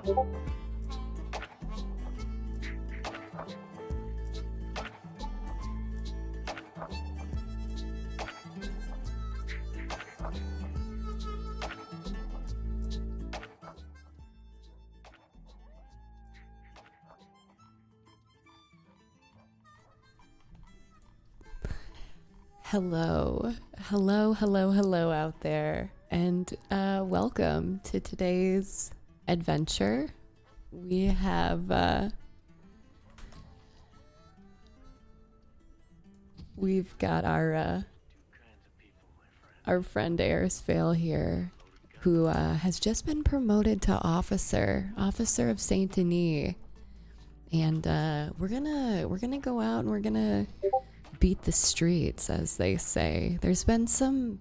Hello out there, and welcome to today's adventure. We have we've got our friend Eris Vail here, who has just been promoted to officer of Saint Denis, and we're gonna go out and we're gonna beat the streets, as they say. There's been some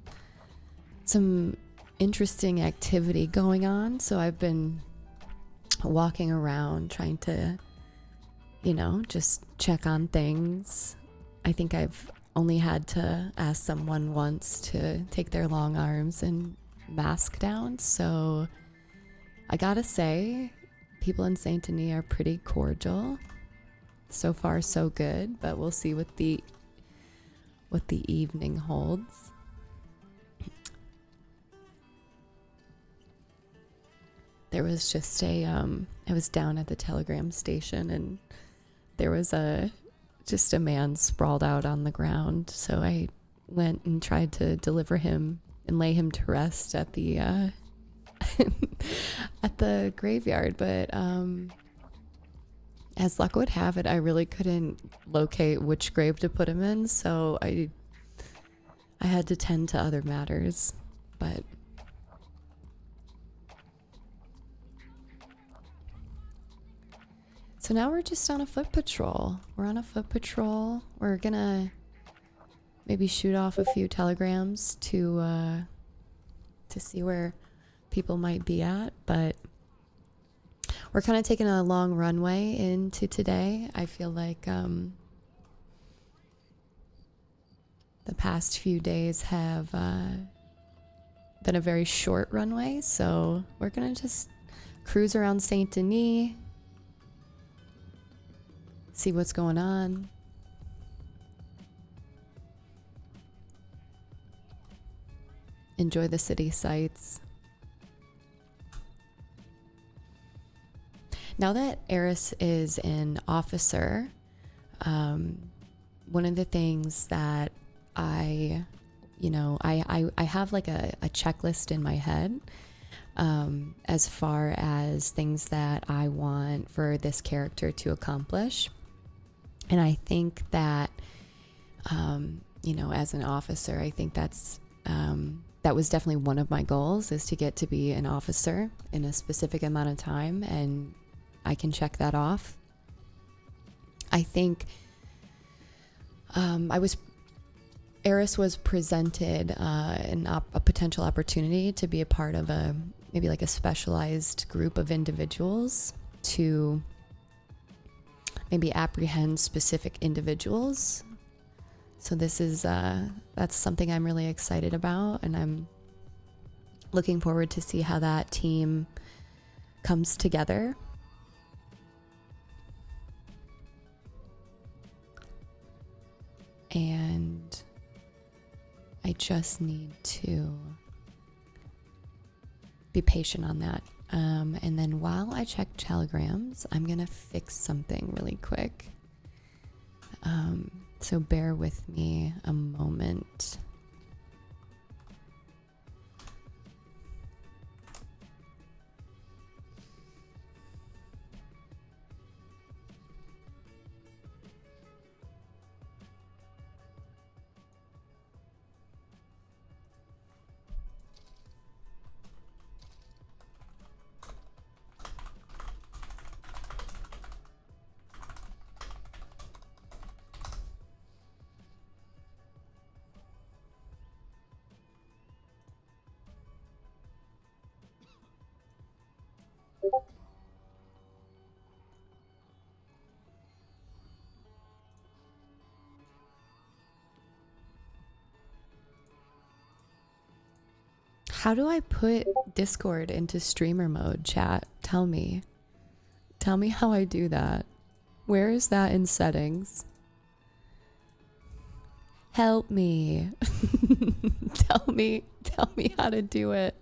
interesting activity going on, so I've been walking around trying to, just check on things. I think I've only had to ask someone once to take their long arms and mask down, so I gotta say, people in Saint Denis are pretty cordial. So far so good, but we'll see what the evening holds. There was just I was down at the telegram station, and there was just a man sprawled out on the ground, so I went and tried to deliver him and lay him to rest at the at the graveyard, but as luck would have it, I really couldn't locate which grave to put him in, so I had to tend to other matters. But so now we're just on a foot patrol. We're gonna maybe shoot off a few telegrams to see where people might be at, but we're kind of taking a long runway into today. I feel like the past few days have been a very short runway, so we're gonna just cruise around Saint Denis, see what's going on. Enjoy the city sights. Now that Eris is an officer, one of the things that I have like a checklist in my head as far as things that I want for this character to accomplish. And I think that, as an officer, I think that was definitely one of my goals, is to get to be an officer in a specific amount of time, and I can check that off. I think Eris was presented a potential opportunity to be a part of maybe like a specialized group of individuals to maybe apprehend specific individuals. So this is that's something I'm really excited about, and I'm looking forward to see how that team comes together. And I just need to be patient on that. And then while I check telegrams, I'm gonna fix something really quick. So bear with me a moment. How do I put Discord into streamer mode, chat? Tell me. Tell me how I do that. Where is that in settings? Help me. Tell me how to do it.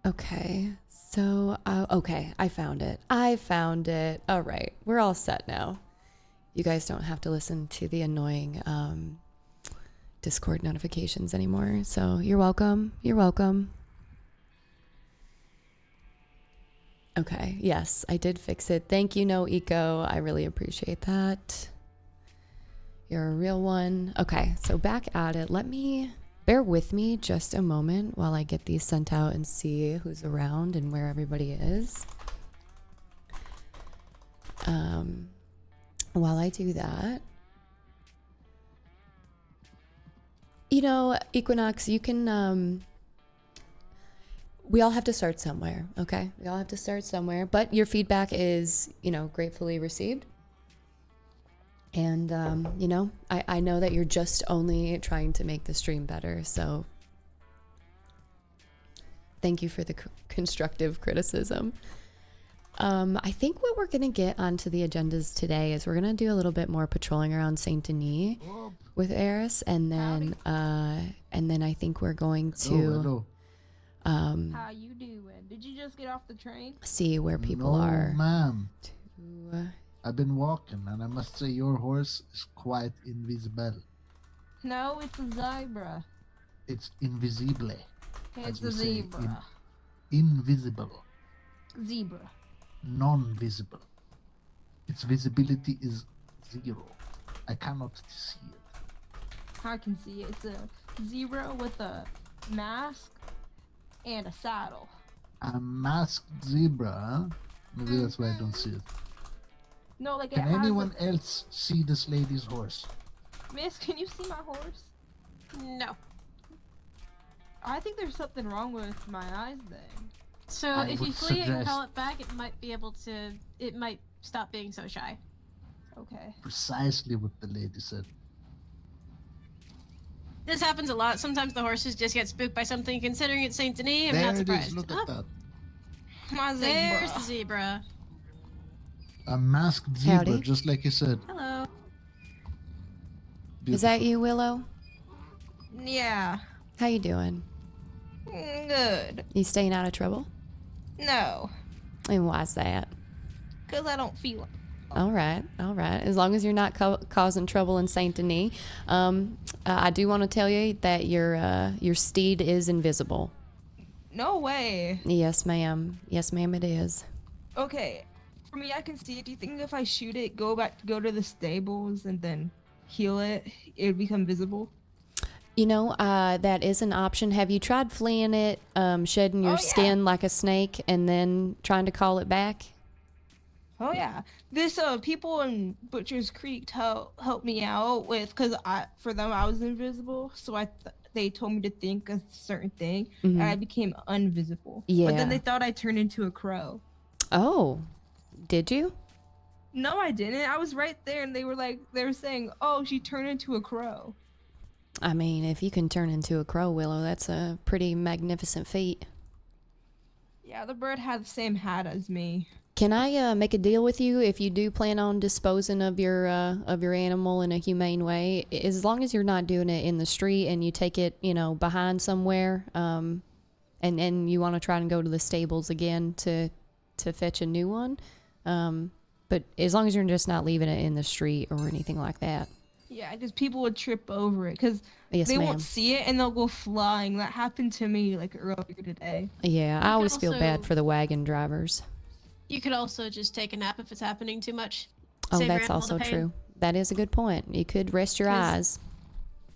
Okay, so, okay, I found it. All right, we're all set now. You guys don't have to listen to the annoying Discord notifications anymore. So you're welcome. You're welcome. Okay, yes, I did fix it. Thank you, No Eco. I really appreciate that. You're a real one. Okay, so back at it. Bear with me just a moment while I get these sent out and see who's around and where everybody is. While I do that, you know, Equinox, you can, we all have to start somewhere, okay? We all have to start somewhere, but your feedback is, you know, gratefully received. And, you know, I know that you're just only trying to make the stream better, so thank you for the constructive criticism. I think what we're going to get onto the agendas today is we're going to do a little bit more patrolling around Saint Denis with Eris, and then I think we're going to how you doing? Did you just get off the train? See where people are. No, ma'am. I've been walking, and I must say your horse is quite invisible. No, it's a zebra. It's invisible. It's a zebra. Invisible. Zebra. Non-visible. Its visibility is 0. I cannot see it. I can see it. It's a zebra with a mask and a saddle. A masked zebra, huh? Maybe that's why I don't see it. No, like Can anyone else see this lady's horse? Miss, can you see my horse? No. I think there's something wrong with my eyes then. So I if you would flee it and suggest- call it back, it might be able to. It might stop being so shy. Okay. Precisely what the lady said. This happens a lot. Sometimes the horses just get spooked by something. Considering it's Saint Denis, I'm There not it surprised. is, look at that. My There's the zebra. zebra. A masked zebra, Howdy. just like you said. Hello. Is that you, Willow? Yeah. How you doing? Good. You staying out of trouble? No. And why's that? Because I don't feel it. All right. As long as you're not causing trouble in Saint Denis, I do want to tell you that your steed is invisible. No way. Yes, ma'am. Yes, ma'am. It is. Okay. For me, I can see it. Do you think if I shoot it, go to the stables and then heal it, it would become visible? You know, that is an option. Have you tried fleeing it, shedding your Oh, yeah. skin like a snake, and then trying to call it back? Oh yeah, this people in Butcher's Creek helped me out with, because for them I was invisible, so they told me to think a certain thing, and I became invisible. But Yeah. then they thought I turned into a crow. Oh, did you? No, I didn't. I was right there, and they were saying, "Oh, she turned into a crow." I mean, if you can turn into a crow, Willow, that's a pretty magnificent feat. Yeah, the bird had the same hat as me. Can I make a deal with you if you do plan on disposing of your animal in a humane way? As long as you're not doing it in the street and you take it, you know, behind somewhere, and you want to try and go to the stables again to fetch a new one. But as long as you're just not leaving it in the street or anything like that. Yeah, because people would trip over it, because Yes, they ma'am. won't see it and they'll go flying. That happened to me like earlier today. Yeah, I always feel bad also- for the wagon drivers. You could also just take a nap if it's happening too much. Oh, Save your that's animal also the pain. true. That is a good point. You could rest your 'Cause- eyes.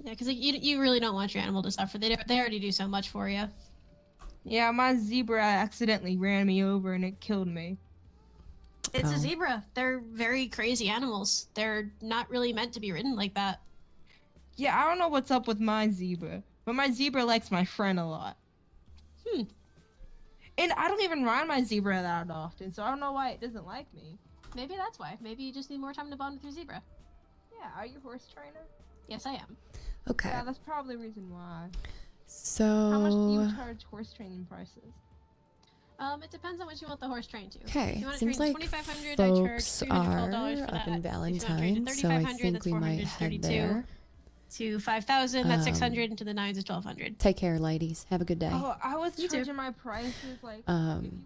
Yeah, because you really don't want your animal to suffer. They already do so much for you. Yeah, my zebra accidentally ran me over and it killed me. It's Oh. a zebra. They're very crazy animals. They're not really meant to be ridden like that. Yeah, I don't know what's up with my zebra, but my zebra likes my friend a lot. And I don't even ride my zebra that often, so I don't know why it doesn't like me. Maybe that's why. Maybe you just need more time to bond with your zebra. Yeah, are you a horse trainer? Yes, I am. Okay. Yeah, that's probably the reason why. So How much do you charge horse training prices? It depends on what you want the horse trained to. Okay, If you want to seems train like 2,500, I charge folks $312 for are that. up in If you want to train Valentine, to so I 3,500, think that's we might head 432. there. To 5,000, that's Um, 600, and to the 9s is 1,200. Take care, ladies. Have a good day. Oh, I was You too. charging my prices like if you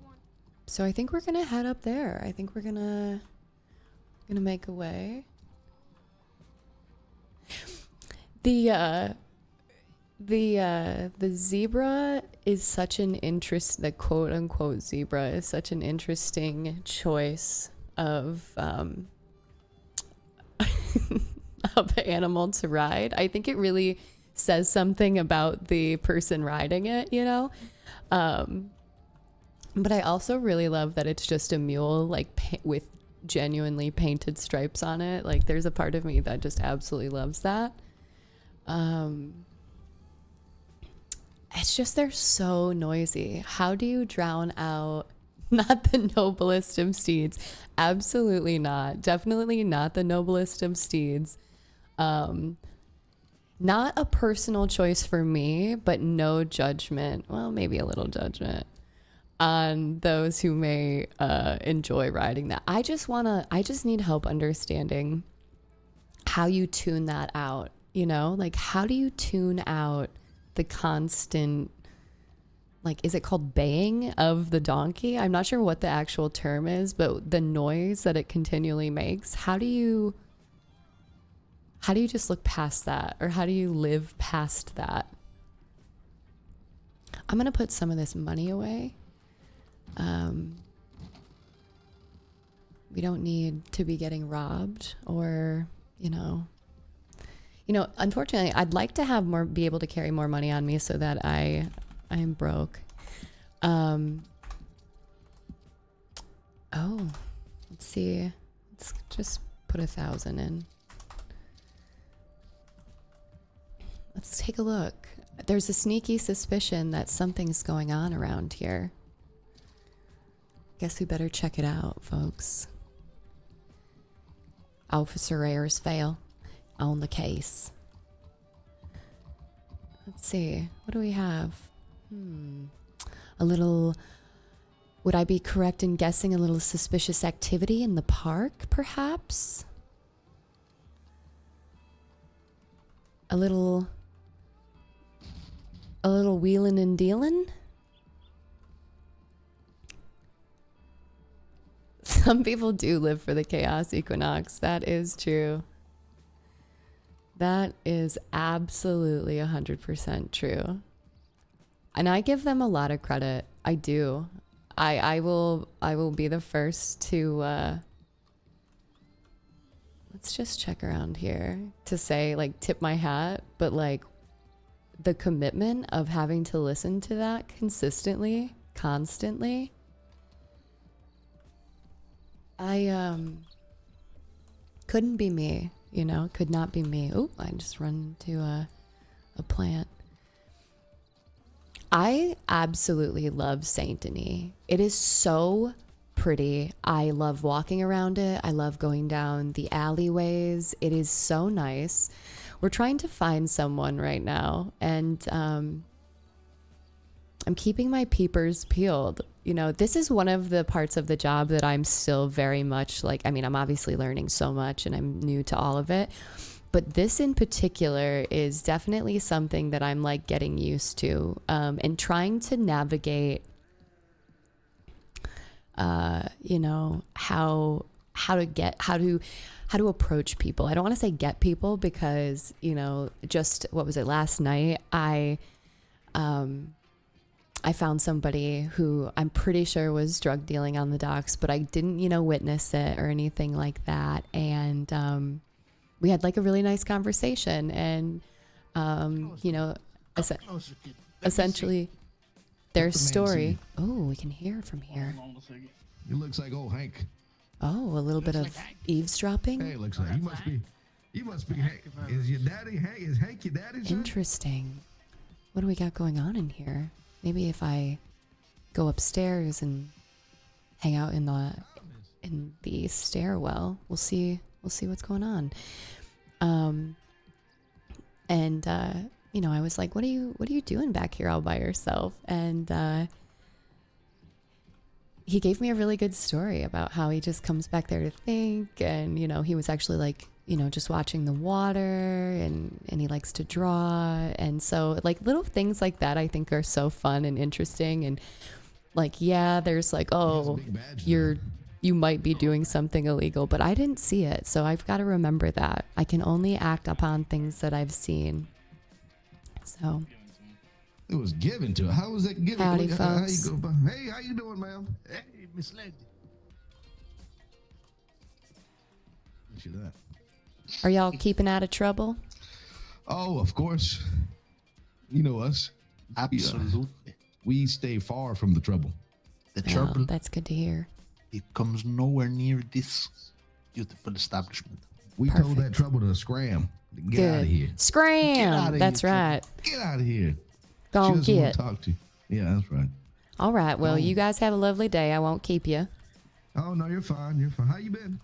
want. So I think we're gonna head up there. I think we're gonna make a way. The zebra is such an the quote unquote zebra is such an interesting choice of of animal to ride. I think it really says something about the person riding it, you know? But I also really love that it's just a mule, like with genuinely painted stripes on it. Like there's a part of me that just absolutely loves that. It's just they're so noisy. How do you drown out not the noblest of steeds? Absolutely not. Definitely not the noblest of steeds. Not a personal choice for me, but no judgment. Well, maybe a little judgment on those who may enjoy riding that. I just need help understanding how you tune that out, you know? Like how do you tune out the constant, like, is it called baying of the donkey? I'm not sure what the actual term is, but the noise that it continually makes. How do you just look past that? Or how do you live past that? I'm going to put some of this money away. We don't need to be getting robbed or, you know, unfortunately, I'd like to have be able to carry more money on me so that I am broke. Oh, let's see. Let's just put 1,000 in. Let's take a look. There's a sneaky suspicion that something's going on around here. Guess we better check it out, folks. Officer Eris Vail. On the case. Let's see. What do we have? A little... Would I be correct in guessing a little suspicious activity in the park, perhaps? A little wheelin' and dealin'? Some people do live for the chaos equinox. That is true. That is absolutely 100% true. And I give them a lot of credit. I do. I will be the first to let's just check around here to say, like, tip my hat, but like the commitment of having to listen to that consistently, constantly. I couldn't be me. You know, could not be me. Oh, I just run into a plant. I absolutely love Saint Denis. It is so pretty. I love walking around it. I love going down the alleyways. It is so nice. We're trying to find someone right now, and I'm keeping my peepers peeled. You know, this is one of the parts of the job that I'm still very much like, I mean, I'm obviously learning so much and I'm new to all of it, but this in particular is definitely something that I'm like getting used to, and trying to navigate, you know, how to approach people. I don't want to say get people because, you know, just what was it last night? I found somebody who I'm pretty sure was drug dealing on the docks, but I didn't, you know, witness it or anything like that. And we had like a really nice conversation, and you know, essentially, their What's the man story. Oh, we can hear from here. Hold on a second. It looks like old Hank. Oh, a little bit of eavesdropping. Hey, it looks like you must be Hank. Is your daddy Hank? Is Hank your daddy? Son? Interesting. What do we got going on in here? Maybe if I go upstairs and hang out in the stairwell, we'll see what's going on. And you know, I was like, what are you doing back here all by yourself? And he gave me a really good story about how he just comes back there to think, and you know, he was actually like, you know, just watching the water, and he likes to draw, and so like little things like that I think are so fun and interesting. And like, yeah, there's like, oh, you might be doing something illegal, but I didn't see it, so I've got to remember that I can only act upon things that I've seen. So it was given to her. How was that given? Howdy, How folks. you go, hey, how you doing, ma'am? Hey, Miss Lady. Look at that. are y'all keeping out of trouble? Oh, of course. You know us. Absolutely. We stay far from the trouble. The Oh, trouble, that's good to hear. it comes nowhere near this beautiful establishment. We told Perfect. that trouble to scram. To get out of here. Get Scram! outta That's here, right. Get out of here. Go She on, doesn't want get. to talk to you. Yeah, that's right. All right. Well, Oh. you guys have a lovely day. I won't keep you. Oh no, you're fine. You're fine. How you been?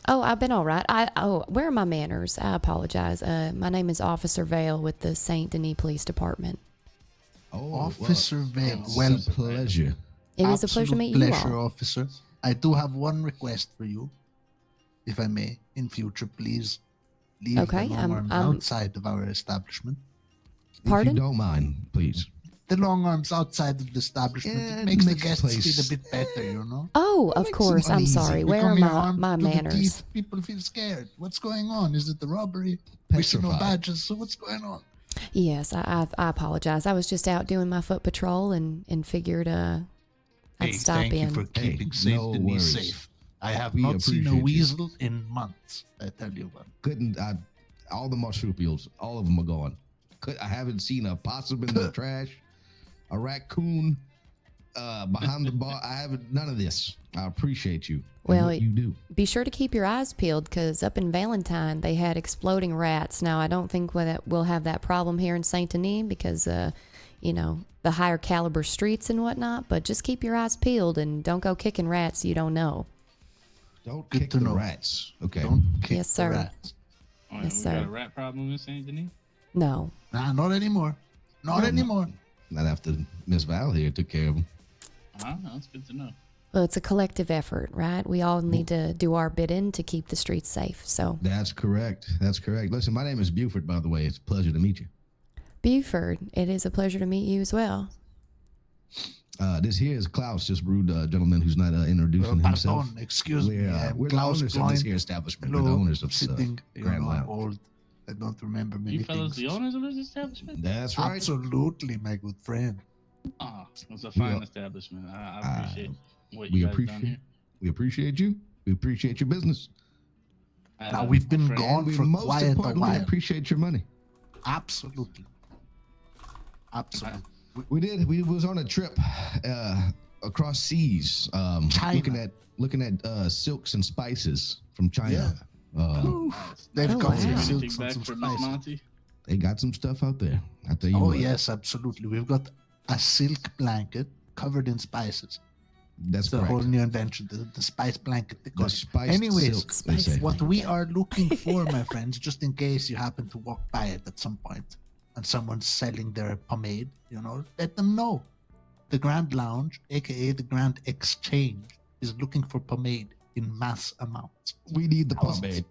Oh, I've been all right. Where are my manners? I apologize. My name is Officer Vail with the Saint Denis Police Department. Oh, Officer Vail, It's well, a pleasure. It is a pleasure to meet you pleasure, all. officer. I do have one request for you, if I may. In future, please leave Okay, the long arms I'm- outside of our establishment. Pardon? If you don't mind, please. The long arms outside of the establishment, Yeah, it makes the makes guests place- feel a bit better, you know? Oh, of makes course. it I'm uneasy. sorry. We Where come are here my armed to the manners? teeth, people feel scared. What's going on? Is it the robbery? We see no Petrified. badges, so what's going on? Yes, I apologize. I was just out doing my foot patrol and figured I'd stop thank in. you for Hey, keeping safe no Denise worries. safe. I have We not seen a appreciate you. weasel in months, I tell you what. All the marsupials, all of them are gone. I haven't seen a possum in the trash, a raccoon behind the bar. I haven't, none of this. I appreciate you. and Well, what you do. Be sure to keep your eyes peeled, because up in Valentine they had exploding rats. Now I don't think we'll have that problem here in Saint Denis because you know, the higher caliber streets and whatnot. But just keep your eyes peeled and don't go kicking rats you don't know. Don't Good kick to the know. rats. Okay. Don't kick Yes, the sir. rats. Oh, Yes, we sir. got a rat problem in Saint Denis. No. Nah, not anymore. Not No. anymore. Not after Miss Val here took care of them. That's good to know. Well, it's a collective effort, right? We all need to do our bit in to keep the streets safe. So, That's correct. That's correct. Listen, my name is Buford, by the way. It's a pleasure to meet you. Buford, it is a pleasure to meet you as well. This here is Klaus, just rude gentleman who's not introducing himself. Pardon, excuse me. We're the Klaus owners of Klein. this here establishment. Hello, We're the owners of sitting, Grand I'm Lounge. old. I don't remember many You fellas things. the owners of this establishment? That's right. Absolutely, my good friend. Oh, it's a fine are- establishment. I appreciate what We you guys done here. appreciate. We appreciate you. We appreciate your business. I have Now, a we've been friend- gone And we for most quite a importantly while. appreciate your money. Absolutely. Absolutely. We was on a trip across seas, China. looking at silks and spices from China. They've Oh, got wow. some Anything silks and back some for Miss spices. Monty? They got some stuff out there. I tell you Oh, what. yes, absolutely. We've got a silk blanket covered in spices. That's It's a correct. whole new invention, the spice blanket. They call The it. spiced Anyways, silk, they say. what we are looking for, my friends, just in case you happen to walk by it at some point and someone's selling their pomade, let them know. The Grand Lounge, aka the Grand Exchange, is looking for pomade in mass amounts. We need the Thousands. pomade.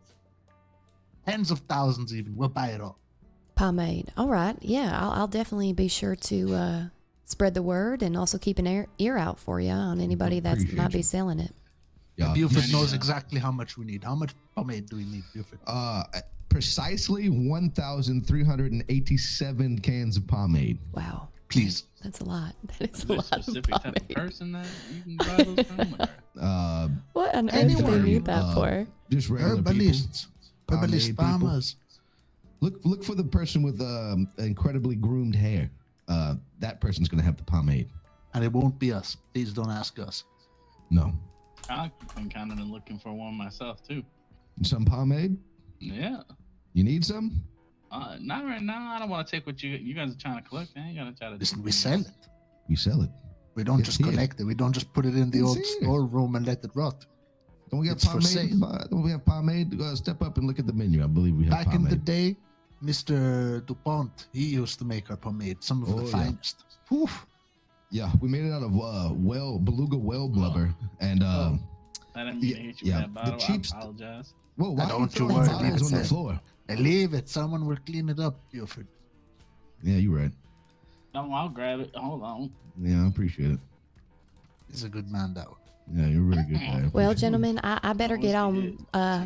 Tens of thousands even. We'll buy it all. Pomade. All right. Yeah, I'll definitely be sure to spread the word and also keep an ear out for you on anybody that Appreciate might be you. selling it. Yeah. Buford knows Yeah. exactly how much we need. How much pomade do we need, Buford? Precisely 1,387 cans of pomade. Wow. Please. That's a lot. That is Is a there a lot of specific type of pomade. person that you can buy those from? Or? What on earth do they Anyone. need that for? Just regular Herbalists. people. Herbalist Pomade people. farmers. Look for the person with incredibly groomed hair. that person's gonna have the pomade. And it won't be us. Please don't ask us. No. I've been kind of been looking for one myself too. Some pomade? Yeah. You need some? Not right now. I don't want to take what you guys are trying to collect. I ain't gonna try to. Listen, we sell it. We sell it. We don't It's just here. collect it. We don't just put it in the It's old here. storeroom and let it rot. Don't we have It's for pomade? sale. Don't we have pomade? Step up and look at the menu. I believe we have Back pomade. in the day, Mr. DuPont, he used to make our pomade, some of the yeah. finest. Whew. Yeah, we made it out of beluga whale blubber, and I didn't mean to hit you yeah, with that bottle. the cheap I apologize. whoa, why Don't you throwing worry, bottles on the sir. floor? Leave it. Someone will clean it up, Buford. Yeah, you're right. No, I'll grab it. Hold on. Yeah, I appreciate it. He's a good man, though. Yeah, you're a really good guy. I Well, appreciate it. gentlemen, I better get on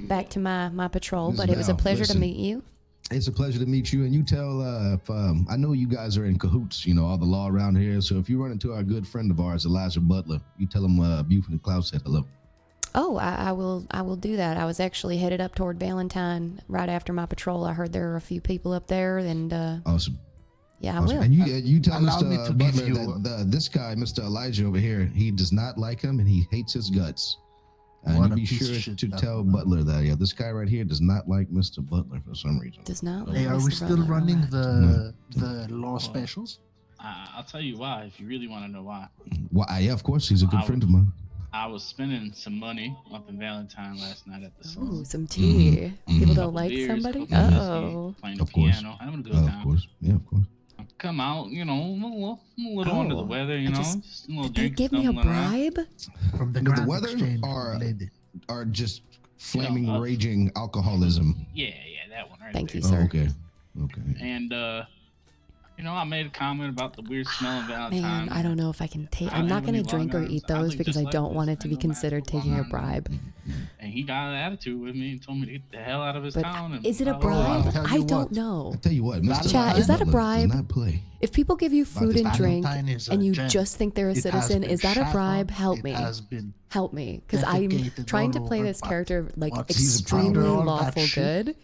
back to my patrol, Miss but it was a Val, pleasure to listen. meet you. It's a pleasure to meet you. And you tell, if I know you guys are in cahoots, you know, all the law around here. So if you run into our good friend of ours, Elijah Butler, you tell him Buford and Klaus said hello. Oh, I will do that. I was actually headed up toward Valentine right after my patrol. I heard there were a few people up there, and Awesome. yeah, I Awesome. will. And you tell Allow me Mr. to give Butler you- that this guy, Mr. Elijah over here, he does not like him and he hates his guts. And What you a be piece of sure shit to that tell man. Butler that, yeah, this guy right here does not like Mr. Butler for some reason. Does not. Hey, like are we Mr. still Butler, running alright. the law specials? I'll tell you why if you really want to know why. Why, yeah, of course, he's a good I friend of mine. I was spending some money up in Valentine last night at the saloon. Ooh, some tea. People Mhm. don't like Beers, somebody. couple whiskey, Oh, playing Of the course. piano, having a good Of time. course. Yeah, of course. Come out, you know, I'm a little under the Oh, weather, you I know, just- just a little did they drink. give me a stumbling around. bribe? From the With the Grand weather Exchange, or- lady. Or just flaming, Yeah, raging alcoholism. Yeah, that one right Thank there. you, sir. Oh, okay. Okay. And you know, I made a comment about the weird smell of Valentine. Man, I don't know if I can take. I I'm not ain't going to really drink or long eat arms. I those look because just I like don't this. want it to be Ain't no considered matter taking a what bribe. And he got an attitude with me and told me to get the hell out of his But town. And is it a blah, blah, blah. bribe? tell I you don't what. know. I tell you what, Mr. Chat, is that a Butler bribe? Does not play. If people give you food and drink Valentine is a and you gem. just think they're a It has citizen, been is that a shat bribe? on. Help It me. has been Help me, because I'm defecated trying to all play over, this but character like what's He's a extremely after all that lawful shit, good.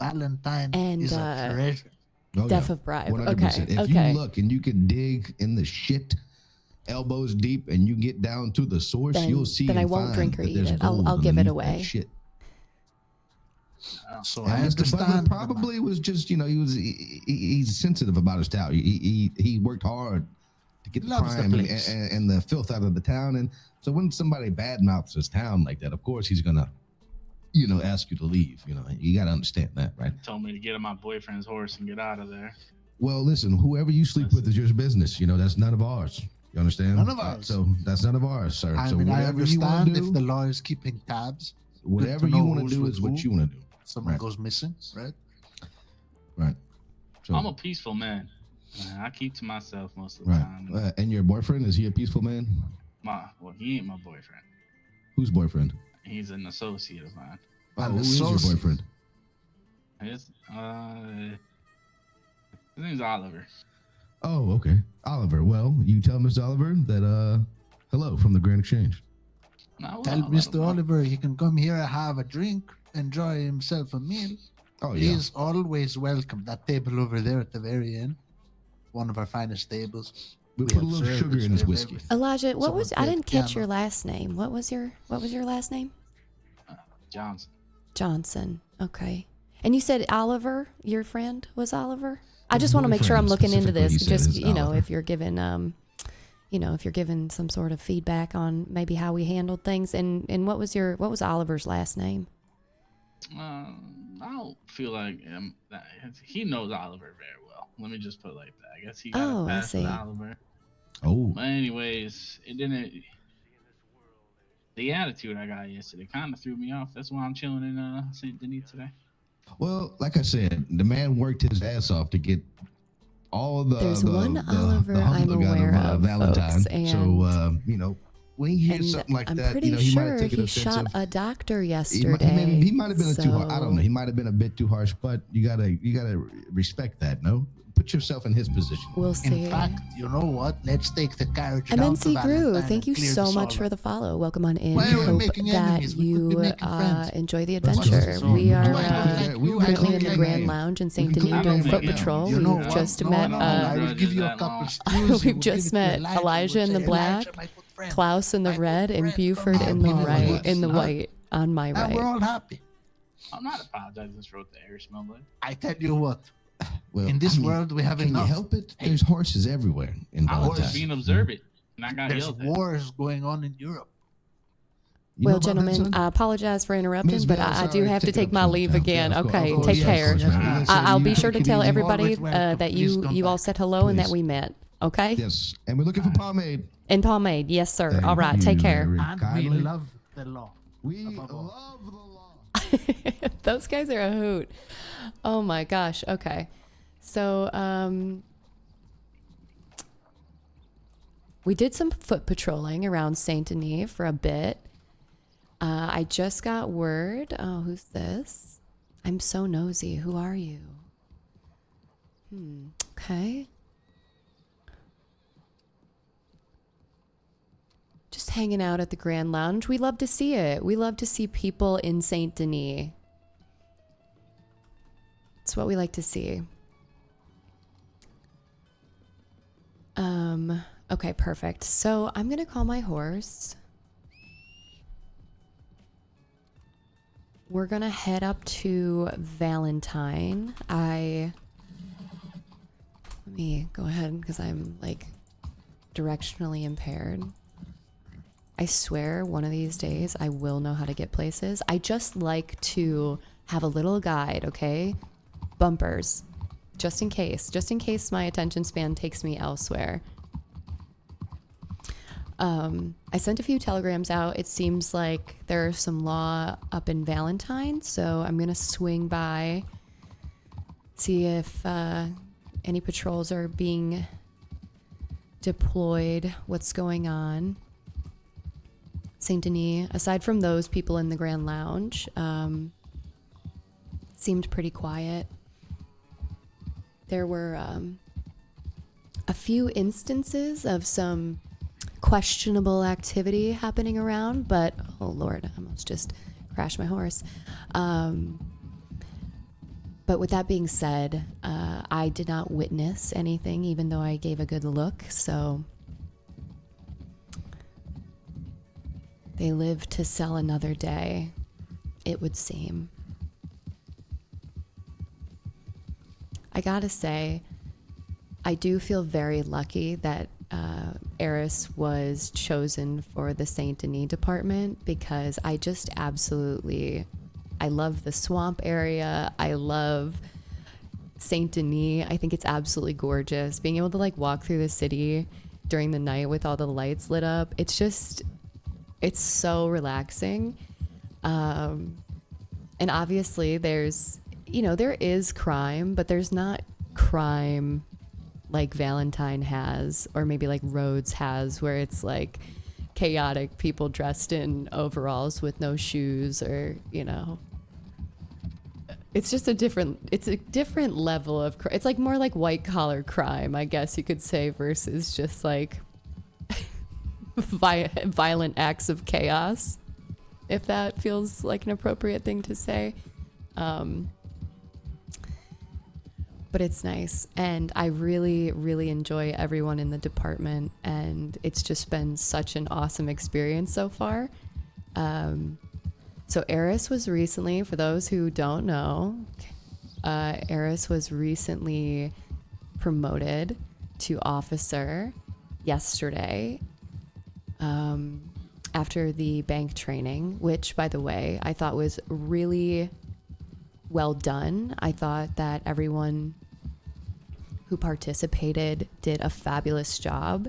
Valentine And, is a treasure. Oh, Death of bribe. 100%. Okay, If okay. you look and you can dig in the shit elbows deep and you get down to the source, Then- you'll see then I and won't find drink or that eat there's it. I'll gold give it underneath away. that Shit. So And I Mr. Butler understand. probably was just, you know, he's sensitive about his town. He worked hard to get the Loves the crime place. and the filth out of the town. And so when somebody badmouths his town like that, of course he's gonna, you know, ask you to leave. You know, you got to understand that, right? Told me to get on my boyfriend's horse and get out of there. Well, listen, whoever you sleep with is your business. You know, that's none of ours. You understand? None of ours. So that's none of ours, sir. I so mean, I whatever you want understand to if do, the law is keeping tabs. whatever to you know want to who's do with is what who. you want to do. Someone Right. goes missing, right? Right. So, I'm a peaceful man. I keep to myself most of the right. time. And your boyfriend, is he a peaceful man? Well, he ain't my boyfriend. Whose boyfriend? He's an associate of mine. Oh, An who is your associate. boyfriend? His name's Oliver. Oh, okay. Oliver. Well, you tell Mr. Oliver that hello from the Grand Exchange. No, Tell I'll let him Mr. know. Oliver he can come here and have a drink, enjoy himself a meal. Oh yeah. He's always welcome. That table over there at the very end, one of our finest tables. We we put a have little service, sugar in we his have whiskey. everything. Elijah, what Someone was? I played didn't catch piano. your last name. What was your last name? Johnson. Johnson. Okay. And you said Oliver, your friend was Oliver? I His just want to make sure I'm boyfriend, looking into specifically, this. he said, Just, is you know, Oliver. if you're given if you're given some sort of feedback on maybe how we handled things, and what was Oliver's last name? I don't feel like he knows Oliver very well. Let me just put it like that. I guess he got Oh, a I pass with see. Oliver. Oh, But anyways, it didn't. The attitude I got yesterday kind of threw me off. That's why I'm chilling in St. Denis today. well, like I said, the man worked his ass off to get all the There's the, one the, Oliver the I'm humbug out aware of, Valentine. folks, so you know, when he hears And something like I'm that, pretty you know, he might sure have taken he offensive. shot a doctor He yesterday. might have been a too hard. I don't know. so- He might have been a bit too harsh, but you gotta respect that. No, Put yourself in his position. We'll see. In fact, you know what? Let's take the carriage down to MNC Grew, Valentine thank you and clear so this much all for up. the follow. Welcome on in. Why are we Hope making that enemies? We could be you making friends. enjoy the Let's adventure. just We are do it like you. I currently don't in the like Grand you. Lounge in We Saint can Denis clear doing the foot name. patrol. You know We've what? just No, met no, I will grudges give you a that couple long. stews. You we've would just give it to met Elijah. Elijah You in would the say, black, "Elijah, my good friend, Klaus in the my good red, and friend, Buford come in on, the come on, right, let's in the hug." white on my Now we're right. all happy. I'm not apologizing for what the air smelled like. I tell you what, Well, in this world we have can enough. you help it? There's horses everywhere in I was Valentine. just being observant, and I got There's yelled at. wars going on in Europe. You know Well, about that, gentlemen, son? I apologize for interrupting, Ms. but Vail, I do sorry, have to take it take up my some leave time. again. Yeah, of Okay, course. take Yes, care. of course, man. Listen, I'll you be take sure to it tell easy. everybody Always welcome. that Please you come all back. said hello and that Please. we met. Okay? Yes, and we're looking for pomade. And pomade, yes, sir. Thank all right, take you care. very And we kindly. love the law. We above all. love the law. Those guys are a hoot. Oh my gosh. Okay. So, we did some foot patrolling around Saint Denis for a bit. I just got word. Oh, who's this? I'm so nosy. Who are you? Okay. Just hanging out at the Grand Lounge. We love to see it. We love to see people in Saint Denis. It's what we like to see. Okay, perfect. So I'm gonna call my horse. We're gonna head up to Valentine. Let me go ahead because I'm like directionally impaired. I swear one of these days I will know how to get places. I just like to have a little guide, okay? Bumpers. Just in case my attention span takes me elsewhere. I sent a few telegrams out. It seems like there's some law up in Valentine, so I'm gonna swing by, see if any patrols are being deployed, what's going on. Saint Denis, aside from those people in the Grand Lounge, seemed pretty quiet. There were a few instances of some questionable activity happening around, but oh Lord, I almost just crashed my horse. But with that being said, I did not witness anything, even though I gave a good look, so they live to sell another day, it would seem. I gotta say, I do feel very lucky that Eris was chosen for the Saint Denis department, because I just absolutely, I love the swamp area. I love Saint Denis. I think it's absolutely gorgeous. Being able to like walk through the city during the night with all the lights lit up, it's just, it's so relaxing. And obviously there's, you know, there is crime, but there's not crime like Valentine has, or maybe like Rhodes has, where it's like chaotic people dressed in overalls with no shoes, or, you know, it's just a different level of it's like more like white collar crime, I guess you could say, versus just like violent acts of chaos, if that feels like an appropriate thing to say. But it's nice, and I really, really enjoy everyone in the department, and it's just been such an awesome experience so far. So Eris was recently, for those who don't know, Eris was recently promoted to officer yesterday, after the bank training, which, by the way, I thought was really well done. I thought that everyone who participated did a fabulous job.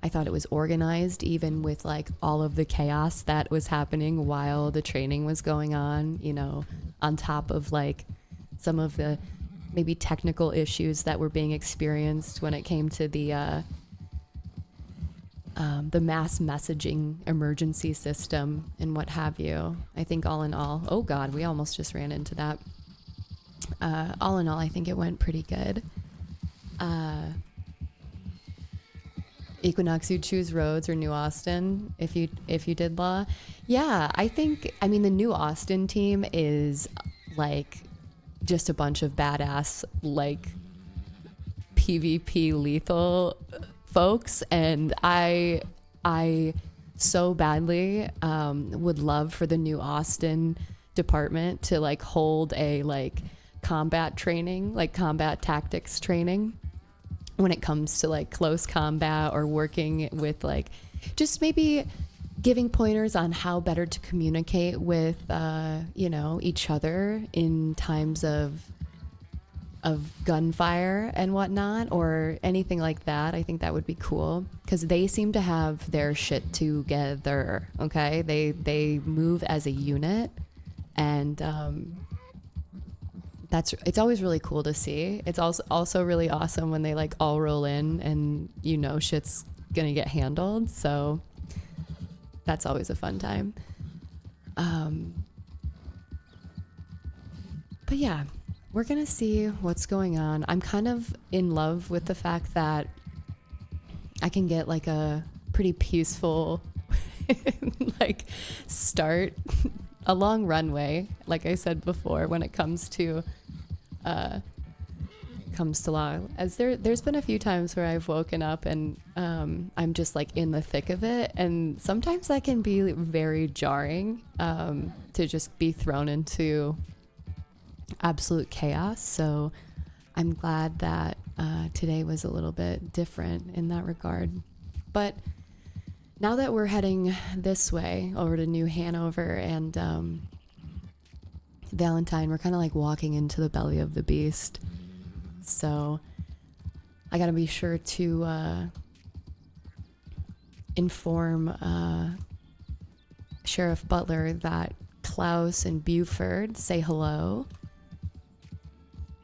I thought it was organized, even with like all of the chaos that was happening while the training was going on, you know, on top of like some of the maybe technical issues that were being experienced when it came to the mass messaging emergency system and what have you. I think all in all, oh God, we almost just ran into that. All in all, I think it went pretty good. Equinox, you'd choose Rhodes or New Austin if you did law. Yeah, I mean the New Austin team is like just a bunch of badass like PvP lethal folks, and I so badly would love for the New Austin department to like hold a like combat training, like combat tactics training when it comes to like close combat, or working with like just maybe giving pointers on how better to communicate with each other in times of gunfire and whatnot, or anything like that. I think that would be cool because they seem to have their shit together. Okay, they move as a unit, and it's always really cool to see. It's also really awesome when they like all roll in and shit's gonna get handled. So that's always a fun time. But yeah, we're gonna see what's going on. I'm kind of in love with the fact that I can get like a pretty peaceful like start, a long runway, like I said before, when it comes to law. As there's been a few times where I've woken up and I'm just like in the thick of it, and sometimes that can be very jarring to just be thrown into absolute chaos. So I'm glad that today was a little bit different in that regard. But now that we're heading this way over to New Hanover and Valentine, we're kind of like walking into the belly of the beast. So I gotta be sure to inform Sheriff Butler that Klaus and Buford say hello.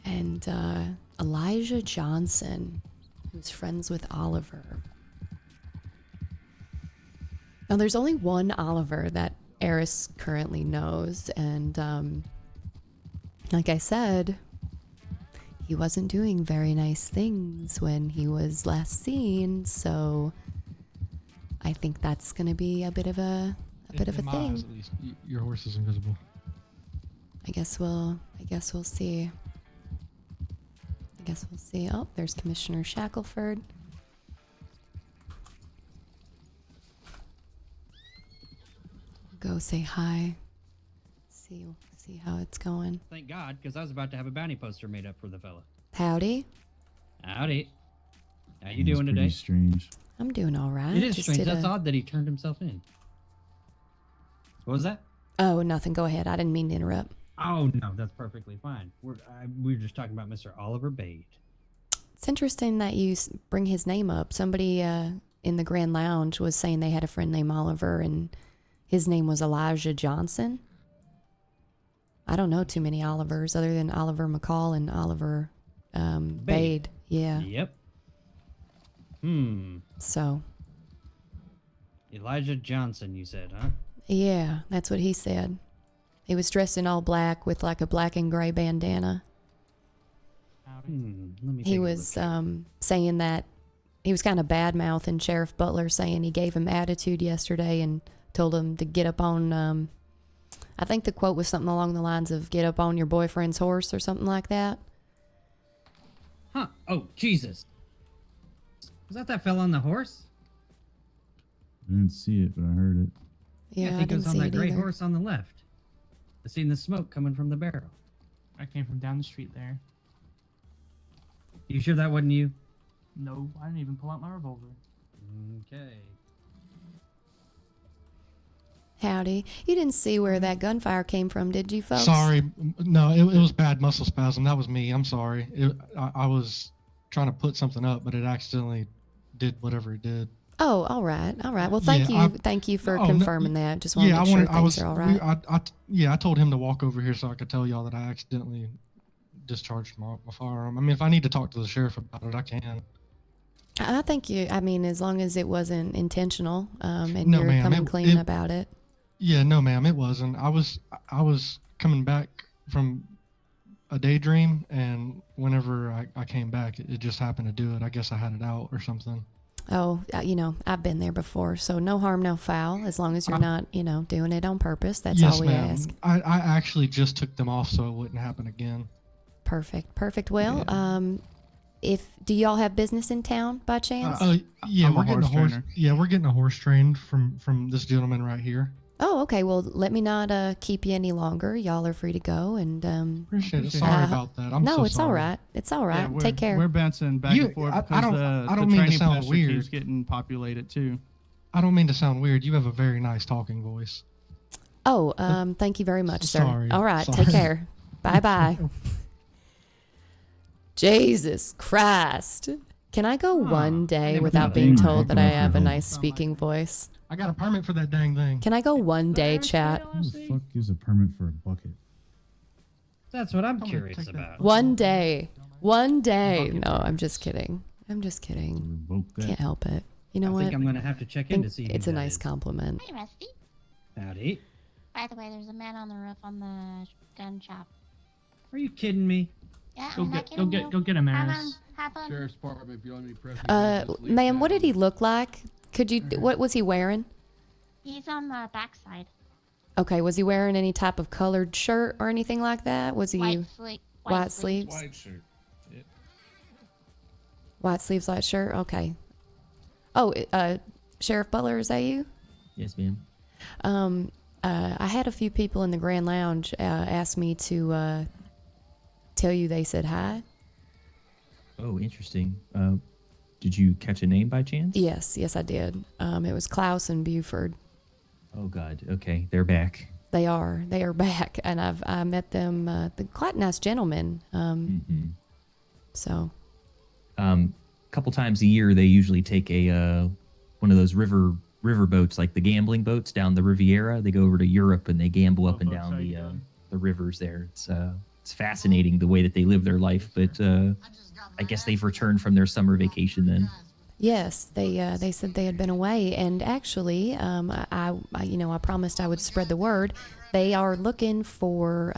And Elijah Johnson, who's friends with Oliver. Now, there's only one Oliver that Eris currently knows, and like I said, he wasn't doing very nice things when he was last seen, so I think that's going to be a bit of a thing. Eyes, at least. Your horse is invisible. I guess we'll see. Oh, there's Commissioner Shackelford. Go say hi. See how it's going. Thank God, because I was about to have a bounty poster made up for the fella. Howdy. Howdy. How you doing today? Strange. I'm doing all right. It is strange. That's odd that he turned himself in. What was that? Oh, nothing. Go ahead. I didn't mean to interrupt. Oh, no, that's perfectly fine. We were just talking about Mr. Oliver Bade. It's interesting that you bring his name up. Somebody in the Grand Lounge was saying they had a friend named Oliver, and his name was Elijah Johnson. I don't know too many Olivers other than Oliver McCall and Oliver Bade. Yeah. Yep. So. Elijah Johnson, you said, huh? Yeah, that's what he said. He was dressed in all black with like a black and gray bandana. He was saying that he was kind of bad-mouthing Sheriff Butler, saying he gave him attitude yesterday and told him to get up on, I think the quote was something along the lines of get up on your boyfriend's horse or something like that. Huh. Oh, Jesus. Was that fella on the horse? I didn't see it, but I heard it. Yeah, I think it was on that gray either. horse on the left. I seen the smoke coming from the barrel. I came from down the street there. You sure that wasn't you? No, I didn't even pull out my revolver. Okay. Howdy. You didn't see where that gunfire came from, did you, folks? Sorry. No, it was bad muscle spasm. That was me. I'm sorry. I was trying to put something up, but it accidentally did whatever it did. Oh, all right. Well, thank you for confirming that. Just want to make sure things are all right. I told him to walk over here so I could tell y'all that I accidentally discharged my firearm. I mean, if I need to talk to the sheriff about it, I can. I think I mean, as long as it wasn't intentional, and No, you're ma'am, coming clean about it. Yeah, no, ma'am, it wasn't. I was coming back from a daydream, and whenever I came back, it just happened to do it. I guess I had it out or something. Oh, I've been there before, so no harm, no foul, as long as you're not, doing it on purpose. That's Yes, all we ma'am. ask. I actually just took them off so it wouldn't happen again. Perfect. Well, do y'all have business in town by chance? Yeah, I'm a we're getting a horse horse. trainer. Yeah, we're getting a horse trained from this gentleman right here. Oh, okay. Well, let me not keep you any longer. Y'all are free to go, and Appreciate it. appreciate Sorry it. about that. I'm no, so it's sorry. all right. It's all right. Yeah, Take care. We're bouncing back You- and forth I because don't- the I don't mean to training sound pasture weird. keeps getting populated too. I don't mean to sound weird. You have a very nice talking voice. Oh, thank you very much, sir. Sorry. All right, Sorry. take care. Bye. Jesus Christ. Can I go one day never without thought being that. told that I Yeah. have a nice speaking voice? I got a permit for that dang thing. Can I go one day, chat? Who the fuck gives a permit for a bucket? That's what I'm gonna curious take that. about. One day. No, I'm just kidding. Revoke that. Can't help it. You know I what? think I'm gonna have to check I in think to see. it's who a that nice is. compliment. Hey, Rusty. Howdy. By the way, there's a man on the roof on the gun shop. Are you kidding me? Yeah, Go I'm not get, go kidding get, you. go get him, Have Eris. him. Have him. Sheriff's Department, if you want me to press Ma'am, what did he look like? Could you? What was he wearing? He's on the backside. Okay, was he wearing any type of colored shirt or anything like that? Was he white sleeves? White shirt. Yep. White sleeves, white shirt. Okay. Oh, Sheriff Butler, is that you? Yes, ma'am. I had a few people in the Grand Lounge ask me to tell you they said hi. Oh, interesting. Did you catch a name by chance? Yes, I did. It was Klaus and Buford. Oh God. Okay, they're back. They are back, and I met them. They're quite nice gentlemen. So. Couple times a year, they usually take a one of those river boats, like the gambling boats down the Riviera. They go over to Europe and they gamble up and down the rivers there. It's fascinating the way that they live their life, but I guess they've returned from their summer vacation then. Yes, they said they had been away, and actually, I promised I would spread the word. They are looking for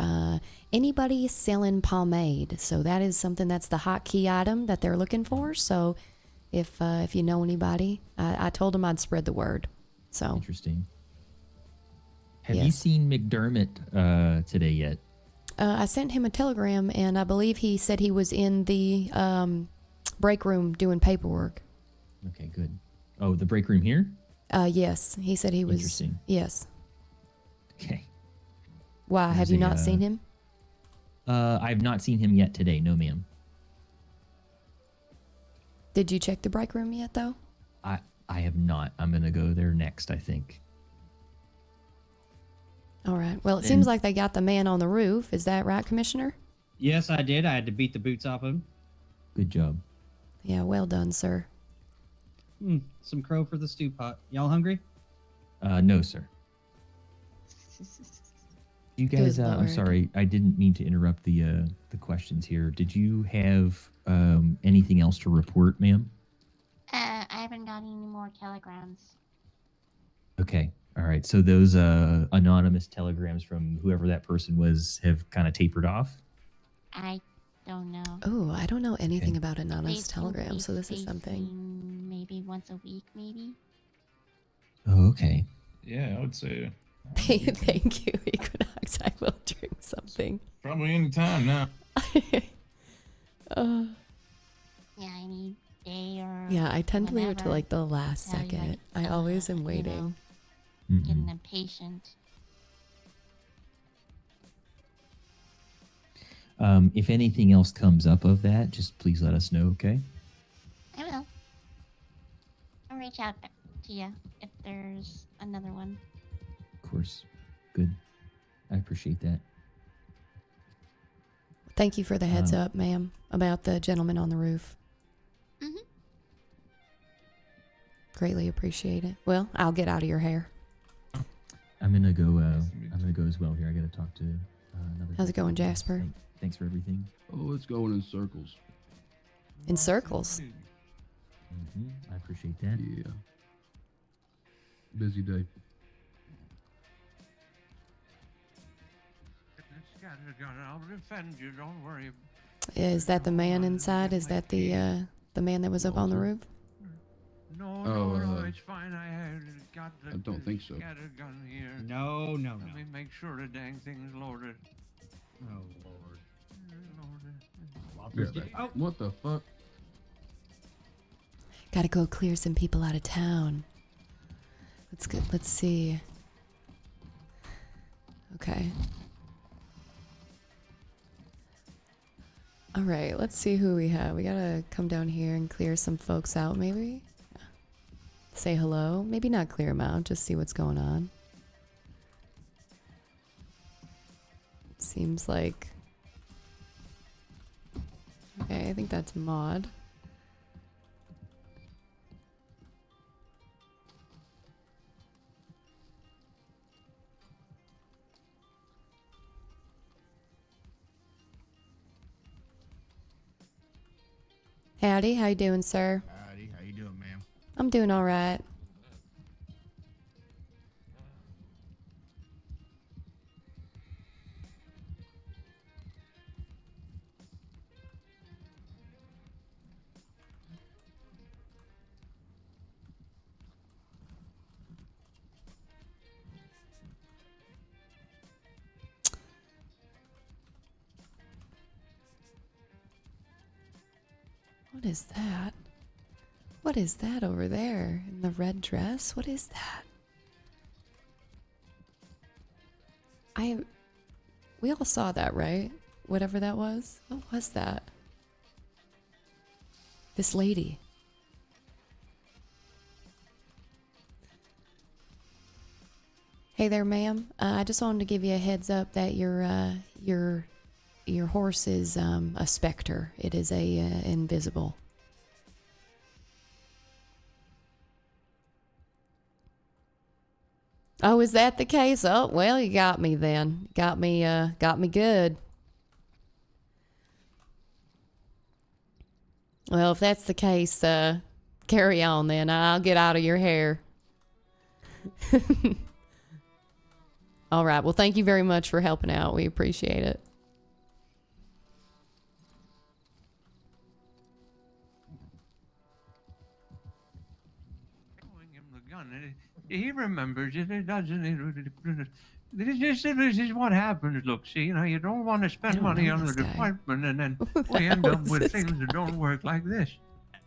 anybody selling pomade, so that is something that's the hot key item that they're looking for. So, if you know anybody, I told them I'd spread the word. So Interesting. Have you Yes. seen McDermott today yet? I sent him a telegram, and I believe he said he was in the break room doing paperwork. Okay, good. Oh, the break room here? Yes, he said he was. Interesting. Yes. Okay. Why, have There's you a, not seen him? I've not seen him yet today. No, ma'am. Did you check the break room yet, though? I have not. I'm gonna go there next, I think. All right. Well, it Then- seems like they got the man on the roof. Is that right, Commissioner? Yes, I did. I had to beat the boots off him. Good job. Yeah, well done, sir. Some crow for the stew pot. Y'all hungry? No, sir. You guys, Good I'm Lord. sorry, I didn't mean to interrupt the questions here. Did you have anything else to report, ma'am? I haven't got any more telegrams. Okay, all right. So those anonymous telegrams from whoever that person was have kind of tapered off. I don't know. Oh, I don't know anything Okay. about anonymous They've been telegrams, so this is something. facing maybe once a week, maybe. Oh, okay. Yeah, I would say. Thank you, Equinox. I will drink something. Probably any time now. Uh, Yeah, any day or. yeah, I tend to leave it to whenever. like the last Tell you, second. like, I always am you know, waiting. Getting impatient. If anything else comes up of that, just please let us know, okay? I will. I'll reach out to you if there's another one. Of course. Good. I appreciate that. Thank you for the heads up, ma'am, about the gentleman on the roof. Mhm. Greatly appreciate it. Well, I'll get out of your hair. I'm gonna go. I'm gonna go as well here. I gotta talk to another. How's it going, Jasper? Thanks for everything. Oh, it's going in circles. In circles. I appreciate that. Yeah. Busy day. I'll defend you. Don't worry. Is that the man inside? Is that the man that was up on the roof? No, it's fine. I got the I don't think so. scattered gun here. No. Let me make sure the dang thing's loaded. Oh Lord. Oh. What the fuck? Gotta go clear some people out of town. Let's go. Let's see. Okay. All right. Let's see who we have. We gotta come down here and clear some folks out, maybe. Say hello. Maybe not clear them out. Just see what's going on. Seems like. Okay, I think that's Maud. Howdy, how you doing, sir? Howdy, how you doing, ma'am? I'm doing all right. What is that? What is that over there in the red dress? What is that? We all saw that, right? Whatever that was. What was that? This lady. Hey there, ma'am. I just wanted to give you a heads up that your horse is a specter. It is a invisible. Oh, is that the case? Oh, well, you got me then. Got me good. Well, if that's the case, carry on then. I'll get out of your hair. All right. Well, thank you very much for helping out. We appreciate it. He remembers it. It doesn't. This is what happens. Look, see, you don't want to spend money on the department, and then we end up with things that don't work like this.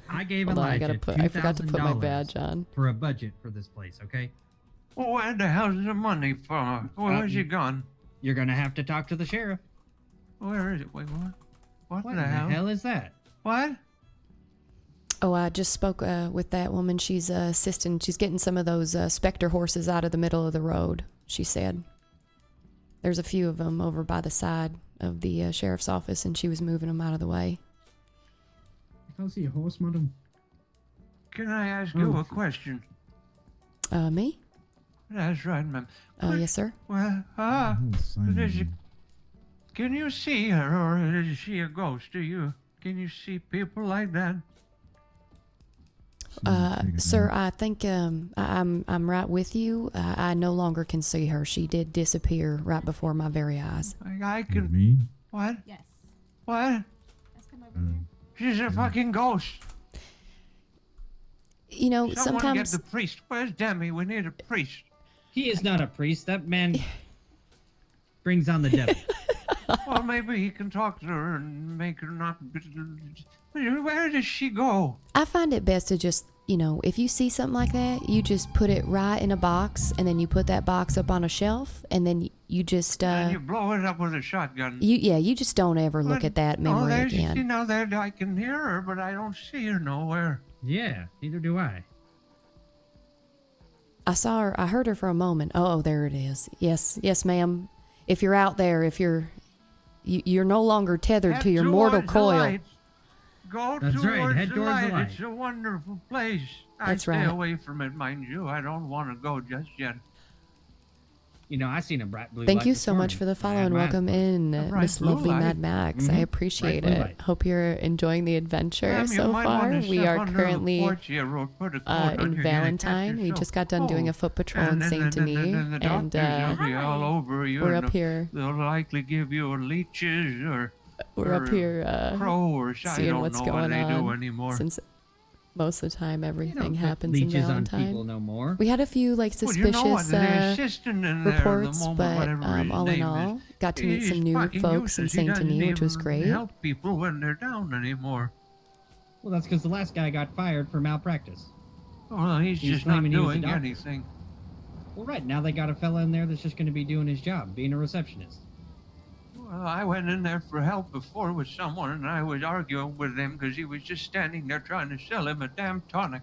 I gave Hold on, Elijah I forgot to put my $2,000 badge on. for a budget for this place. Okay. Well, where the hell's the money for? Where's he gone? You're gonna have to talk to the sheriff. Where is it? Wait, what? What the hell is that? What? Oh, I just spoke with that woman. She's assisting. She's getting some of those specter horses out of the middle of the road, she said. There's a few of them over by the side of the sheriff's office, and she was moving them out of the way. I can't see a horse, madam. Can I ask you a question? Me? That's right, ma'am. Yes, sir. Well, can you see her, or is she a ghost? Can you see people like that? Sir, I think I'm right with you. I no longer can see her. She did disappear right before my very eyes. I can. Me? What? Yes. What? Let's come over here. She's a fucking ghost. You know, Someone sometimes. get the priest. Where's Demi? We need a priest. He is not a priest. That man brings on the devil. Well, maybe he can talk to her and make her not. Where does she go? I find it best to just, if you see something like that, you just put it right in a box, and then you put that box up on a shelf, and then you just. And you blow it up with a shotgun. You just don't ever look at that memory again. You know, there I can hear her, but I don't see her nowhere. Yeah, neither do I. I saw her. I heard her for a moment. Oh, there it is. Yes, ma'am. If you're out there, you're no longer tethered to your mortal coil. Go That's towards right. Head the towards light. the light. It's a wonderful place. That's I right. stay away from it, mind you. I don't want to go just yet. You know, I seen a bright blue Thank light you this so much morning. for the follow and Mad welcome Max. in, bright Miss blue Lovely light. Mad Max. I Mhm. appreciate Bright blue it. light. Hope you're enjoying the adventure Ma'am, you so might far. wanna We step are under the currently porch here, or put a coat on, in you're gonna catch Valentine. We yourself just got done doing a cold. foot patrol in And then Saint Denis, the and doctors will be all over you. we're and up here. They'll likely give you leeches or We're up here crow or I seeing don't what's know what going they do on. anymore. Since most of the time You everything don't put happens in leeches on Valentine. people no more. We had a few like Well, you know what, suspicious the assistant in there, the reports, moment, but whatever his all in name all, is, got to meet some he's new fucking folks in useless. He Saint doesn't Denis, which was even great. help people when they're down anymore. Well, that's because the last guy got fired for malpractice. Well, he's He was just not claiming he was a doing doctor. anything. Well, right now they got a fella in there that's just going to be doing his job, being a receptionist. Well, I went in there for help before with someone, and I was arguing with him because he was just standing there trying to sell him a damn tonic.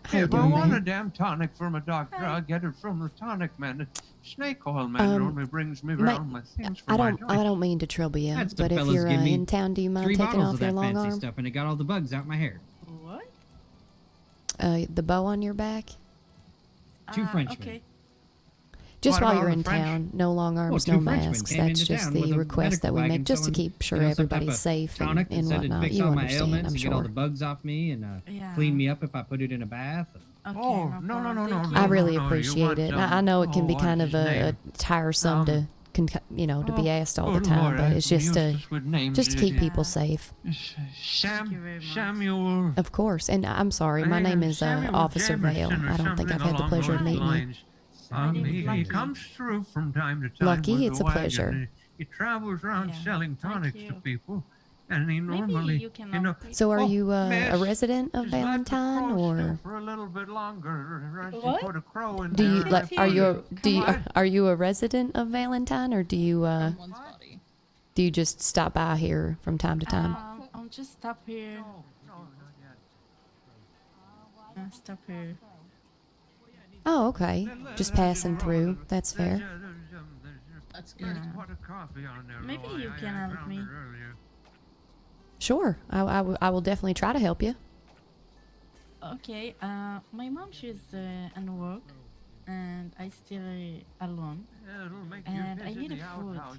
How you If I doing, want man? a damn tonic from a doctor, I'll get it from the tonic man. The snake oil man only brings me around my things for I my don't mean to trouble you, That's the but if fellas you're give me in town, do you mind 3 taking bottles off of your that long fancy arm? stuff, and it got all the bugs out my hair. What? The bow on your back? 2 Frenchmen. Okay. Just What while about you're the in French? town, no long arms, 2 no Frenchmen masks. came That's into just town the with a request that we medical make, wagon just to towing, keep sure you know, some type everybody's of safe tonic and that said it'd whatnot. fix You all my understand, ailments I'm and get all sure. the bugs off me and Yeah. clean me up if I put it in a bath. Okay, Oh, no no, no, problem. no, Thank no, I you. really no, you appreciate want it. some- I know it can be oh, kind what's of his a name? tiresome to, to be asked all the good time, Lord, but it's I'm just to useless with names. just to keep Yeah. people safe. Thank you very much. Samuel. Of course. And I'm sorry, my name is Samuel Officer Vail. Jameson or I don't think I've something had the along pleasure of those meeting you. lines. He Lucky. comes through from time to time. Lucky, with it's a wagon. pleasure. He travels around Yeah, selling thank tonics to you. people, and he Maybe normally, you can you know, help me. So are Oh, you a miss, resident of just let the Valentine, crow or stew for a little bit longer. Or else you What? put a crow in do you there, like? and Are you Come on. are you a resident of Valentine, or do you just stop by here from time to time? I'm just stop here. No, not yet. Stop here. Oh, okay. Just passing through. That's fair. That's There's a pot of coffee on there. Maybe though. you I can help found me. it earlier. Sure. I will definitely try to help you. Okay. My mom she's in work, and I still alone. Yeah, it'll make And you I visit need the a food. outhouse.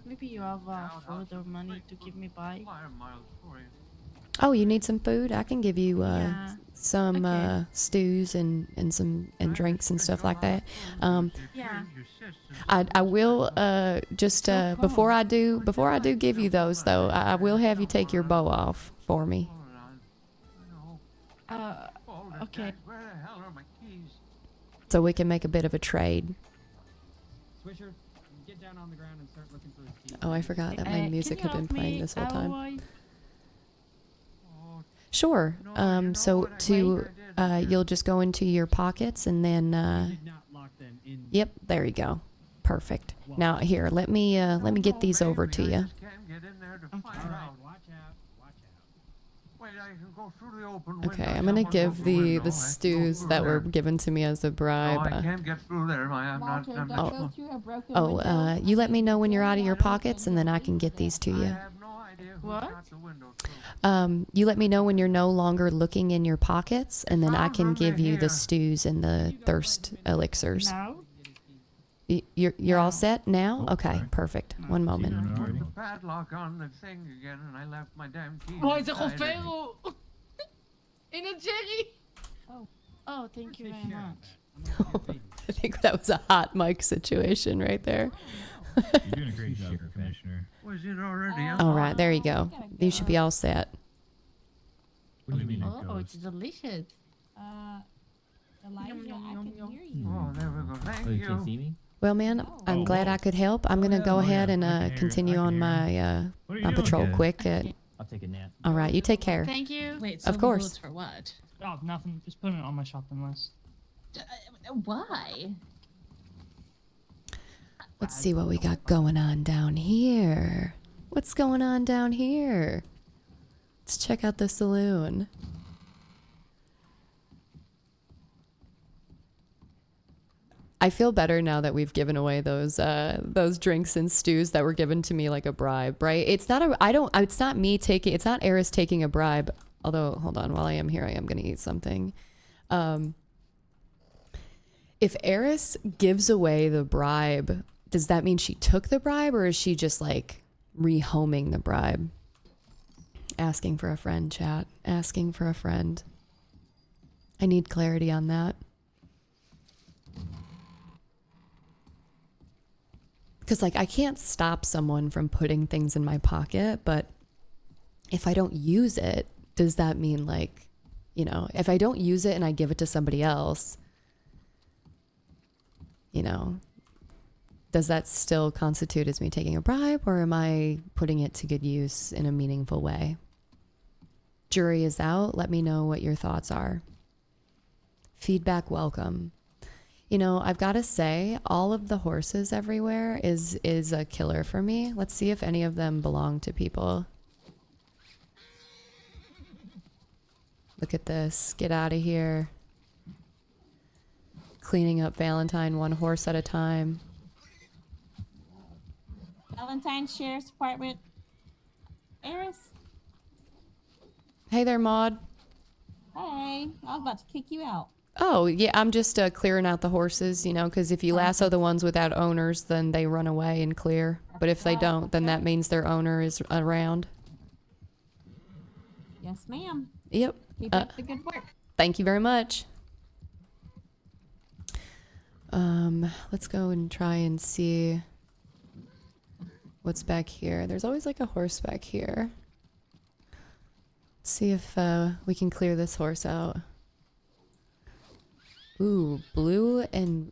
Maybe you have food or money to give me by. Flyer miles for you. Oh, you need some food? I can give you Yeah. some Okay. stews and drinks and stuff like that. Yeah. I will just before I do give you those though, I will have you take your bow off for me. Okay. Where the hell are my keys? So we can make a bit of a trade. Swisher, get down on the ground and start looking for his keys. Oh, I forgot that my music had been playing this whole time. Otherwise, Sure. So to you'll just go into your pockets and then Did not lock them in. yep, there you go. Perfect. Now here, let me get these over to you. Can't get in there to find All right, out. watch out. Watch out. Wait, I can go through the open Okay, window. I'm gonna Someone give open the window. I can go stews through that were there. given to me as a No, bribe. I can't get through there. I'm not. You let me know when you're out of your pockets, and then I can get these to I you. have no idea who What? got the window through. You let me know when you're no longer looking in your pockets, and then I can give you the stews and the thirst elixirs. now. You're all set now? Okay, perfect. One moment. I put the padlock on the thing again, and I left my damn keys. Oh, it's a inside it. Vero. In a Jerry. Oh, thank you very much. I think that was a hot mic situation right there. You're doing a great job, Commissioner. Was it already on? All right, there you go. You should be all set. What do you mean it Oh, goes? it's delicious. Elijah, I can hear you. Oh, there we go. Thank Oh, you can't you. see me? Well, man, I'm glad I could help. I'm gonna go ahead and continue on my What are you my doing, patrol kid? quick. I'll take a nap. All right, you take care. Thank you. Wait, Of course. for what? Oh, nothing. Just putting it on my shopping list. Why? Let's see what we got going on down here. What's going on down here? Let's check out the saloon. I feel better now that we've given away those drinks and stews that were given to me like a bribe, right? It's not it's not Eris taking a bribe. Although, hold on, while I am here, I am going to eat something. if Eris gives away the bribe, does that mean she took the bribe, or is she just like rehoming the bribe? Asking for a friend, chat. Asking for a friend. I need clarity on that. Because, like, I can't stop someone from putting things in my pocket, but if I don't use it, does that mean, like, you know, if I don't use it and I give it to somebody else, you know, does that still constitute as me taking a bribe, or am I putting it to good use in a meaningful way? Jury is out. Let me know what your thoughts are. Feedback welcome. You know, I've got to say, all of the horses everywhere is a killer for me. Let's see if any of them belong to people. Look at this. Get out of here. Cleaning up Valentine one horse at a time. Valentine Sheriff's Department. Eris. Hey there, Maud. Hey, I was about to kick you out. Oh, yeah, I'm just clearing out the horses, you know, because if you lasso the ones without owners, then they run away and clear. But if they don't, then that means their owner is around. Yes, ma'am. Yep. Keep up the good work. Thank you very much. Let's go and try and see what's back here. There's always like a horse back here. Let's see if we can clear this horse out. Ooh, blue and...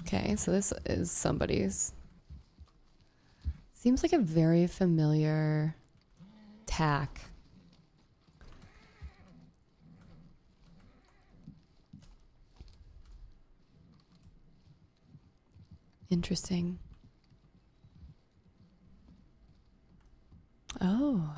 Okay, so this is somebody's. Seems like a very familiar tack. Interesting. Oh.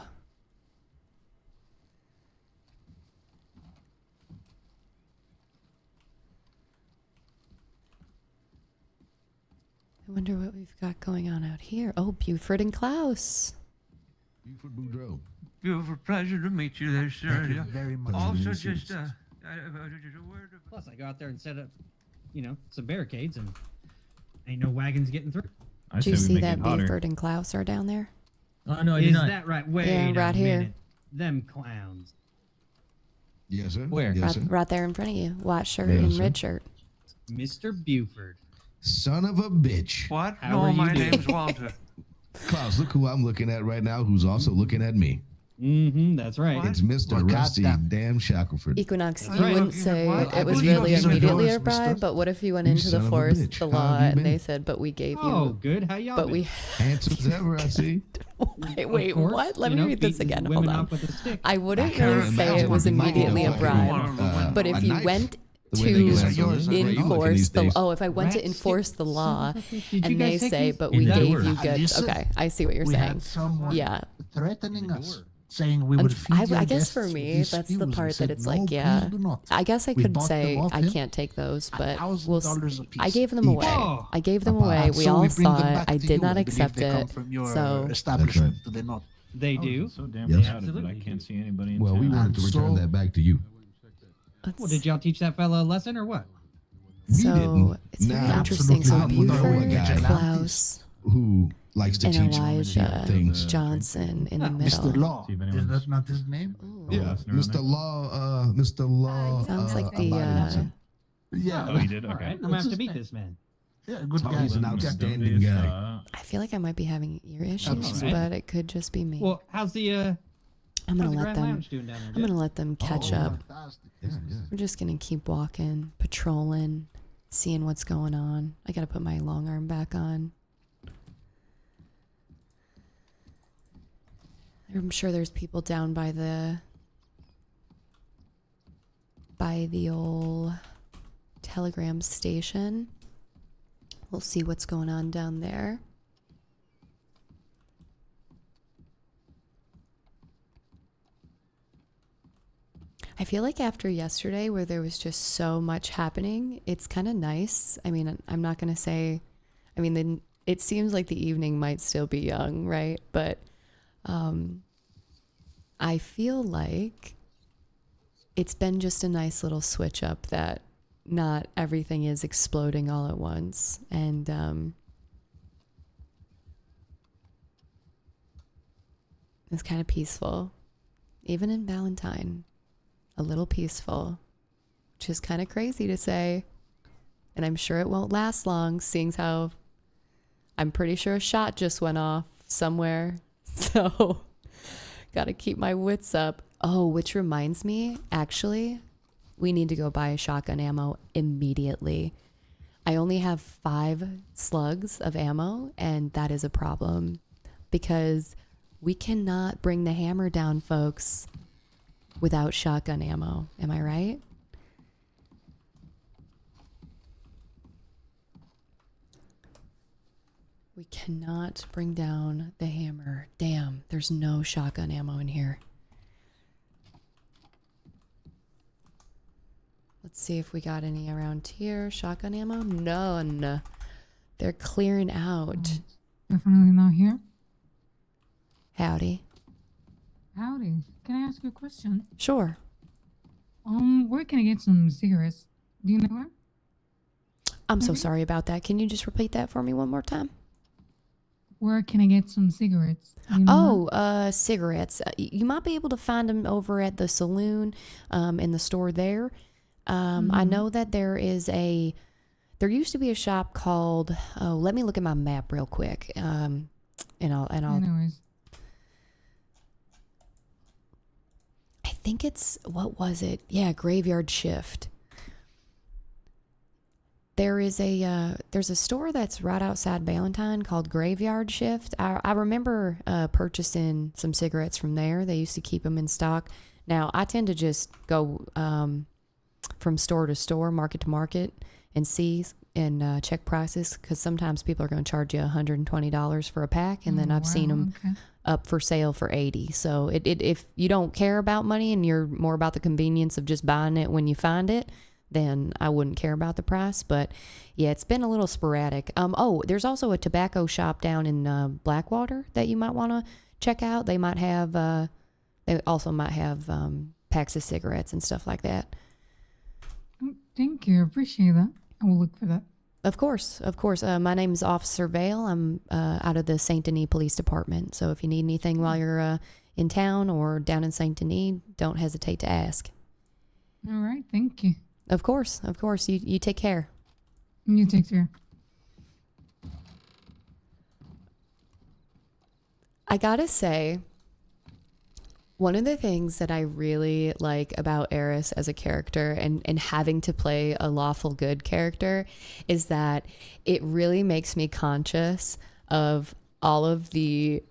I wonder what we've got going on out here. Oh, Buford and Klaus. Buford Boudreaux. Beautiful pleasure to meet you there, sir. Thank you very much. Also, just Plus, I go out there and set up, you know, some barricades, and ain't no wagons getting through. Do you see that Buford and Klaus are down there? Oh no, is that right? Wait yeah, right a here. minute. Them clowns. Yes, sir. Where? Yes, sir. Right there in front of you. White shirt Yes, and sir. red shirt. Mr. Buford. Son of a bitch. What? How No, are you my doing? name's Walter. Klaus, look who I'm looking at right now, who's also looking at me. Mm-hmm, that's right. It's Mr. Well, Rusty goddamn. Damn Shackelford. Equinox, That's you right. wouldn't say What? it was I really believe these are immediately yours, a bribe, mister. but what if you went You into the son of a forest, bitch. the How have law, you and been? they said, but we gave you... Oh, good. How y'all but been? we... Handsome as ever, I see. Wait, Of course, what? Let you me know, read this beating again. women Hold on. up with a stick. I wouldn't I can't really say imagine it was what you might immediately a do. bribe, but if you knife. went The way they to get are yours. Are you looking enforce these the... days? Oh, if I went to Rat enforce stick. the law, Did you and they guys take say, these? but we In that gave order. you good... Listen, Okay, I see what you're we saying. had someone Yeah. threatening us, saying we would feed I your guess guests for with me, these that's the stews. We part that said, it's "No, like, yeah. please do not." I guess I We could bought say them off I him can't take those, but $1,000 a piece. I gave them away. Oh. I gave them About. away. We So all we bring them saw it. back I to did you. not I believe accept they come it. from your So establishment, do they not? They Oh, do. it's so damn Yes. crowded, but I Absolutely. can't see anybody in Well, we town. wanted to And return so- that back to you. Well, did y'all teach that fella a lesson or what? We So didn't. it's very Nah, interesting. So absolutely not. know a Buford, guy Klaus, who likes to and teach Elijah things. Johnson in the Mr. middle. Law. See if Is anyone's- that not his name? Yeah, Listener on Mr. there? Law, Mr. Law. Sounds like the Elijah. Yeah. Oh, you did? All Okay. right, I'm gonna have to beat this man. Yeah, good Oh, guy. he's an Good guy. outstanding guy. I feel like I might be having ear issues, Alright. but it could just be me. Well, how's the I'm how's gonna the let Grand them. Lounge doing down there? I'm gonna let them catch Oh, up. fantastic. Yeah, yeah. We're just gonna keep walking, patrolling, seeing what's going on. I gotta put my long arm back on. I'm sure there's people down by the old telegram station. We'll see what's going on down there. I feel like after yesterday, where there was just so much happening, it's kind of nice. I mean, I'm not going to say, I mean, then it seems like the evening might still be young, right? But I feel like it's been just a nice little switch up that not everything is exploding all at once. And it's kind of peaceful. Even in Valentine, a little peaceful, which is kind of crazy to say. And I'm sure it won't last long, seeing how I'm pretty sure a shot just went off somewhere. So gotta keep my wits up. Oh, which reminds me, actually, we need to go buy shotgun ammo immediately. I only have 5 slugs of ammo, and that is a problem because we cannot bring the hammer down, folks, without shotgun ammo. Am I right? We cannot bring down the hammer. Damn, there's no shotgun ammo in here. Let's see if we got any around here. Shotgun ammo? None. They're clearing out. Definitely not here. Howdy. Howdy. Can I ask you a question? Sure. Where can I get some cigarettes? Do you know where? I'm so sorry about that. Can you just repeat that for me one more time? Where can I get some cigarettes? Do you know where? Cigarettes. You might be able to find them over at the saloon, in the store there. I know that there used to be a shop called, let me look at my map real quick. And I'll Anyways. I think it's, what was it? Yeah, Graveyard Shift. There's a store that's right outside Valentine called Graveyard Shift. I remember purchasing some cigarettes from there. They used to keep them in stock. Now, I tend to just go from store to store, market to market, and see and check prices, because sometimes people are going to charge you $120 for a pack, and then I've seen them up for sale for $80. So if you don't care about money and you're more about the convenience of just buying it when you find it, then I wouldn't care about the price. But yeah, it's been a little sporadic. There's also a tobacco shop down in Blackwater that you might want to check out. They might have they also might have packs of cigarettes and stuff like that. Thank you. I appreciate that. I will look for that. Of course. My name is Officer Vail. I'm out of the Saint Denis Police Department. So if you need anything while you're in town or down in Saint Denis, don't hesitate to ask. All right. Thank you. Of course. You take care. You take care. I gotta say, one of the things that I really like about Eris as a character and having to play a lawful good character is that it really makes me conscious of all of the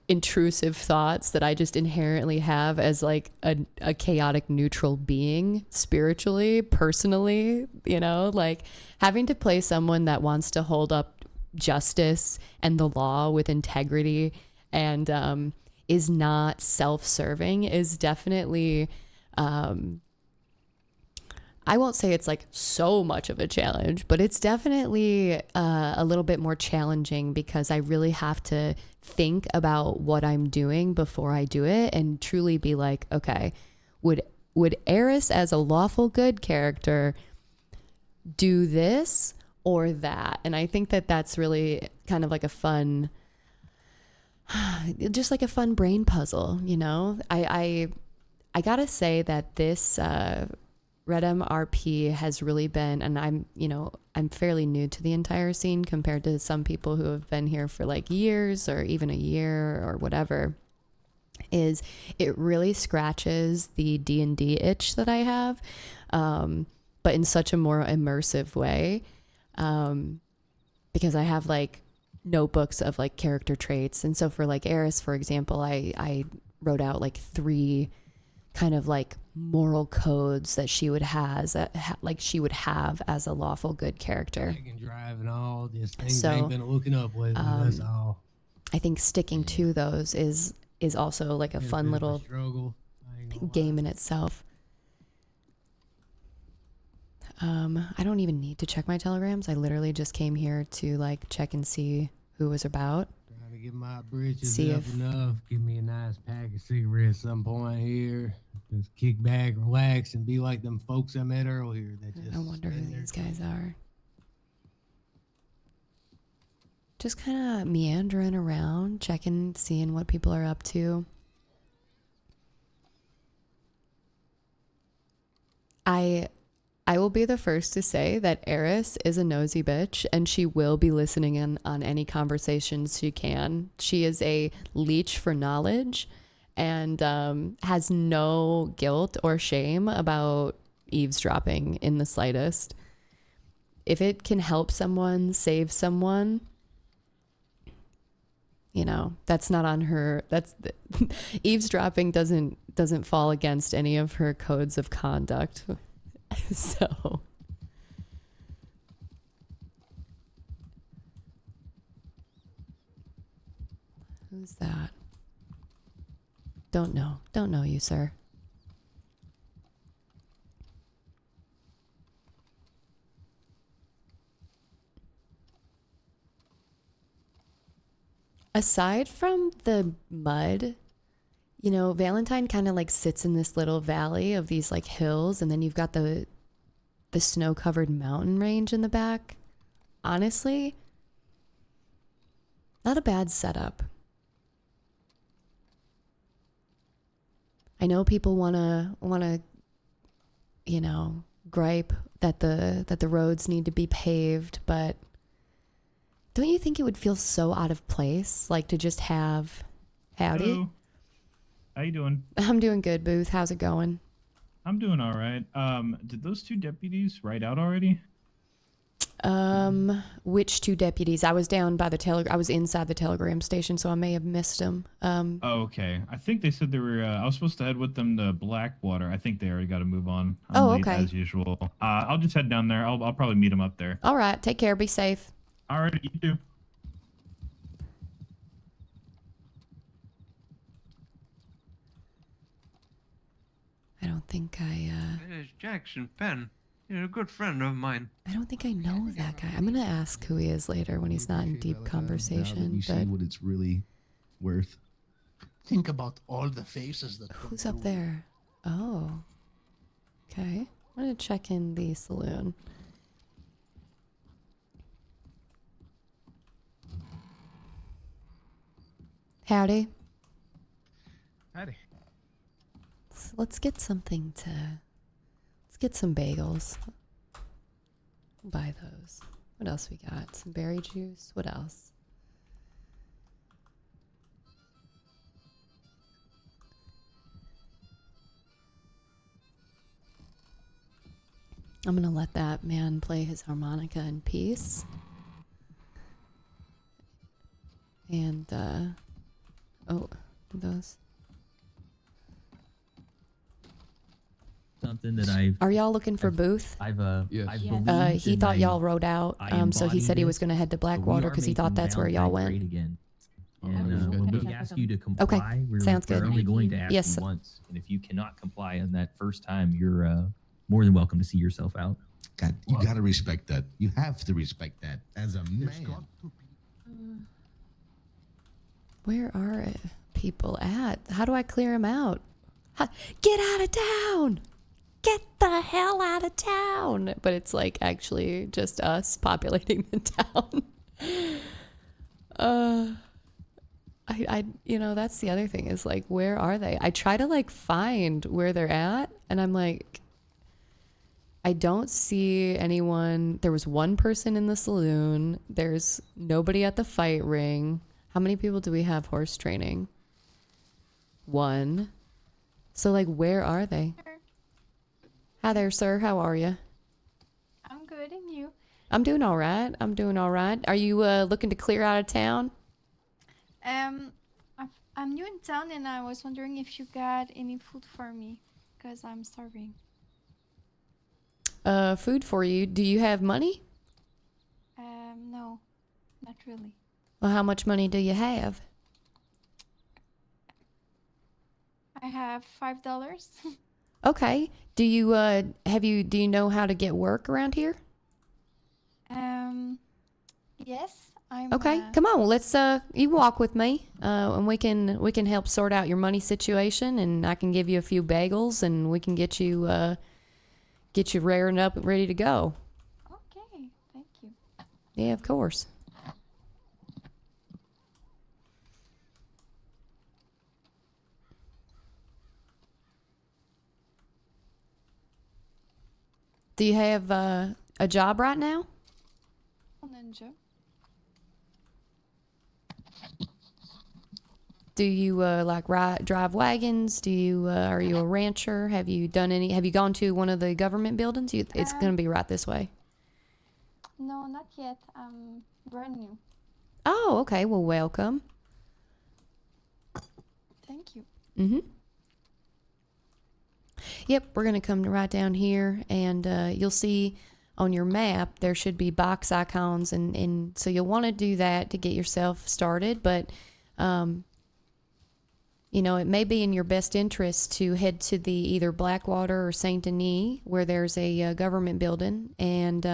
intrusive thoughts that I just inherently have as like a chaotic neutral being spiritually, personally, like having to play someone that wants to hold up justice and the law with integrity and is not self-serving is definitely I won't say it's like so much of a challenge, but it's definitely a little bit more challenging because I really have to think about what I'm doing before I do it and truly be like, okay, would Eris as a lawful good character do this or that? And I think that that's really kind of like a fun, just like a fun brain puzzle, I gotta say that this Red MRP has really been, and I'm fairly new to the entire scene compared to some people who have been here for like years or even a year or whatever, is it really scratches the D&D itch that I have, but in such a more immersive way, because I have like notebooks of like character traits. And so for like Eris, for example, I wrote out like 3 kind of like moral codes that she would have as a lawful good character. I can drive and all these things So, I ain't been hooking up with. That's all. I think sticking to those is also like a fun little struggle game in itself. I don't even need to check my telegrams. I literally just came here to like check and see who was about. to get my britches See up if- enough. Give me a nice pack of cigarettes some point here. Just kick back, relax, and be like them folks I met earlier. That just I wonder who spend their these guys are. Just kind of meandering around, checking, seeing what people are up to. I will be the first to say that Eris is a nosy bitch, and she will be listening in on any conversations she can. She is a leech for knowledge and has no guilt or shame about eavesdropping in the slightest. If it can help someone, save someone, you know, that's not on her. Eavesdropping doesn't fall against any of her codes of conduct. So who's that? Don't know you, sir. Aside from the mud, you know, Valentine kind of like sits in this little valley of these like hills, and then you've got the snow-covered mountain range in the back. Honestly, not a bad setup. I know people wanna, you know, gripe that the roads need to be paved, but don't you think it would feel so out of place, like to just have howdy? Hello. How you doing? I'm doing good, Booth. How's it going? I'm doing all right. Did those two deputies ride out already? Which two deputies? I was down by I was inside the telegram station, so I may have missed them. Oh, okay. I think they said they were. I was supposed to head with them to Blackwater. I think they already got to move on. I'm late okay. as usual. I'll just head down there. I'll probably meet them up there. All right. Take care. Be safe. All right. You too. I don't think I. It is Jackson Penn. You're a good friend of mine. I don't think I know that guy. I'm gonna ask who he is later when he's not in deep conversation. You see But what it's really worth. Think about all the faces that. who's up there? Oh. Okay. I'm gonna check in the saloon. Howdy. Howdy. Let's get something to. Let's get some bagels. Buy those. What else we got? Some berry juice. What else? I'm gonna let that man play his harmonica in peace. And oh, those. Something that I've. Are y'all looking for Booth? I've Yes. believed He in thought my- y'all rode out. I So he embody said he was this, gonna head to but we Blackwater are because he thought making that's where y'all Valentine went. great again. Oh, And that's when good. we ask you to comply, we're sounds good. only going to ask Yes. you once. And if you cannot comply on that first time, you're more than welcome to see yourself out. God, you gotta respect that. You have to respect that as a man. Where are people at? How do I clear them out? Get out of town! Get the hell out of town! But it's like actually just us populating the town. I you know, that's the other thing is like, where are they? I try to like find where they're at, and I'm like, I don't see anyone. There was one person in the saloon. There's nobody at the fight ring. How many people do we have horse training? One. So like, where are they? Hi there, sir. How are you? I'm good, and you? I'm doing all right. I'm doing all right. Are you looking to clear out of town? I'm new in town, and I was wondering if you got any food for me, because I'm starving. Food for you. Do you have money? No, not really. Well, how much money do you have? I have $5. Okay. Do you do you know how to get work around here? Yes, I'm. Okay, come on. Let's you walk with me, and we can help sort out your money situation, and I can give you a few bagels, and we can get you raring up and ready to go. Okay, thank you. Yeah, of course. Do you have a job right now? Ninja. Do you drive wagons? Do you are you a rancher? Have you gone to one of the government buildings? It's gonna be right this way. No, not yet. I'm brand new. Oh, okay. Well, welcome. Thank you. Mm-hmm. Yep, we're gonna come right down here, and you'll see on your map there should be box icons, and so you'll want to do that to get yourself started. But you know, it may be in your best interest to head to the either Blackwater or Saint Denis, where there's a government building, and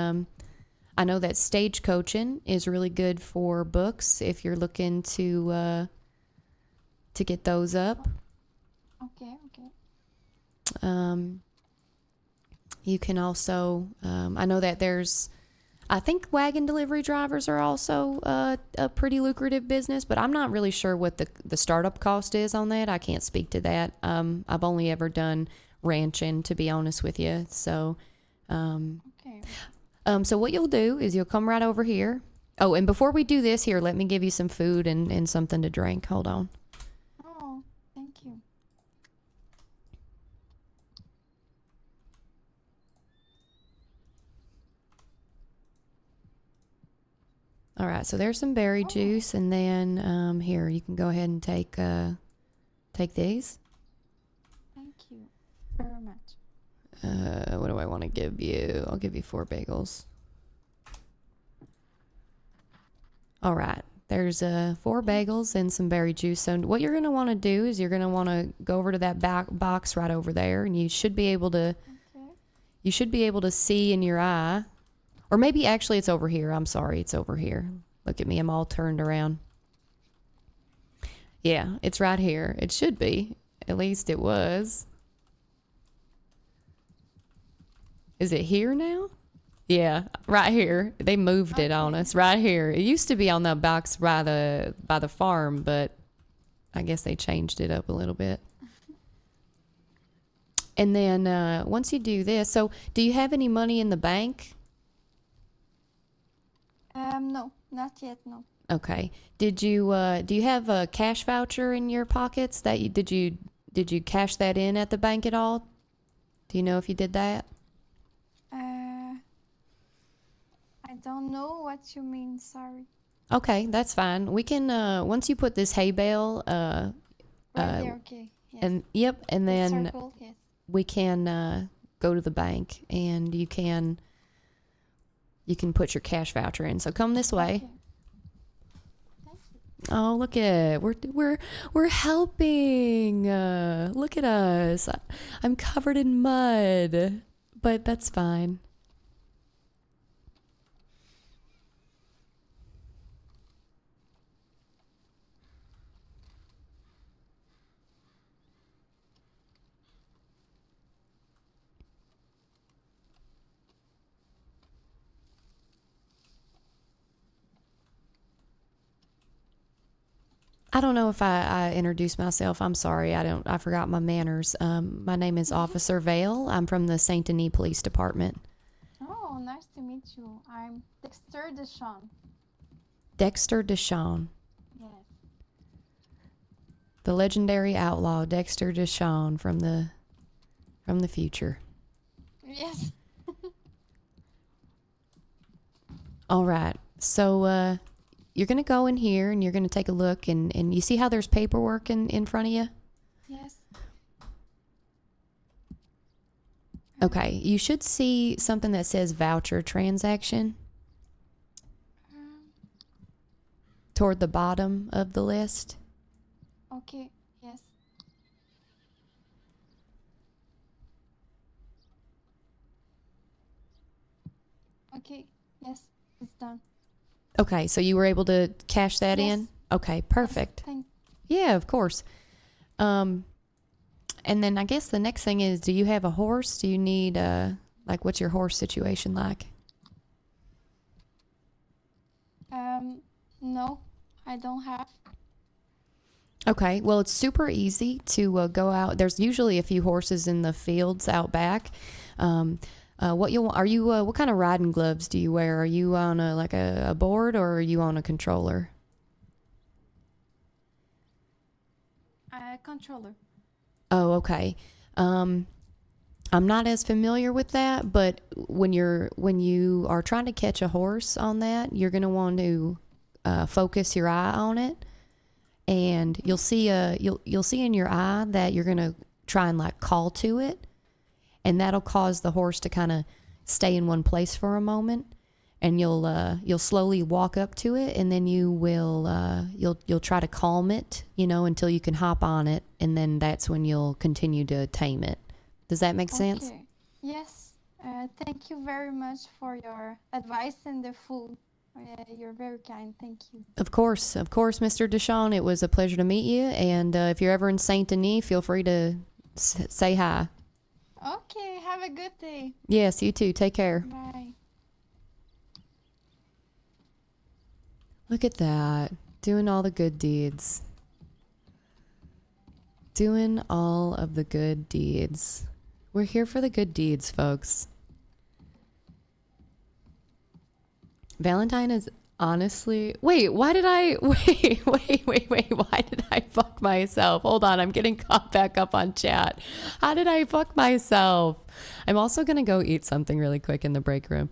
I know that stagecoaching is really good for books if you're looking to get those up. Okay. You can also, I know that I think wagon delivery drivers are also a pretty lucrative business, but I'm not really sure what the startup cost is on that. I can't speak to that. I've only ever done ranching, to be honest with you. So, so what you'll do is you'll come right over here. Oh, and before we do this, here, let me give you some food and something to drink. Hold on. Oh, thank you. All right, so there's some berry juice, and then here, you can go ahead and take these. Thank you very much. What do I want to give you? I'll give you 4 bagels. All right, there's 4 bagels and some berry juice. So what you're going to want to do is you're going to want to go over to that back box right over there, and you should be able to see in your eye. Or maybe actually it's over here. I'm sorry, it's over here. Look at me, I'm all turned around. Yeah, it's right here. It should be. At least it was. Is it here now? Yeah, right here. They moved it on us right here. It used to be on that box by the farm, but I guess they changed it up a little bit. And then once you do this, so do you have any money in the bank? No, not yet, no. Okay. Did you do you have a cash voucher in your pockets did you cash that in at the bank at all? Do you know if you did that? I don't know what you mean, sorry. Okay, that's fine. We can once you put this hay bale Right there, okay. Yes. And yep, and then circle, yes. we can go to the bank, and you can put your cash voucher in. So come this way. Okay. Oh, look at we're helping. Look at us. I'm covered in mud, but that's fine. I don't know if I introduced myself. I'm sorry. I forgot my manners. My name is Officer Vail. I'm from the Saint Denis Police Department. Oh, nice to meet you. I'm Dexter Deshawn. Dexter Deshawn. Yes. The legendary outlaw Dexter Deshawn from the future. Yes. All right. So you're going to go in here and you're going to take a look, and you see how there's paperwork in front of you? Yes. Okay. You should see something that says voucher transaction toward the bottom of the list. Okay, yes. Okay, yes, it's done. Okay, so you were able to cash that Yes. in? Okay, perfect. Thank Yeah, of course. And then I guess the next thing is, do you have a horse? Do you need, like, what's your horse situation like? No, I don't have. Okay, well, it's super easy to go out. There's usually a few horses in the fields out back. What kind of riding gloves do you wear? Are you on a board, or are you on a controller? Controller. Oh, okay. I'm not as familiar with that, but when you are trying to catch a horse on that, you're gonna want to focus your eye on it, and you'll see in your eye that you're gonna try and like call to it, and that'll cause the horse to kind of stay in one place for a moment, and you'll slowly walk up to it, and then you'll try to calm it, until you can hop on it, and then that's when you'll continue to tame it. Does that make sense? Okay. Yes. Thank you very much for your advice and the food. You're very kind. Thank you. Of course, Mr. Deshawn. It was a pleasure to meet you, and if you're ever in Saint Denis, feel free to say hi. Okay. Have a good day. Yes, you too. Take care. Bye. Look at that. Doing all the good deeds. Doing all of the good deeds. We're here for the good deeds, folks. Valentine is honestly... Wait, why did I... Wait. Why did I fuck myself? Hold on, I'm getting caught back up on chat. How did I fuck myself? I'm also going to go eat something really quick in the break room.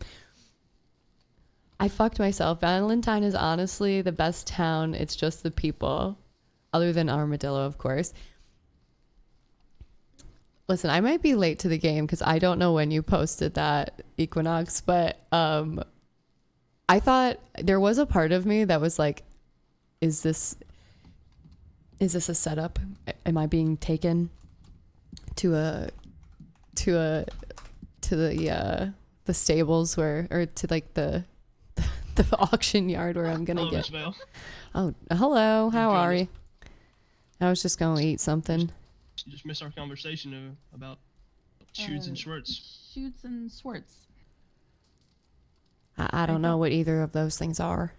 I fucked myself. Valentine is honestly the best town. It's just the people. Other than Armadillo, of course. Listen, I might be late to the game because I don't know when you posted that, Equinox, but I thought there was a part of me that was like, is this a setup? Am I being taken to the stables or to like the auction yard where I'm gonna get... Vail. Oh, hello. How are you? I was just gonna eat something. You just missed our conversation about shoots and shorts. Shoots and swords. I don't know what either of those things are.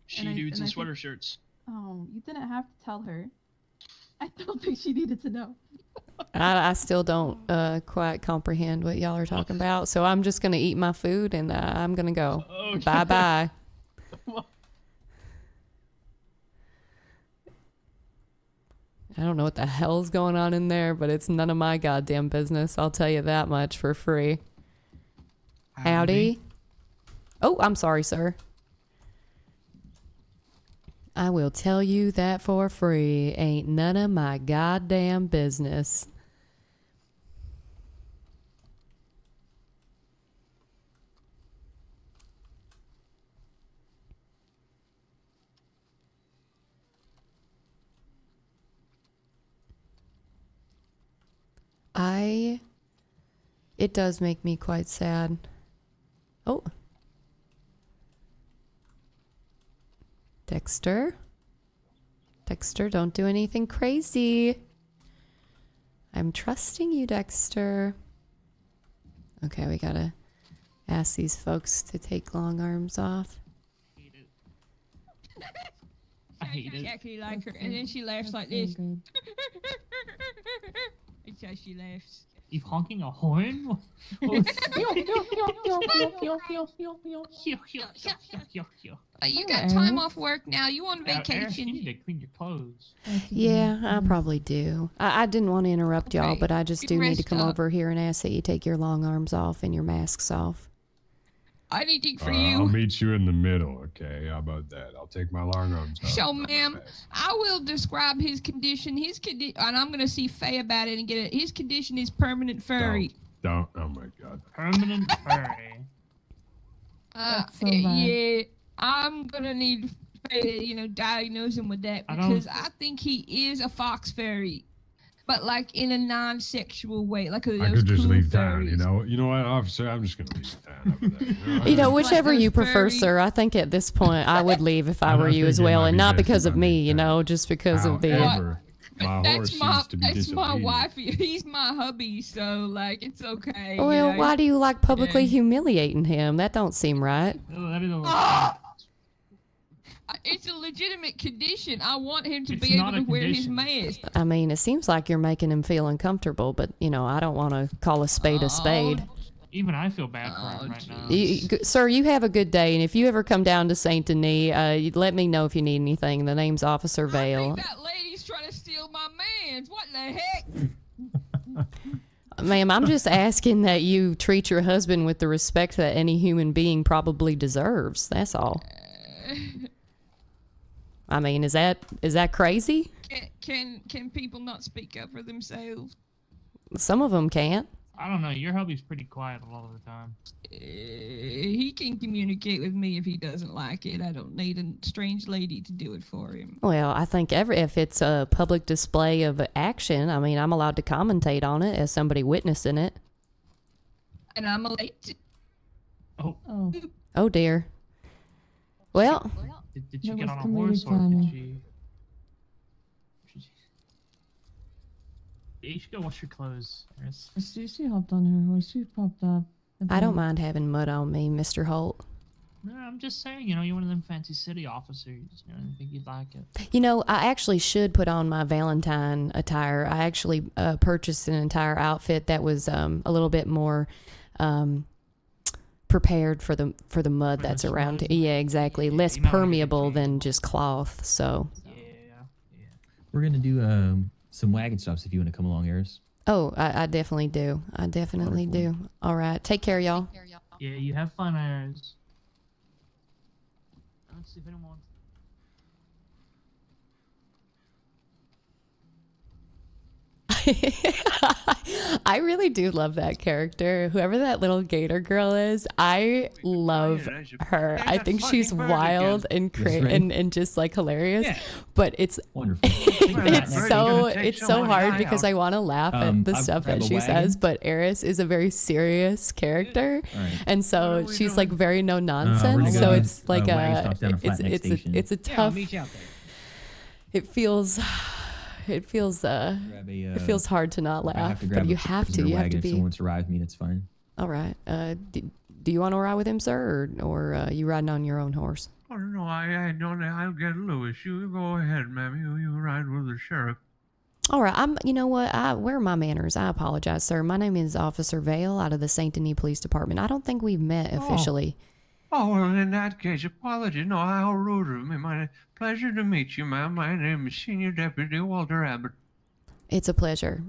Dudes and sweater shirts. Oh, you didn't have to tell her. I don't think she needed to know. I still don't quite comprehend what y'all are talking about, so I'm just gonna eat my food and I'm gonna go. Okay. Bye bye. I don't know what the hell's going on in there, but it's none of my goddamn business. I'll tell you that much for free. Howdy. Oh, I'm sorry, sir. I will tell you that for free. Ain't none of my goddamn business. It does make me quite sad. Oh. Dexter, don't do anything crazy. I'm trusting you, Dexter. Okay, we gotta ask these folks to take long arms off. I hate it. I actually like her, and then she laughs like this. It's how she laughs. You honking a horn? You got time off work now. You on Eris, you vacation. need to clean your clothes. Yeah, I probably do. I didn't want to interrupt y'all, but I just You do need to rest come up. over here and ask that you take your long arms off and your masks off. Anything for I'll you. meet you in the middle, okay? How about that? I'll take my long arms off. So, ma'am, I will describe his condition. And I'm gonna see Faye about it and get it. His condition is permanent furry. Don't. Oh my God. Permanent furry. That's so bad. Yeah, I'm gonna need Faye to, diagnose him with that I don't- because I think he is a fox fairy. but like in a non-sexual way, like I could just leave town, you know. You know what, officer? I'm just gonna leave town over there. You know, whichever Like you those prefer, furry- sir. I think at this point I would leave if I And were I you as think it well, might and be not best because if of I me, leave you know, just because of the. However, my horse seems to be That's my disobedient. wife. He's my hubby, so like it's okay. Well, you know? why do you like publicly humiliating him? That don't seem right. Oh, that is a It's a legitimate condition. I want him to It's be able not to a wear his condition. mask. I mean, it seems like you're making him feel uncomfortable, but you know, I don't want to call a spade a spade. Even I feel bad for him right now. Sir, you have a good day, and if you ever come down to Saint Denis, you let me know if you need anything. The name's Officer Vail. That lady's trying to steal my man's. What the heck? Ma'am, I'm just asking that you treat your husband with the respect that any human being probably deserves. That's all. I mean, is that crazy? Can people not speak up for themselves? Some of them can't. I don't know. Your hubby's pretty quiet a lot of the time. He can communicate with me if he doesn't like it. I don't need a strange lady to do it for him. Well, I think if it's a public display of action, I mean, I'm allowed to commentate on it as somebody witnessing it. And I'm late. Oh. Oh dear. Well, Did she That get was on a comedic horse or timing. did she? Yeah, you should go wash your clothes, Eris. She hopped on her horse. She popped up. I don't mind having mud on me, Mr. Holt. No, I'm just saying, you know, you're one of them fancy city officers. You know, I think you'd like it. You know, I actually should put on my Valentine attire. I actually purchased an entire outfit that was a little bit more prepared for the mud that's around it. Yeah, exactly. Less permeable than just cloth. So. We're gonna do some wagon stops if you want to come along, Eris. Oh, I definitely do. I definitely do. All right. Take care, y'all. Yeah, you have fun, Eris. Let's see if anyone wants. I really do love that character. Whoever that little gator girl is, I love her. I think she's wild and and just like hilarious. Yeah. But it's wonderful. it's so hard because I want to laugh at the stuff that she says. But Eris is a very serious character, and so she's like very no nonsense. So it's like it's a tough. It feels. It feels hard to not laugh, but you have to. You have to If be. someone wants to ride with me, that's fine. All right. Do you want to ride with him, sir, or you riding on your own horse? Oh, no, I don't. I'll get Lewis. You go ahead, ma'am. You ride with the sheriff. All right. You know what? Where are my manners? I apologize, sir. My name is Officer Vail out of the Saint Denis Police Department. I don't think we've met officially. Oh, well, in that case, apologies. No, how rude of me. My pleasure to meet you, ma'am. My name is Senior Deputy Walter Abbott. It's a pleasure,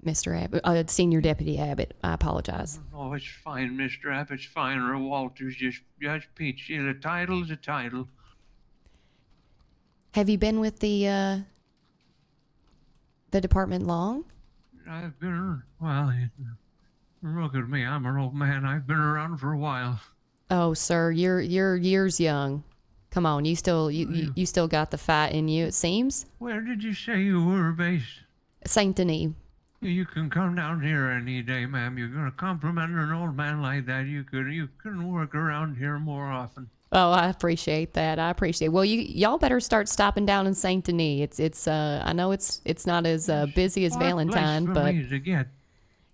Mr. Abbott. Senior Deputy Abbott. I apologize. Oh, it's fine, Mr. Abbott's fine. Or Walter's just peachy. The title's a title. Have you been with the department long? I've been, well, look at me. I'm an old man. I've been around for a while. Oh, sir, you're years young. Come on, you still got the fight in you. It seems. Where did you say you were based? Saint Denis. You can come down here any day, ma'am. You're gonna compliment an old man like that. You can work around here more often. Oh, I appreciate that. I appreciate. Well, y'all better start stopping down in Saint Denis. It's I know it's not as busy as Valentine, but me to get.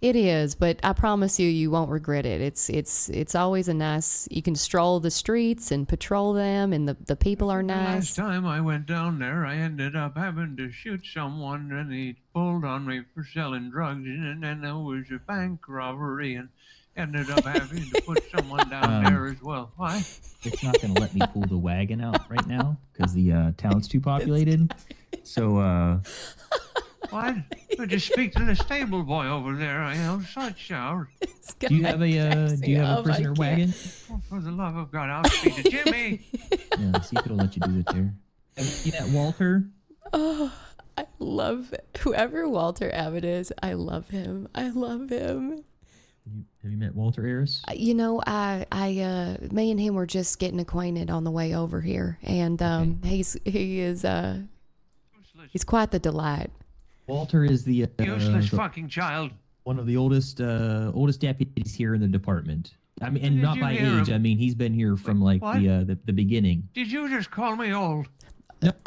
it is. But I promise you won't regret it. It's always a nice. You can stroll the streets and patrol them, and the people are nice. Last time I went down there, I ended up having to shoot someone, and he pulled on me for selling drugs, and then there was a bank robbery, and ended up having to put someone down there as well. Why? It's not going to let me pull the wagon out right now because the town's too populated. So, What? Could you speak to the stable boy over there? I have such out. do you have a prisoner wagon? Oh, for the love of God, I'll speak to Jimmy. Yeah, see if it'll let you do it there. Have you seen that Walter? Oh, I love whoever Walter Abbott is. I love him. I love him. Have you met Walter Eris? You know, me and him were just getting acquainted on the way over here, and he's quite the delight. Walter is the Useless fucking child. one of the oldest deputies here in the department. I mean, and Did not you by hear age. him? I mean, he's been here from like what? the beginning. Did you just call me old?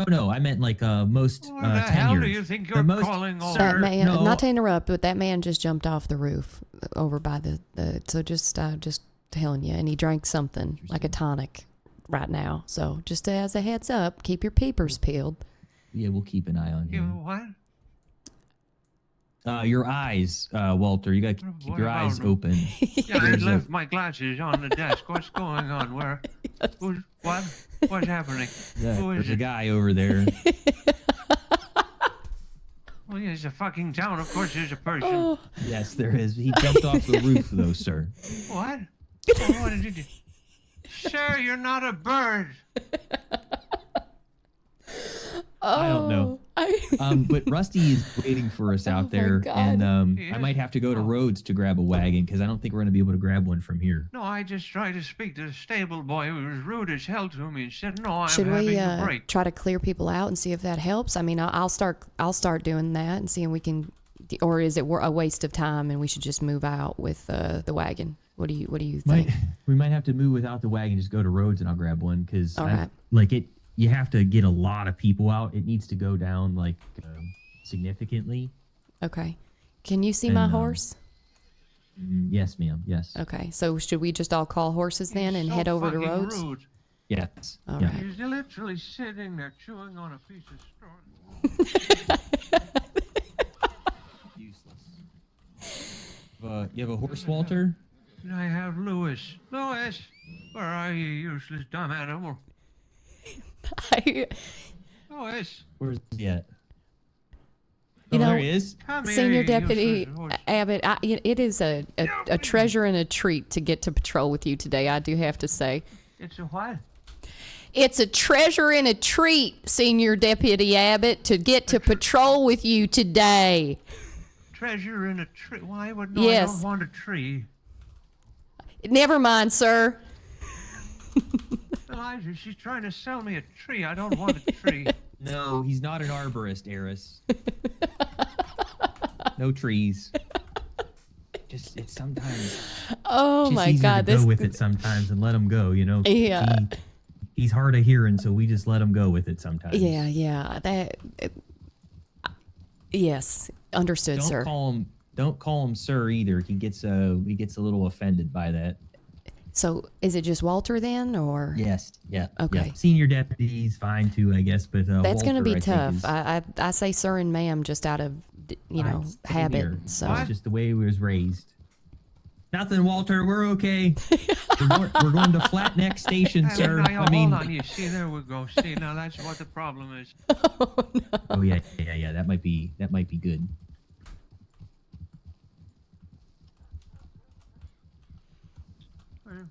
No, I meant like most What the tenured. hell do you think you're most, calling old? That man, no. not to interrupt, but that man just jumped off the roof over by the so just telling you, and he drank something like a tonic right now. So just as a heads up, keep your peepers peeled. Yeah, we'll keep an eye on You him. what? Your eyes, Walter. You gotta keep What your about eyes them? open. Yeah, I There's a- left my glasses on the desk. What's going on? Where? Who's, what? What's happening? Yeah, Who is there's a it? guy over there. Well, yeah, it's a fucking town. Of course, there's a person. Oh. Yes, there is. He jumped off the roof, though, sir. What? Oh, what did you do? Sir, you're not a bird. I don't know. But Rusty is waiting for us out there, and I might have to go to Rhodes to grab a wagon because I don't think we're gonna be able to grab one from here. No, I just tried to speak to the stable boy who was rude as hell to me and said, no, I'm Should having we a break. try to clear people out and see if that helps? I mean, I'll start doing that and seeing we can, or is it a waste of time and we should just move out with the wagon? What do you think? We might have to move without the wagon, just go to Rhodes and I'll grab one because All right. you have to get a lot of people out. It needs to go down like significantly. Okay. Can you see And, my horse? Yes, ma'am. Yes. Okay. So should we just all call horses then and So head over to fucking Rhodes? rude. Yes. All yeah. right. He's literally sitting there chewing on a piece of straw. You have a horse, Walter? And I have Lewis. Lewis, where are you, useless dumb animal? Lewis. Where's he at? You know, there he is. Come here, Senior you Deputy useless horse. Abbott, it is a treasure and a treat to get to patrol with you today, I do have to say. It's a what? It's a treasure and a treat, Senior Deputy Abbott, to get to patrol with you today. Treasure in a tree. Why would no? Yes. I don't want a tree. Never mind, sir. Elijah, she's trying to sell me a tree. I don't want a tree. No, he's not an arborist, Eris. No trees. Just it's sometimes. Oh just my easier God! to go with it sometimes and let him go. You know. Yeah. He's hard of hearing, so we just let him go with it sometimes. Yeah. Yes, understood, sir. Don't call him sir either. He gets a little offended by that. So is it just Walter then, or? Yes. Yeah. Okay. Yeah. Senior deputy's fine too, I guess, but That's going to be Walter, I think, tough. I say sir and ma'am just out of habit. here. So It's just the way he was raised. Nothing, Walter. We're okay. we're going to Flat Neck Station, sir. Now, I mean, hold on. You see, there we go. See, now that's what the problem is. oh yeah. That might be good.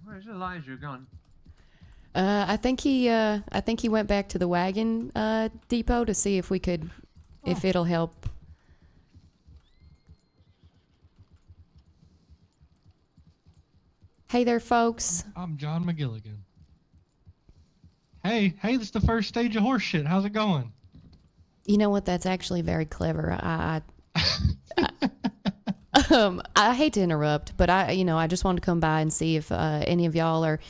Where's Elijah gone? I think he went back to the wagon depot to see if we could, if it'll help. Hey there, folks. I'm John McGilligan. Hey, this is the first stage of horse shit. How's it going? You know what? That's actually very clever. I hate to interrupt, but I just wanted to come by and see if any of y'all are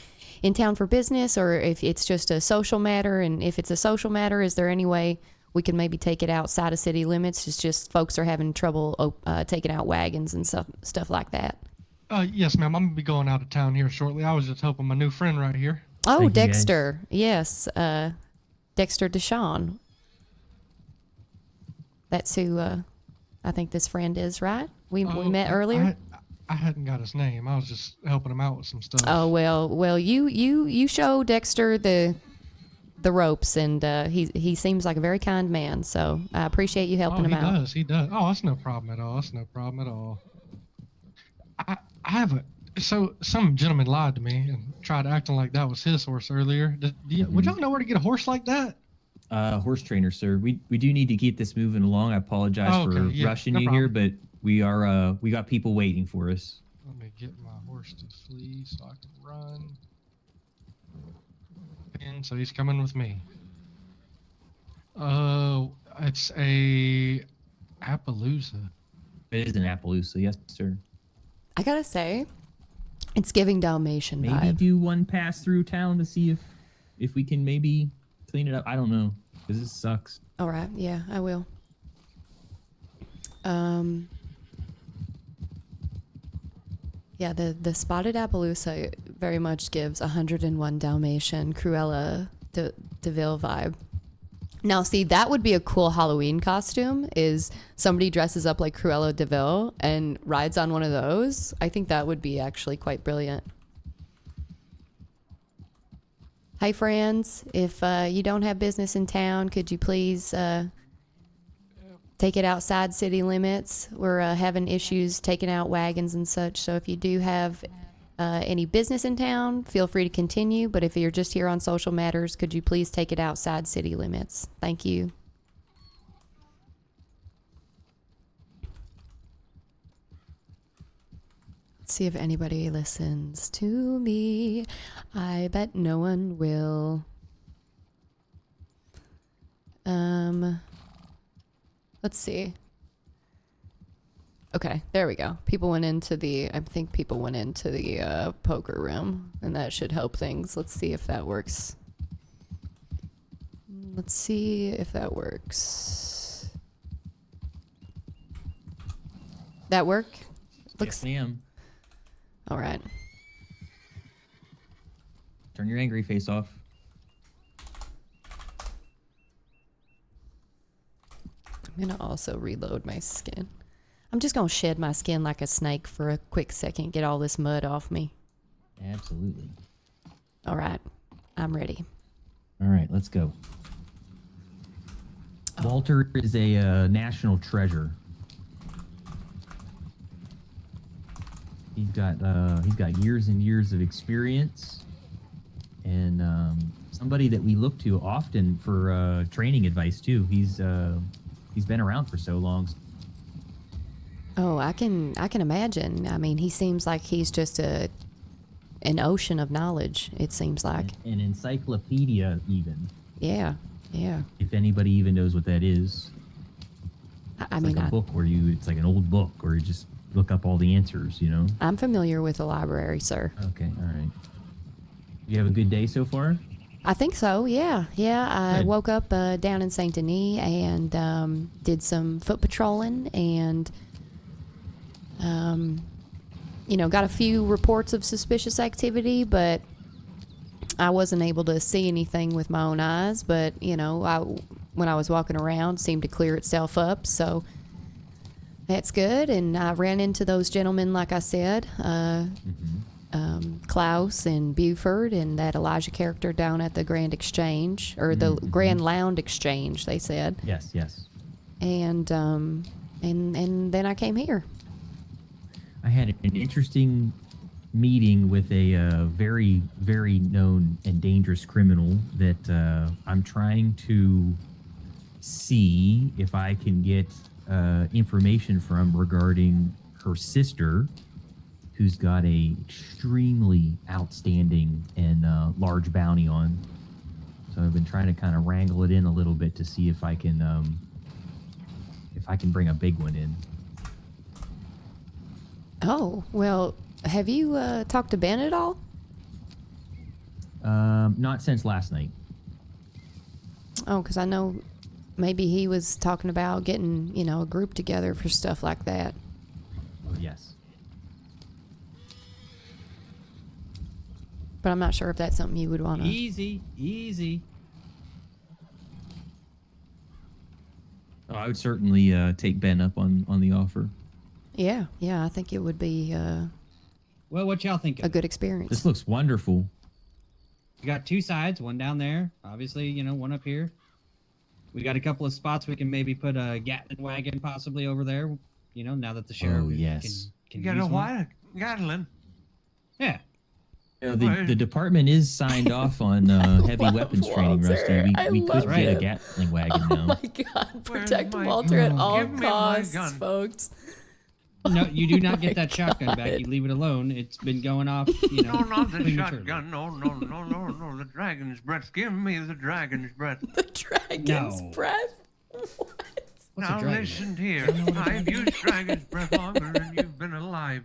in town for business or if it's just a social matter. And if it's a social matter, is there any way we can maybe take it outside of city limits? It's just folks are having trouble taking out wagons and stuff like that. Yes, ma'am. I'm gonna be going out of town here shortly. I was just helping my new friend right here. Oh, Thank you, guys. Dexter. Yes. Dexter Deshawn. That's who I think this friend is, right? We met earlier. I hadn't got his name. I was just helping him out with some stuff. Oh well. You show Dexter the ropes, and he seems like a very kind man. So I appreciate you helping him out. He does. Oh, that's no problem at all. I have some gentleman lied to me and tried acting like that was his horse earlier. Would y'all know where to get a horse like that? Horse trainer, sir. We do need to keep this moving along. I apologize for rushing no you problem. here, but we got people waiting for us. Let me get my horse to flee so I can run. And so he's coming with me. It's a Appaloosa. It is an Appaloosa, yes, sir. I gotta say, it's giving Dalmatian Maybe vibe. do one pass through town to see if we can maybe clean it up. I don't know, because this sucks. All right, yeah, I will. Yeah, the spotted Appaloosa very much gives 101 Dalmatian Cruella de Vil vibe. Now, see, that would be a cool Halloween costume, is somebody dresses up like Cruella de Vil and rides on one of those. I think that would be actually quite brilliant. Hi, friends. If you don't have business in town, could you please take it outside city limits? We're having issues taking out wagons and such, so if you do have any business in town, feel free to continue, but if you're just here on social matters, could you please take it outside city limits? Thank you. Let's see if anybody listens to me. I bet no one will. Let's see. Okay, there we go. People went into the, I think people went into the poker room, and that should help things. Let's see if that works. Let's see if that works. That work? Looks. Yes, ma'am. All right. Turn your angry face off. I'm gonna also reload my skin. I'm just gonna shed my skin like a snake for a quick second, get all this mud off me. Absolutely. All right, I'm ready. All right, let's go. Walter is a national treasure. He's got years and years of experience, and somebody that we look to often for training advice too. He's been around for so long. Oh, I can imagine. I mean, he seems like he's just an ocean of knowledge. It seems like An encyclopedia, even. Yeah, yeah. If anybody even knows what that is. I mean, like a book where it's like an old book where you just look up all the answers, you know? I'm familiar with the library, sir. Okay, all right. You have a good day so far? I think so, yeah. Yeah, I Good. woke up down in St. Denis and did some foot patrolling and, got a few reports of suspicious activity, but I wasn't able to see anything with my own eyes. But, when I was walking around, it seemed to clear itself up, so that's good. And I ran into those gentlemen, like I said, Klaus and Buford and that Elijah character down at the Grand Exchange, or the Grand Lounge Exchange, they said. Yes, yes. And then I came here. I had an interesting meeting with a very, very known and dangerous criminal that I'm trying to see if I can get information from regarding her sister, who's got a extremely outstanding and large bounty on. So I've been trying to kind of wrangle it in a little bit to see if I can bring a big one in. Oh, well, have you talked to Ben at all? Not since last night. Oh, because I know maybe he was talking about getting, a group together for stuff like that. Oh, yes. But I'm not sure if that's something you would want to... Easy. Oh, I would certainly take Ben up on the offer. Yeah, I think it would be Well, what y'all think? a good experience. This looks wonderful. We got two sides, one down there, obviously, one up here. We got a couple of spots we can maybe put a Gatling wagon possibly over there, now that the sheriff yes. can You got use a one. what? Gatling. Yeah. The department is signed off on heavy weapons training, Rusty. We could love get a it. Gatling wagon Oh now. my God, protect my Walter at gun? all Give me my costs, gun. folks. No, you do not get my that shotgun back. God. You leave it alone. It's been going off, No, not the prematurely. shotgun. No. The dragon's breath. Give me the dragon's breath. The dragon's No. breath? What? What's a Now dragon? listen here. I've used dragon's breath longer than you've been alive.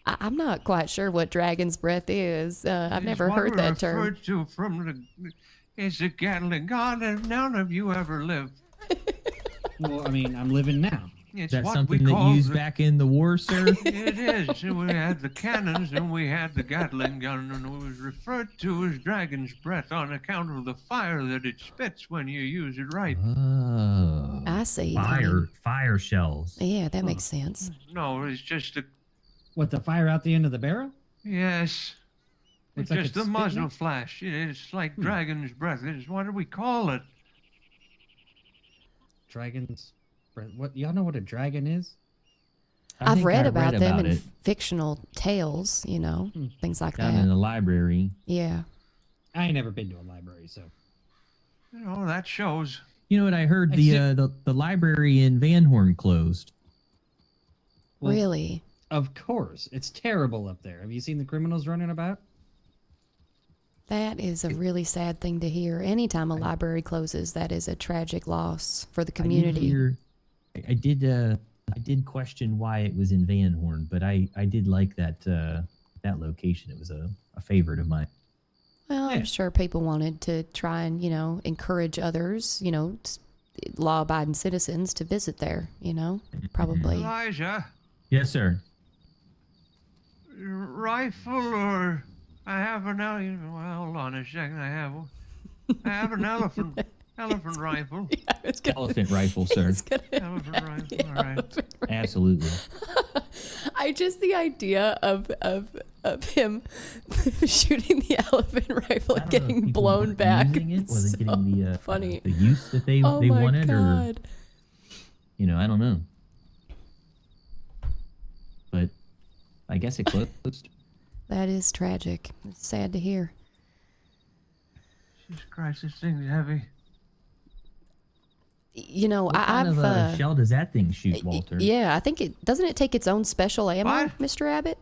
I'm not quite sure what dragon's breath is. I've never It's what heard we that term. referred to from it's a Gatling gun, and none of you ever lived. Well, I mean, I'm living now. It's That's what something we that call you used the- back in the war, sir? It is. We had the cannons and we had the Gatling gun, and it was referred to as dragon's breath on account of the fire that it spits when you use it right. Oh. I see. Fire shells. Yeah, that makes sense. No, it's just a. What, the fire out the end of the barrel? Yes. Looks It's like just it's the spitting muzzle out? flash. It's like dragon's breath. It's what do we call it? Dragon's breath. What? Y'all know what a dragon is? I've read about them in fictional tales, you know, things like Down that. in the library. Yeah. I ain't never been to a library, so. You know, that shows. You know what? I heard the library in Van Horn closed. Well, Really? Of course. It's terrible up there. Have you seen the criminals running about? That is a really sad thing to hear. Anytime a library closes, that is a tragic loss for the community. I did question why it was in Van Horn, but I did like that that location. It was a favorite of mine. Well, I'm sure people wanted to try and, you know, encourage others, you know, law-abiding citizens to visit there, you know, probably. Elijah, Yes, sir. rifle or I have an elephant. Well, hold on a second. I have an elephant rifle. Elephant rifle, sir. Elephant rifle. All right. Absolutely. The idea of him shooting the elephant rifle and getting blown back. Was it getting the funny. the use that they Oh my wanted, or God. you know, I don't know. But I guess it closed. That is tragic. It's sad to hear. Jesus Christ, this thing's heavy. You know, What kind I've of a shell does that thing shoot, Walter? yeah, I think it doesn't it take its own special ammo, Mr. Abbott?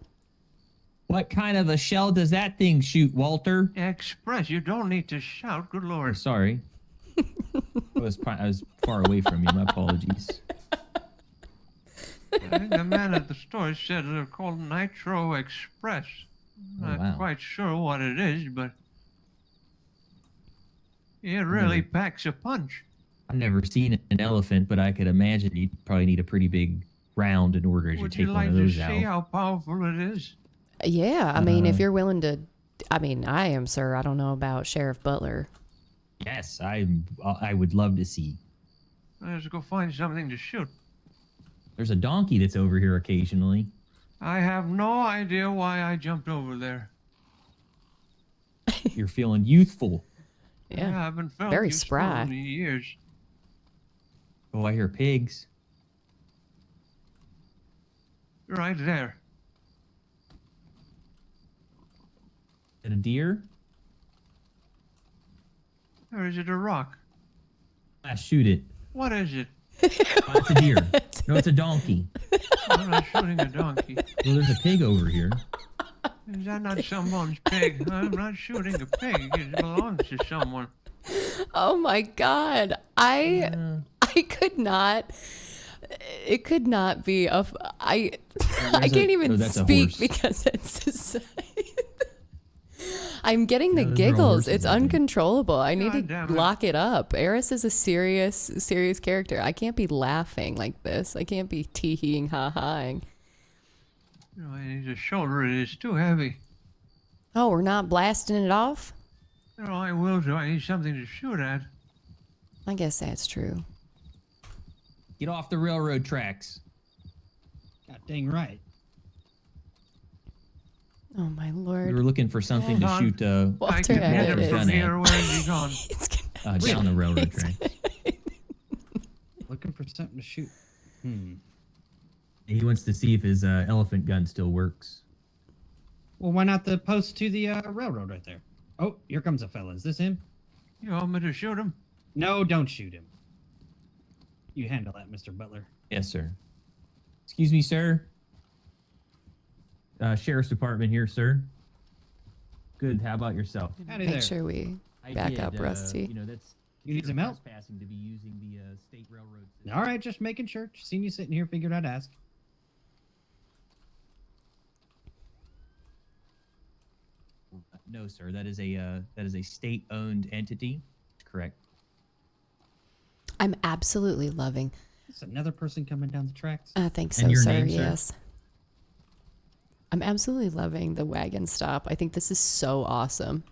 What kind of a shell does that thing shoot, Walter? Express, you don't need to shout. Good Lord. Sorry. I was far away from you. My apologies. I think the man at the store said they're called Nitro Express. Not wow. quite sure what it is, but it really packs a punch. I've never seen an elephant, but I could imagine you'd probably need a pretty big round in order to Would take you one like of to those see out. how powerful it is? Yeah, I mean, if you're willing to, I mean, I am, sir. I don't know about Sheriff Butler. Yes, I would love to see. Let's go find something to shoot. There's a donkey that's over here occasionally. I have no idea why I jumped over there. You're feeling youthful. Yeah, I haven't felt very useful spry. in years. Oh, I hear pigs. Right there. Is it a deer? Or is it a rock? Ah, shoot it. What is it? Oh, it's a deer. No, it's a donkey. I'm not shooting a donkey. Well, there's a pig over here. Is that not someone's pig? I'm not shooting a pig. It belongs to someone. Oh my God, I could not. It could not be I can't even that's a speak horse. because it's. I'm getting the those are all giggles. horses, It's I think. uncontrollable. I need God to damn it. lock it up. Eris is a serious character. I can't be laughing like this. I can't be tee-heeing, ha-haing. You know, I need to shoulder it. It's too heavy. Oh, we're not blasting it off? You know, I will do. I need something to shoot at. I guess that's true. Get off the railroad tracks. God dang right. Oh my We Lord. were looking for something to Hold on. shoot I Walter can get Abbott him from gun at. here. Where is he gone? down the railroad tracks. Looking for something to shoot. He wants to see if his elephant gun still works. Well, why not the post to the railroad right there? Oh, here comes a fella. Is this him? You want me to shoot him? No, don't shoot him. You handle that, Mr. Butler. Yes, sir. Excuse me, sir. Sheriff's Department here, sir. Good. How about yourself? Howdy Make there. sure we I back did, up, Rusty. You know, that's You need some help? Trespassing to be using the state railroad system. All right, just making sure. Just seen you sitting here, figured I'd ask. No, sir. That is a state-owned entity. Correct. I'm absolutely loving. It's another person coming down the tracks. I think so, And your sir. name, sir? Yes. I'm absolutely loving the wagon stop. I think this is so awesome.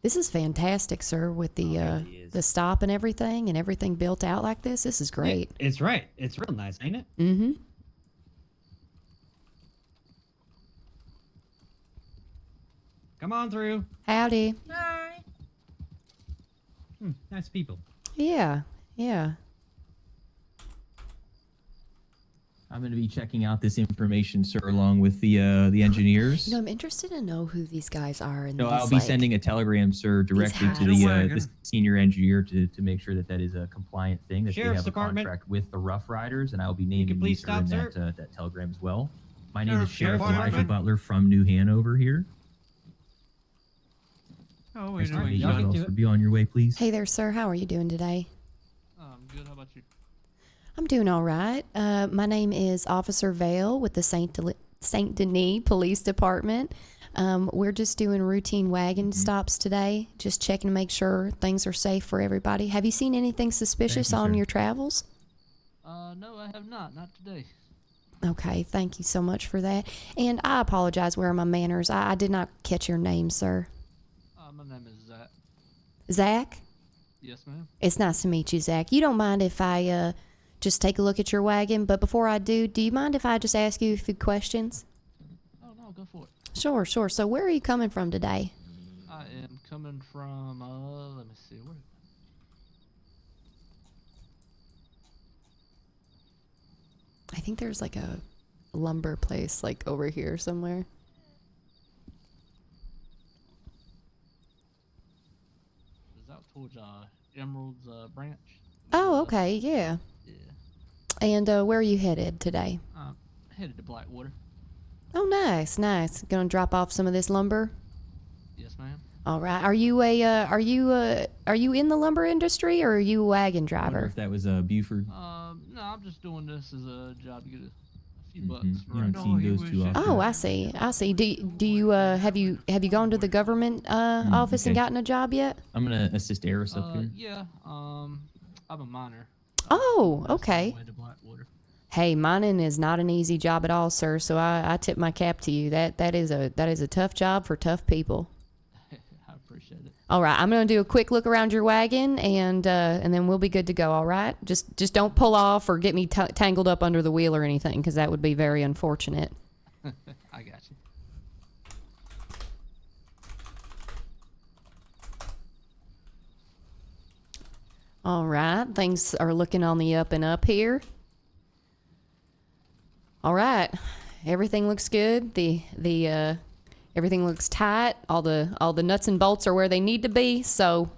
This is fantastic, sir, with the stop and everything built out like this. This is great. Yeah, it's right. It's real nice, ain't it? Mm-hmm. Come on through. Howdy. Hi. Nice people. Yeah, yeah. I'm going to be checking out this information, sir, along with the engineers. You know, I'm interested to know who these guys are. And So I'll these, be like, sending a telegram, sir, directly to the senior engineer to make sure that is a compliant thing, that Sheriff's they have Department. a contract with the Rough Riders, and I will be naming please you, sir, in stop, that telegram as well. My name is Sheriff's Sheriff Elijah Department. Butler from New Hanover here. Oh, Nice to meet you as well, sir. Be on your way, please. Hey there, sir. How are you doing today? I'm good. How about you? I'm doing all right. My name is Officer Vail with the Saint Denis Police Department. We're just doing routine wagon stops today, just checking to make sure things are safe for everybody. Have you seen anything suspicious you, on sir. your travels? No, I have not. Not today. Okay, thank you so much for that. And I apologize, where are my manners? I did not catch your name, sir. My name is Zach. Zach? Yes, ma'am. It's nice to meet you, Zach. You don't mind if I just take a look at your wagon, but before I do you mind if I just ask you a few questions? Oh, no, go for it. Sure. So where are you coming from today? I am coming from, let me see, where? I think there's like a lumber place like over here somewhere. Is out towards Emerald's branch? Oh, okay, yeah. Yeah. And where are you headed today? Headed to Blackwater. Oh, nice. Gonna drop off some of this lumber? Yes, ma'am. All right. Are you in the lumber industry, or are you a wagon I wonder driver? if that was Buford. No, I'm just doing this as a job to get a few bucks. You don't see those too often. Oh, I see. Do you have you gone to the government office and okay. gotten a job yet? I'm going to assist Eris up here. Yeah. I'm a miner. Oh, okay. Way to Blackwater. Hey, mining is not an easy job at all, sir. So I tip my cap to you. That is a tough job for tough people. I appreciate it. All right, I'm gonna do a quick look around your wagon, and then we'll be good to go. All right, just don't pull off or get me tangled up under the wheel or anything, because that would be very unfortunate. I got you. All right, things are looking on the up and up here. All right, everything looks good. The everything looks tight. All the nuts and bolts are where they need to be. So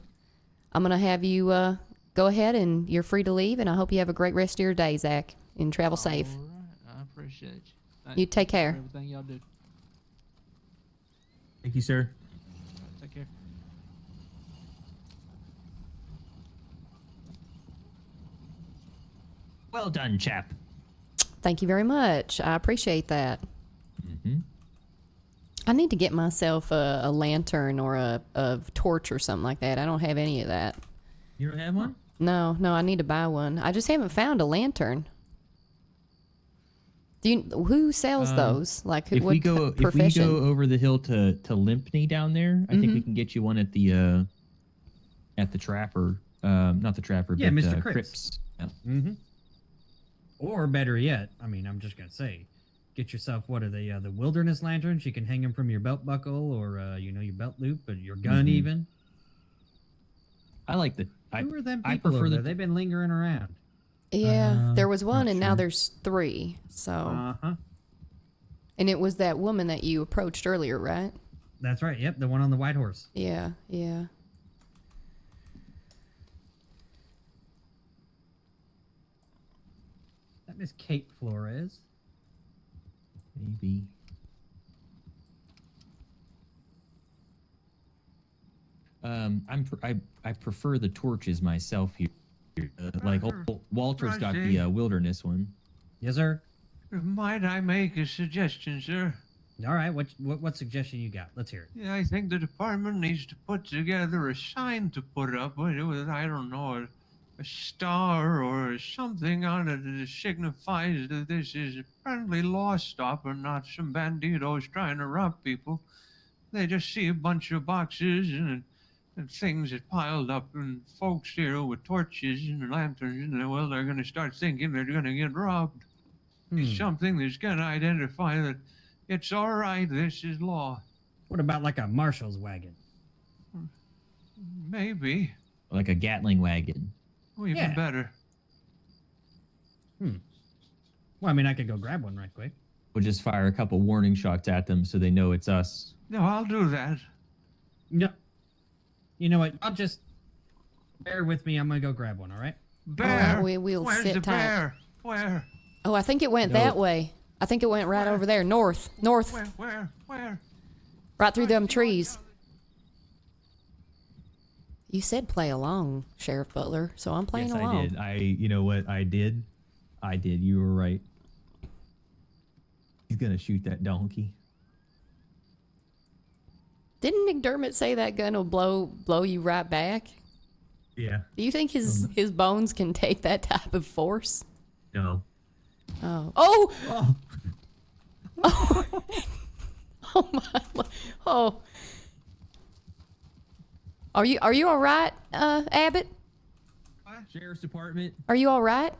I'm gonna have you go ahead, and you're free to leave. And I hope you have a great rest of your day, Zach, and travel safe. All right, I appreciate you. Thank You take care. for everything y'all do. Thank you, sir. Take care. Well done, chap. Thank you very much. I appreciate that. Mm-hmm. I need to get myself a lantern or a torch or something like that. I don't have any of that. You don't have one? No, I need to buy one. I just haven't found a lantern. Who sells those? Like, if we go over the hill to Limpney down there, I think we can get you one at the trapper. Not the trapper, Yeah, but Mr. Cripps. Yeah. Mm-hmm. Or better yet, I mean, I'm just gonna say, get yourself what are the wilderness lanterns? You can hang them from your belt buckle or your belt loop, or your gun even. I like the. Who are them people I prefer over there? the. They've been lingering around. Yeah, there was one, not and now sure. there's 3. So. Uh-huh. And it was that woman that you approached earlier, right? That's right. Yep, the one on the white horse. Yeah. That Miss Kate Flores. Maybe. I prefer the torches myself here. Like Walter's got the wilderness one. Yes, sir. Might I make a suggestion, sir? All right. What suggestion you got? Let's hear it. Yeah, I think the department needs to put together a sign to put up with I don't know, a star or something on it that signifies that this is a friendly law stop and not some banditos trying to rob people. They just see a bunch of boxes and things that piled up and folks here with torches and lanterns, and well, they're going to start thinking they're going to get robbed. It's something that's going to identify that it's all right, this is law. What about like a marshal's wagon? Maybe. Like a Gatling wagon. Oh, even better. Well, I mean, I could go grab one right quick. We'll just fire a couple warning shots at them so they know it's us. No, I'll do that. No. You know what? I'll just bear with me. I'm going to go grab one, all right? Bear? We'll Where's sit the tight. bear? Where? Oh, I think it went that way. I think it went right over there, north. Where? Right through them trees. You said play along, Sheriff Butler, so I'm playing along. Yes, I did. You know what? I did. You were right. He's gonna shoot that donkey. Didn't McDermott say that gun will blow you right back? Yeah. Do you think his bones can take that type of force? No. Oh. Oh! Oh! Oh my! Oh. Are you all right, Abbot? Sheriff's Department. Are you all right?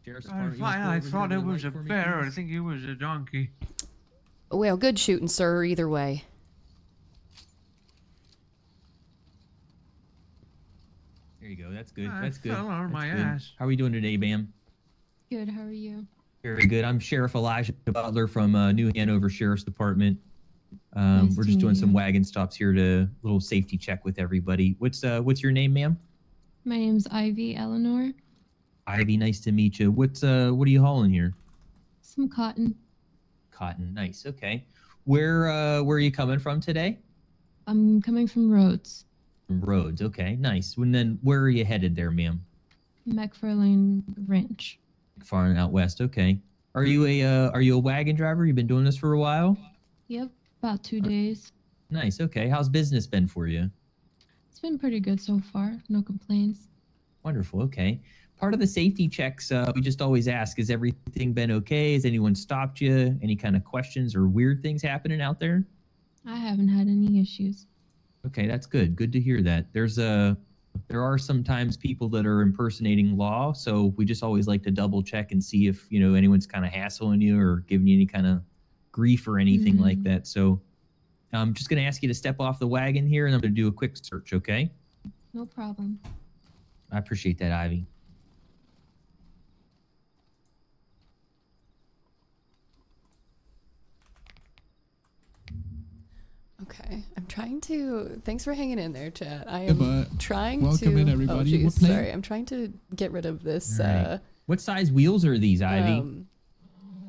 Sheriff's Fine. I thought it was a bear. I think it was a donkey. Well, good shooting, sir. Either way. There you go. That's good. I That's good. fell on That's my good. ass. How are we doing today, Bam? Good. How are you? Very good. I'm Sheriff Elijah Butler from New Hanover Sheriff's Department. Nice We're to just doing meet some you. wagon stops here to little safety check with everybody. What's your name, ma'am? My name's Ivy Eleanor. Ivy. Nice to meet you. What are you hauling here? Some cotton. Cotton. Nice. Okay. Where are you coming from today? I'm coming from Rhodes. From Rhodes. Okay. Nice. And then where are you headed there, ma'am? McFarlane Ranch. Far and out west. Okay. Are you a wagon driver? You've been doing this for a while? Yep, about 2 days. Nice. Okay. How's business been for you? It's been pretty good so far. No complaints. Wonderful. Okay. Part of the safety checks, we just always ask, has everything been okay? Has anyone stopped you? Any kind of questions or weird things happening out there? I haven't had any issues. Okay, that's good. Good to hear that. There are sometimes people that are impersonating law, so we just always like to double check and see if, anyone's kind of hassling you or giving you any kind of grief or anything like that. So I'm just going to ask you to step off the wagon here, and I'm going to do a quick search, okay? No problem. I appreciate that, Ivy. Okay, I'm trying to. Thanks for hanging in there, chat. I Yeah, am but trying welcome to. in, everybody. Oh, We're jeez, playing- sorry. I'm trying to get rid of this. All right. What size wheels are these, Ivy?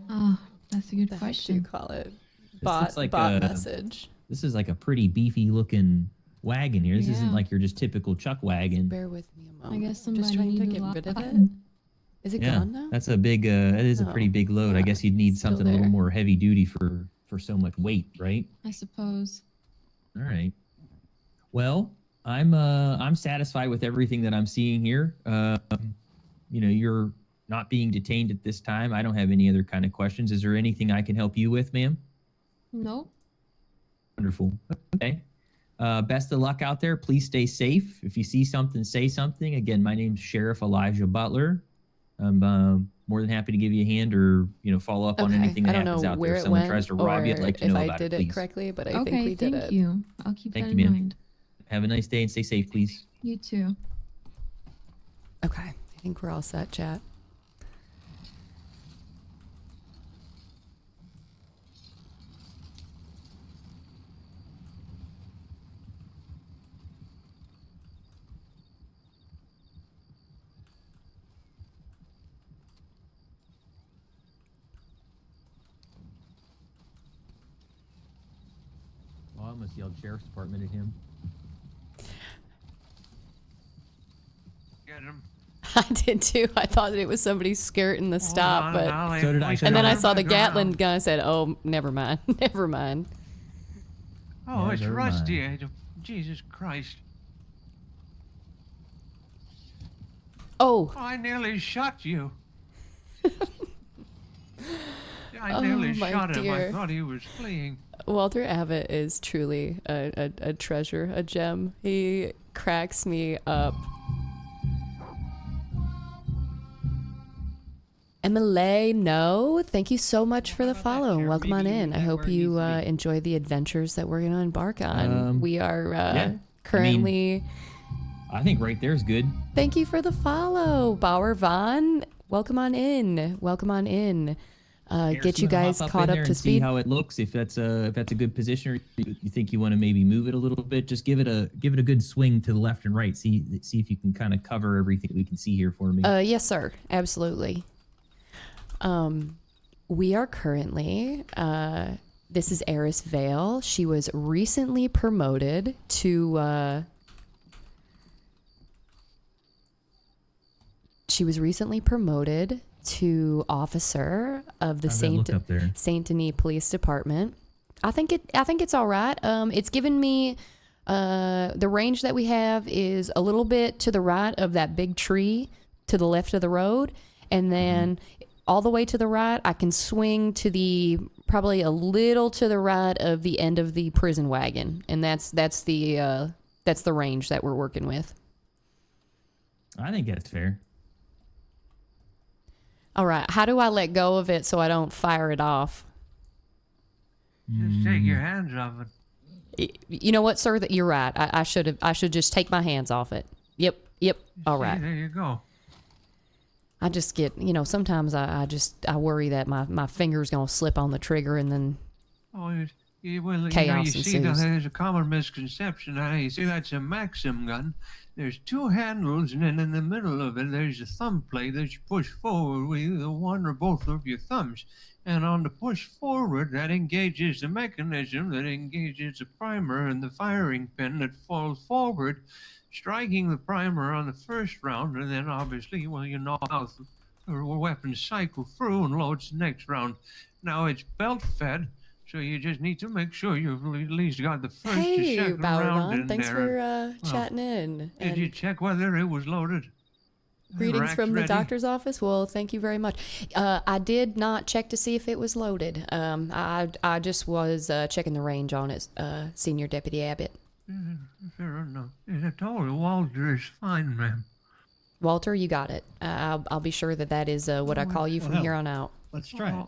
That's a good the heck do you question. call it? This Bot looks like bot a- message. This is like a pretty beefy looking wagon here. This isn't Yeah. like your just typical chuck wagon. Bear with me a I moment. guess I'm just somebody trying to needs a get lot rid of of it. cotton. Is it Yeah, gone now? that's a big. That is a pretty Oh, big load. I guess you'd need still something a little there. more heavy duty for so much weight, right? I suppose. All right. Well, I'm satisfied with everything that I'm seeing here. You're not being detained at this time. I don't have any other kind of questions. Is there anything I can help you with, ma'am? Nope. Wonderful. Okay. Best of luck out there. Please stay safe. If you see something, say something. Again, my name's Sheriff Elijah Butler. I'm more than happy to give you a hand or follow up on Okay, anything that I don't happens know out where there. If it someone went tries to rob you, I'd or like to if know I about did it, it please. correctly, but I Okay, think we did thank it. you. I'll keep Thank that you, in ma'am. mind. Have a nice day and stay safe, please. You too. Okay, I think we're all set, chat. Oh, I almost yelled Sheriff's Department at him. get him. I did too. I thought that it was somebody skirting the stop, on, but Ollie. So did I. and then I saw the Turn back Gatling around. gun. I said, "Oh, never mind, never mind." Oh, it's Never Rusty. Jesus Christ. Oh. I nearly shot you. I Oh, nearly my shot him. I dear. thought he was fleeing. Walter Abbott is truly a treasure, a gem. He cracks me up. Emily, no, thank you so much for the follow and welcome on in. I hope you enjoy the adventures that we're going to embark on. We are currently. I think right there is good. Thank you for the follow, Bauer Vaughn. Welcome on in. Welcome on in. Get you guys Hop caught in up there to and see speed. how it looks. If that's a good position, or you think you want to maybe move it a little bit, just give it a good swing to the left and right. See if you can kind of cover everything we can see here for me. Yes, sir. Absolutely. We are currently, this is Eris Vail. She was recently promoted to, officer of the Saint Denis Police Department. I think it's all right. It's given me, the range that we have is a little bit to the right of that big tree to the left of the road. And then all the way to the right, I can swing to probably a little to the right of the end of the prison wagon. And that's the range that we're working with. I think that's fair. All right. How do I let go of it so I don't fire it off? Just take your hands off it. You know what, sir? That you're right. I should just take my hands off it. Yep. All See, right. there you go. I just get, sometimes I worry that my finger's going to slip on the trigger and then chaos you see that ensues. there's a common misconception. You see that's a Maxim gun. There's two handles, and then in the middle of it, there's a thumb plate that you push forward with either one or both of your thumbs. And on the push forward, that engages the mechanism that engages the primer and the firing pin that falls forward, striking the primer on the first round, and then obviously, you know how the weapons cycle through and loads the next round. Now it's belt fed, so you just need to make sure you've at least got the first or Hey, second round in thanks there. for chatting in. Did you check whether it was loaded? Greetings Rack's from the ready? doctor's office. Well, thank you very much. I did not check to see if it was loaded. I just was checking the range on it, Senior Deputy Abbott. Fair enough. I told you, Walter is fine, ma'am. Walter, you got it. I'll be sure that is what I call you from here on out. Let's try it.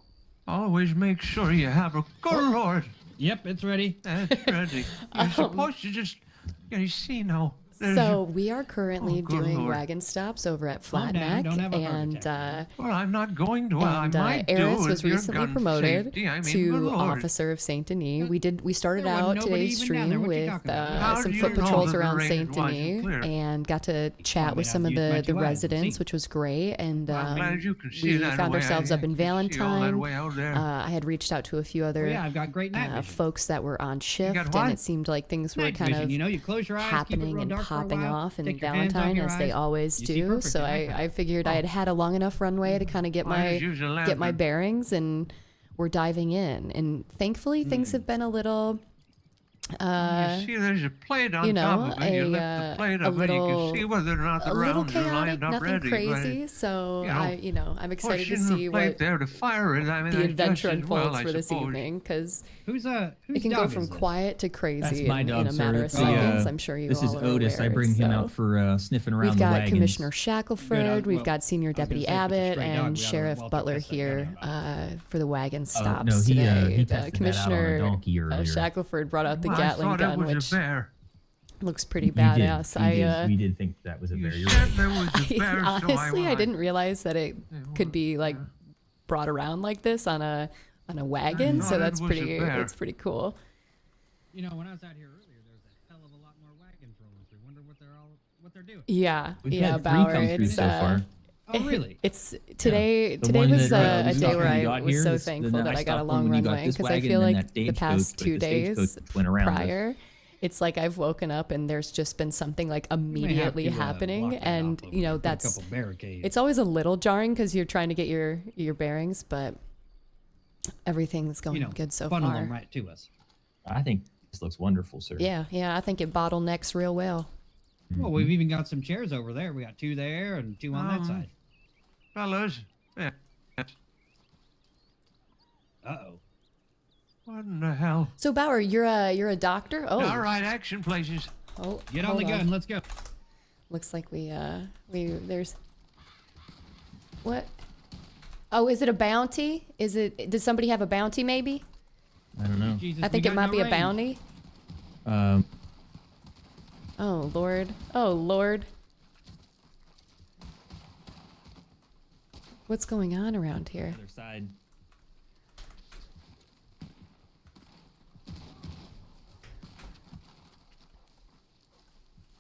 Always make sure you have a good Lord. Yep, it's ready. That's ready. You're supposed to just, you see now. So we are currently good doing Lord. wagon stops over at Calm Flat down, Neck, don't have a heart and attack. Well, I'm not going to. I might Eris do was with your recently gun promoted safety. I mean, good to Lord. Officer of Saint Denis. We started There wasn't out nobody today's even down there. stream What you with talking about? some do foot you know patrols that the around range Saint wasn't Denis clear? and got to chat Well, with I some of mean, I've used the my two eyes and residents, seen. which was great. And Well, I'm glad you can see we that found way. ourselves up in You can see all that Valentine. way out there. I had reached out to a few other Yeah, I've got great night vision. folks that were on shift, got and what? it seemed like things were Night kind vision, of you close your eyes, keep it happening real and dark for a popping while, off in take your hands off Valentine your as they eyes, always you see do. perfect So at I nighttime. figured I had had a long enough runway to kind of get Why just use a my lantern? bearings, and we're diving in. And thankfully, things have been a little. You see, there's a plate on top of it. You lift the plate up, and you can see whether or not the a little rounds are chaotic, lined up nothing ready. crazy. So I'm excited to pushing see the plate what there to fire it. I mean, the that's adventure just as well, unfolds I for this suppose. evening, because Who's it can go dog from is this? quiet to That's crazy my in dog, a sir. matter of It's, seconds. I'm sure you This all is are Otis. I aware, bring him so. out for sniffing around We've the got wagons. Commissioner Shackelford, we've well, got Senior I was gonna Deputy say, if it's a Abbott, stray dog, and we oughta Sheriff well Butler test that here for the wagon stops no, he today. tested that out on a Commissioner donkey earlier. Shackelford brought out the Well, Gatling I thought gun, it was which a bear. looks pretty You did. badass. We did think that was a bear. You You're said right. there was a bear, Honestly, so I didn't realize that it could be like brought around like this on a wagon. thought So it that's was a pretty. bear. That's pretty cool. When I was out here earlier, there was a hell of a lot more wagons rolling through. Wonder what they're doing. Yeah, We've yeah, had 3 Bauer. come through It's so far. Oh, really? It's today. The Today one was that, a day stopped where when you I got was here, so this- thankful then that I I got a stopped long when you got runway, this because I wagon, feel then like that the stagecoach, past but 2 the stagecoach days went around us. prior it's like I've woken up and there's just been something like may have immediately to, happening, block that and off over you know there, put a that's couple barricades. it's always a little jarring because you're trying to get your bearings, but everything's going good so funnel far. them right to us. I think this looks wonderful, sir. Yeah, I think it bottlenecks real well. Well, we've even got some chairs over there. We got 2 there and 2 on that side. Fellas. Yeah. Uh-oh. What in the hell? So Bauer, you're a doctor? Oh. All right, action places. Oh, Get on the gun. Let's go. Looks like we there's what? Oh, is it a bounty? Does somebody have a bounty maybe? I don't know. Jesus, I think it might be a bounty. Oh Lord. Oh Lord. What's going on around here? Other side.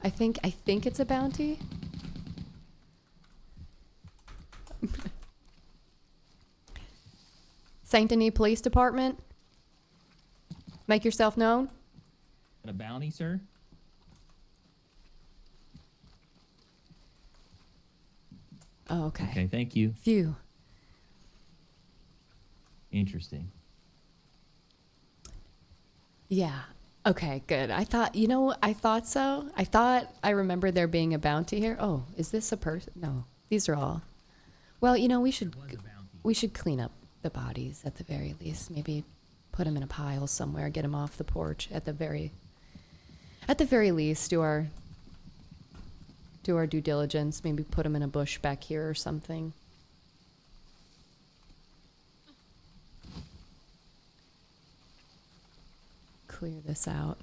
I think it's a bounty. Saint Denis Police Department. Make yourself known. A bounty, sir? Oh, okay. Okay, thank you. Phew. Interesting. Yeah. Okay, good. I thought so. I thought I remembered there being a bounty here. Oh, is this a person? No, these are all. Well, we should clean up the bodies at the very least. Maybe put them in a pile somewhere, get them off the porch at the very least. Do our due diligence. Maybe put them in a bush back here or something. Clear this out.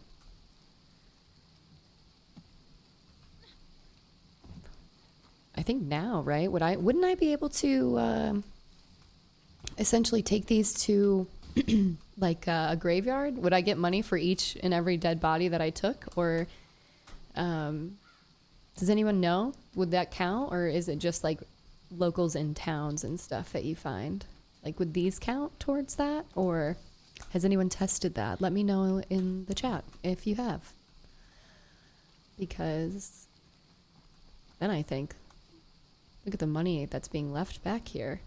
I think now, right? Wouldn't I be able to essentially take these to like a graveyard? Would I get money for each and every dead body that I took, or does anyone know? Would that count, or is it just like locals in towns and stuff that you find? Like, would these count towards that, or has anyone tested that? Let me know in the chat if you have. Because then I think, look at the money that's being left back here.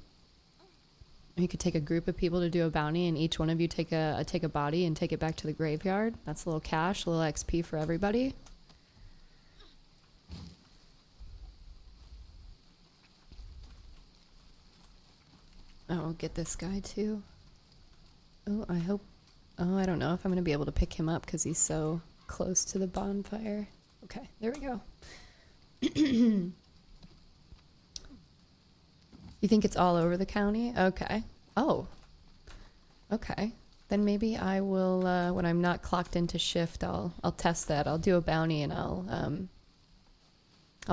You could take a group of people to do a bounty, and each one of you take a body and take it back to the graveyard. That's a little cash, a little XP for everybody. Oh, get this guy too. Oh, I hope. Oh, I don't know if I'm going to be able to pick him up because he's so close to the bonfire. Okay, there we go. You think it's all over the county? Okay. Oh. Okay. Then maybe I will, when I'm not clocked into shift, I'll test that. I'll do a bounty and I'll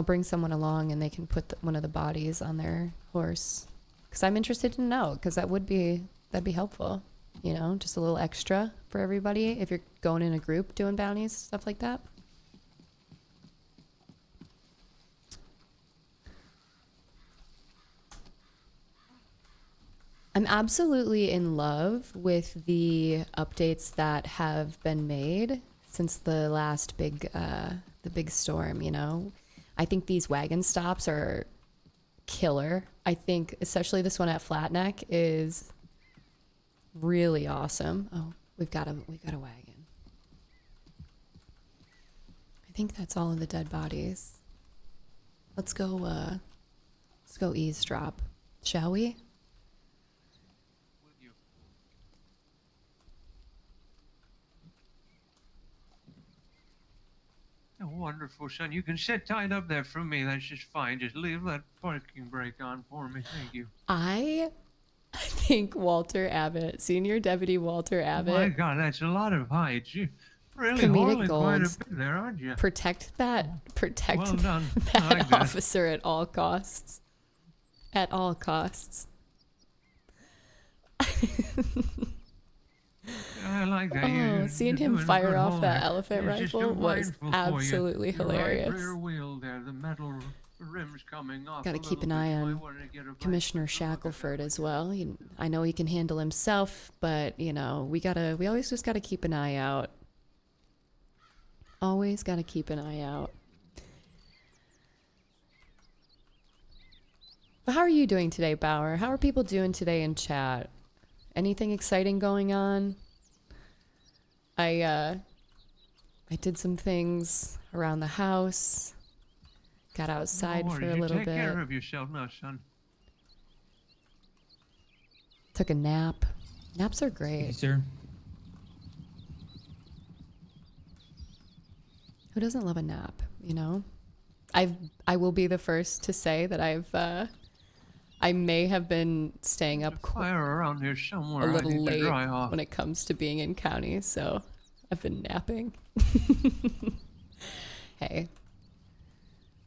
bring someone along and they can put one of the bodies on their horse. Because I'm interested to know, because that'd be helpful. Just a little extra for everybody if you're going in a group doing bounties, stuff like that. I'm absolutely in love with the updates that have been made since the last big storm, I think these wagon stops are killer. I think especially this one at Flatneck is really awesome. Oh, we've got a wagon. I think that's all of the dead bodies. Let's go eavesdrop, shall we? Oh, wonderful, son. You can sit tied up there for me. That's just fine. Just leave that parking brake on for me. Thank you. I think Senior Deputy Walter Abbot. Oh my God, that's a lot of heights. You really comedic hauling quite a gold. bit there, aren't you? Protect Well done. I that like that. officer at all costs. At all costs. I like that. Oh, seeing him fire off that elephant rifle was absolutely hilarious. The right rear wheel there, the metal rims coming off. Got to keep an eye on Commissioner Shackelford as well. I know he can handle himself, but we always just got to keep an eye out. Always got to keep an eye out. But how are you doing today, Bauer? How are people doing today in chat? Anything exciting going on? I did some things around the house. Got outside No for worries, a you little take bit. care of yourself now, son. Took a nap. Naps are great. Yes, sir. Who doesn't love a nap, you know? I will be the first to say that I may have been staying up Fire around here somewhere. a I little need to late dry off. when it comes to being in county, so I've been napping. Hey,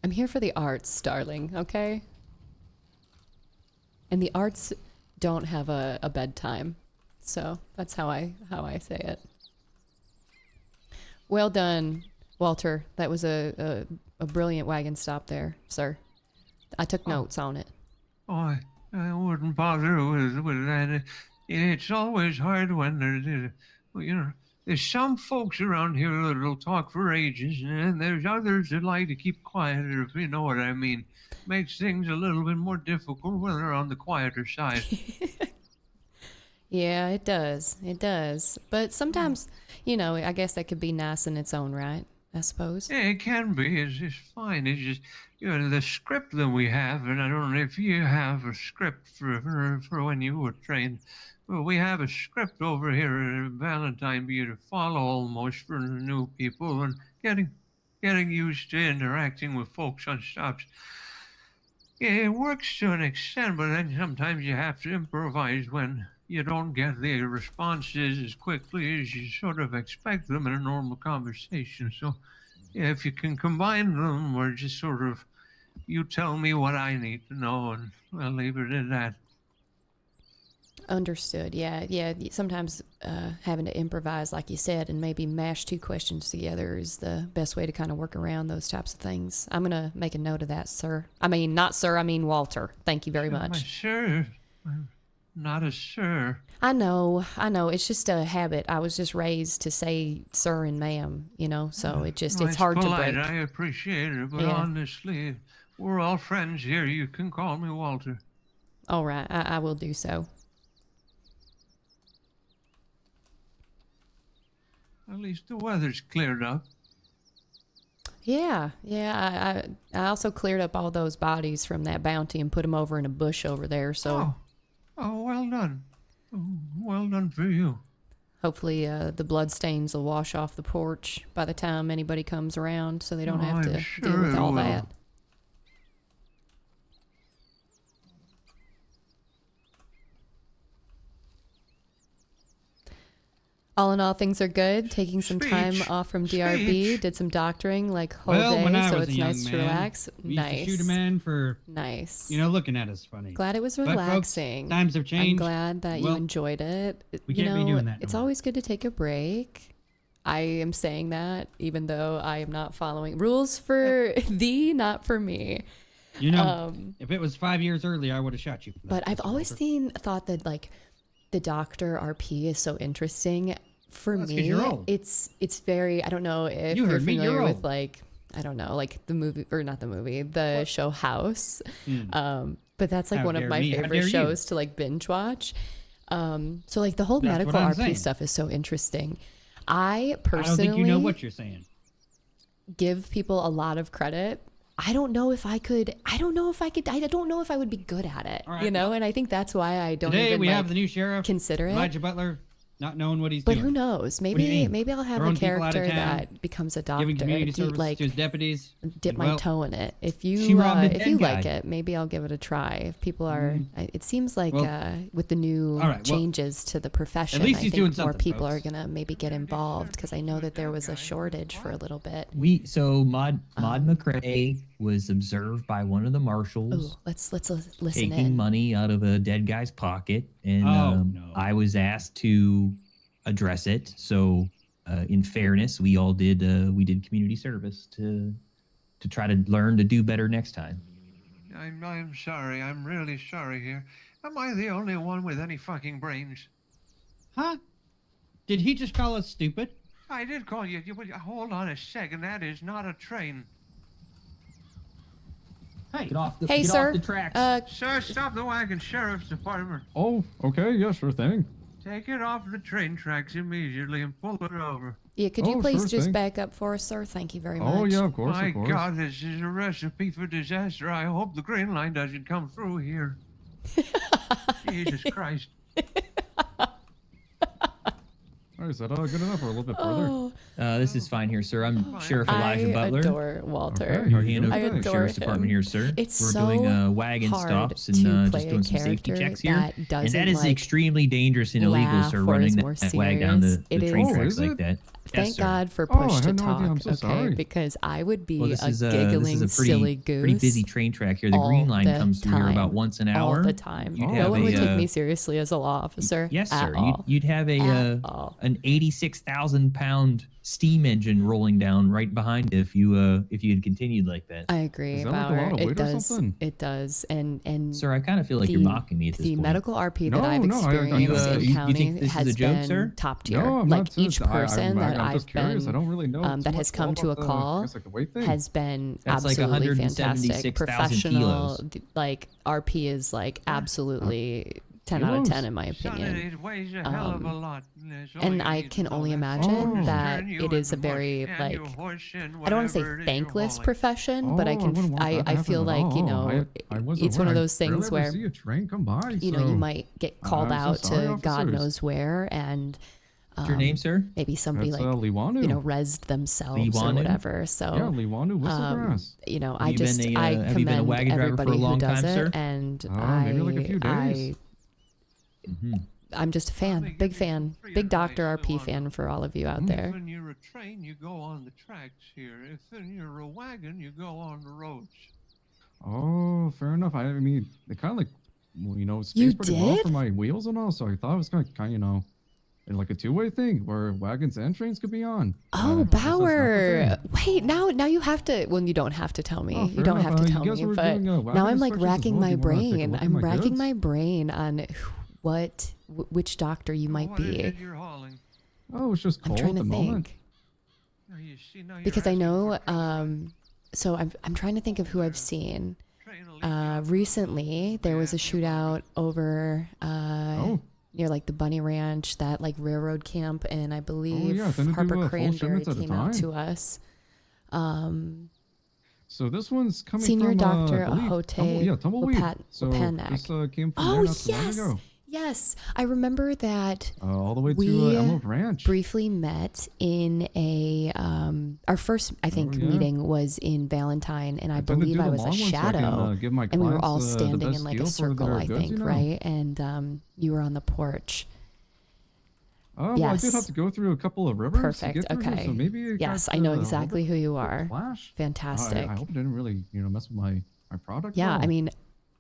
I'm here for the arts, darling, okay? And the arts don't have a bedtime, so that's how I say it. Well done, Walter. That was a brilliant wagon stop there, sir. I took notes on it. Oh, I wouldn't bother with that. It's always hard when there's some folks around here that'll talk for ages, and there's others that like to keep quiet, if you know what I mean. Makes things a little bit more difficult when they're on the quieter side. Yeah, it does. It does. But sometimes, you know, I guess that could be nice in its own right, I suppose. Yeah, it can be. It's just fine. It's just, the script that we have, and I don't know if you have a script for when you were trained. Well, we have a script over here at Valentine View to follow almost for the new people and getting used to interacting with folks on stops. Yeah, it works to an extent, but then sometimes you have to improvise when you don't get the responses as quickly as you sort of expect them in a normal conversation. So, yeah, if you can combine them, or just sort of, you tell me what I need to know, and I'll leave it at that. Understood. Yeah. Sometimes having to improvise, like you said, and maybe mash two questions together is the best way to kind of work around those types of things. I'm going to make a note of that, sir. I mean, not sir, I mean Walter. Thank you very much. Sure. I'm not a sir. I know. It's just a habit. I was just raised to say sir and ma'am, you know, so it's hard polite. to break. I appreciate it, but Yeah. honestly, we're all friends here. You can call me Walter. All right. I will do so. At least the weather's cleared up. Yeah. I also cleared up all those bodies from that bounty and put them over in a bush over there, so... Oh, well done. Well done for you. Hopefully the blood stains will wash off the porch by the time anybody comes around, so they don't have to deal with all that. All in all, things are good. Taking some time off from DRB. Did some doctoring like whole day, when I so was it's a young nice to man, relax. we Nice. used to shoot a man for nice. Looking at us funny. Glad it was But, folks, relaxing. times have changed. I'm glad that you Well, enjoyed it. we You can't be know, doing that no It's more. always good to take a break. I am saying that even though I am not following rules for thee, not for me. If it was 5 years earlier, I would have shot you. For that, But I've Mr. always Walter. thought that like the Doctor RP is so interesting. For Well, that's 'cause me, you're old. it's very. I don't know if You you're heard me, familiar you're with old. like the movie or not the movie, the show House. But that's like How one of dare my me, how favorite dare you. shows to like binge watch. So like the whole That's medical what I'm RP saying. stuff is so interesting. I I don't personally think you know what you're saying. give people a lot of credit. I don't know if I could. I don't know if I would be good at it. All right, You know, and I think that's why I don't Today even we like, have the new sheriff, consider it. Elijah Butler, not knowing what he's But doing. who knows? What do you mean? Maybe I'll have Throwing a people out of character town, that becomes a doctor. giving community Do, service like, to his deputies. dip and, my well, toe in it. If she you robbed a if you dead like guy. it, maybe I'll give it a try. If people are, it seems like Well, with the new all right, well, changes to the profession, least I he's think doing more something, people folks. are gonna maybe get involved because I know that there was a shortage for a little bit. Maud McRae was observed by one of the marshals. Ooh, let's listen taking in. money out of a dead guy's pocket, and no. I was asked to address it. So, in fairness, we all did. We did community service to try to learn to do better next time. I'm sorry. I'm really sorry here. Am I the only one with any fucking brains? Huh? Did he just call us stupid? I did call you. Hold on a second. That is not a train. Hey, get off the, Hey, get sir. off the tracks. Sir, stop the wagon. Sheriff's Department. Oh, okay, yeah, sure thing. Take it off the train tracks immediately and pull it over. Yeah, could you please sure just thing. back up for us, sir? Thank you very much. Oh, yeah, of course, My of course. God, this is a recipe for disaster. I hope the green line doesn't come through here. Jesus Christ. All right, is that good enough or a little bit further? Oh, This is fine here, sir. I'm Sheriff Elijah I Butler. adore Walter. Okay. Your hand I over to the adore Sheriff's him. Department here, sir. It's We're so doing wagon hard stops and to just play doing a some safety character checks here. that And doesn't, that is like, extremely dangerous and illegal, laugh sir, or running is that, more wag down serious. the It train is. tracks is like it? that. Thank Yes, sir. God for Oh, push I to had no idea. talk, I'm so okay? sorry. Because I would be Well, this a is giggling a pretty, silly goose. pretty busy train track here. The green all line the comes through here time. about once an hour. All the time. You'd No have one would a, take me seriously as a law officer. Yes, at sir. all. You'd have a an 86,000-pound steam engine rolling down right behind if you had continued like that. I agree Is that like about a lot her. of It weight or does. something? It does. And Sir, I kind of feel like you're the- mocking me at this the point. medical RP that No, I've no, I- experienced in you county think this is has a joke, been sir? top tier. No, I'm like not each serious. person that I'm I've just curious. been I don't really know too that has much come to a about the- I call guess, like, the weight thing. has been That's like absolutely fantastic. 176,000 Professional, kilos. like RP is like absolutely 10 out of 10 in my opinion. It weighs a hell of a lot. And I can only imagine Oh. that it is a very like I don't want to say thankless profession, but I wouldn't can want that to I feel happen at like, you all. know, I wasn't it's one of aware. those I rarely things ever where see a train come by, you know, you so might get called I'm so out sorry, to God officers. knows where, and What's your name, sir? maybe somebody That's, like Liwanu. you know resed themselves or Liwanu? whatever. So Yeah, Liwanu Whistlegrass. you know, Have I you just been a, I have you been a commend wagon driver for a everybody who long does time, it, sir? and Maybe like a few days. I'm just a fan, big fan, big Dr. RP fan for all of you out there. When you're a train, you go on the tracks here. If you're a wagon, you go on the roads. Oh, fair enough. I mean, they kind of like, well, you know, You stays pretty well did? for my wheels and all, so I thought it was kind of, you know, like a two-way thing where wagons and trains could be on. Oh, I guess that's not the Bauer! thing. Wait, now you have to. Well, you don't have to tell me. Oh, You fair don't enough. have to You tell guys me. were But doing, wagon now I'm like inspections as racking well. my Do you wanna take a brain. look at I'm my racking goods? my brain on which doctor you might What is be. it you're hauling? Oh, it's just I'm cold trying at to the moment. think Now you see, now you're because I asking know. for So I'm trying to think of who I've seen. Recently, there was a shootout over near like the Bunny Ranch, that like railroad camp, and I believe yeah, didn't it do, Harper full Cranberry shipments at a came out time? to us. So this one's coming Senior from, Doctor I believe, Ahote Tumbleweed. So Wapanak. this came from Oh there not so long yes, ago. yes. I remember that. All the way we to Emerald Ranch. briefly met in a our first I think yeah. meeting was in Valentine, and I tend to believe do I the was a long ones so I can, shadow, give my and we were all clients, the standing best in like deal a for circle, their I goods, think, you know? right? And you were on the porch. Well, I did Yes. have to go through a couple of rivers Perfect. to get through, Okay. so maybe it Yes, got, I know a little exactly bit who you of a are. Flash. Fantastic. I hope it didn't really, you know, mess with my product. Yeah, at all. I mean,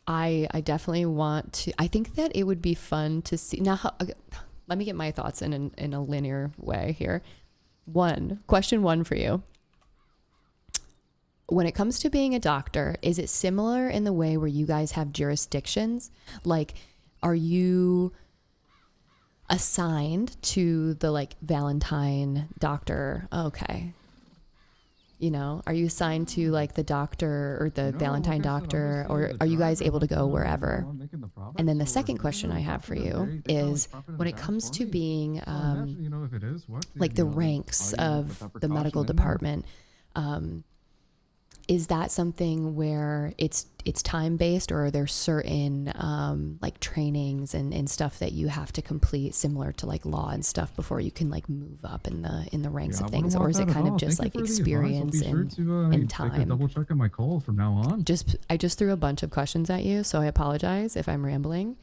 I definitely want to. I think that it would be fun to see. Now, let me get my thoughts in a linear way here. Question one for you. When it comes to being a doctor, is it similar in the way where you guys have jurisdictions? Like, are you assigned to the like Valentine doctor? Okay. You know, are you assigned to like the doctor or the Valentine doctor, or are you guys able to go wherever? And then the second question I have for you is, when it comes to being you know, if it is, what, like the ranks of the medical department, is that something where it's time based, or are there certain like trainings and stuff that you have to complete similar to like law and stuff before you can like move up in the ranks Yeah, of I wouldn't things, or want is it that at kind of all. just Thank like you for the advice. I'll experience be sure and to, take a time? double check on my call from now on. I just threw a bunch of questions at you, so I apologize if I'm rambling,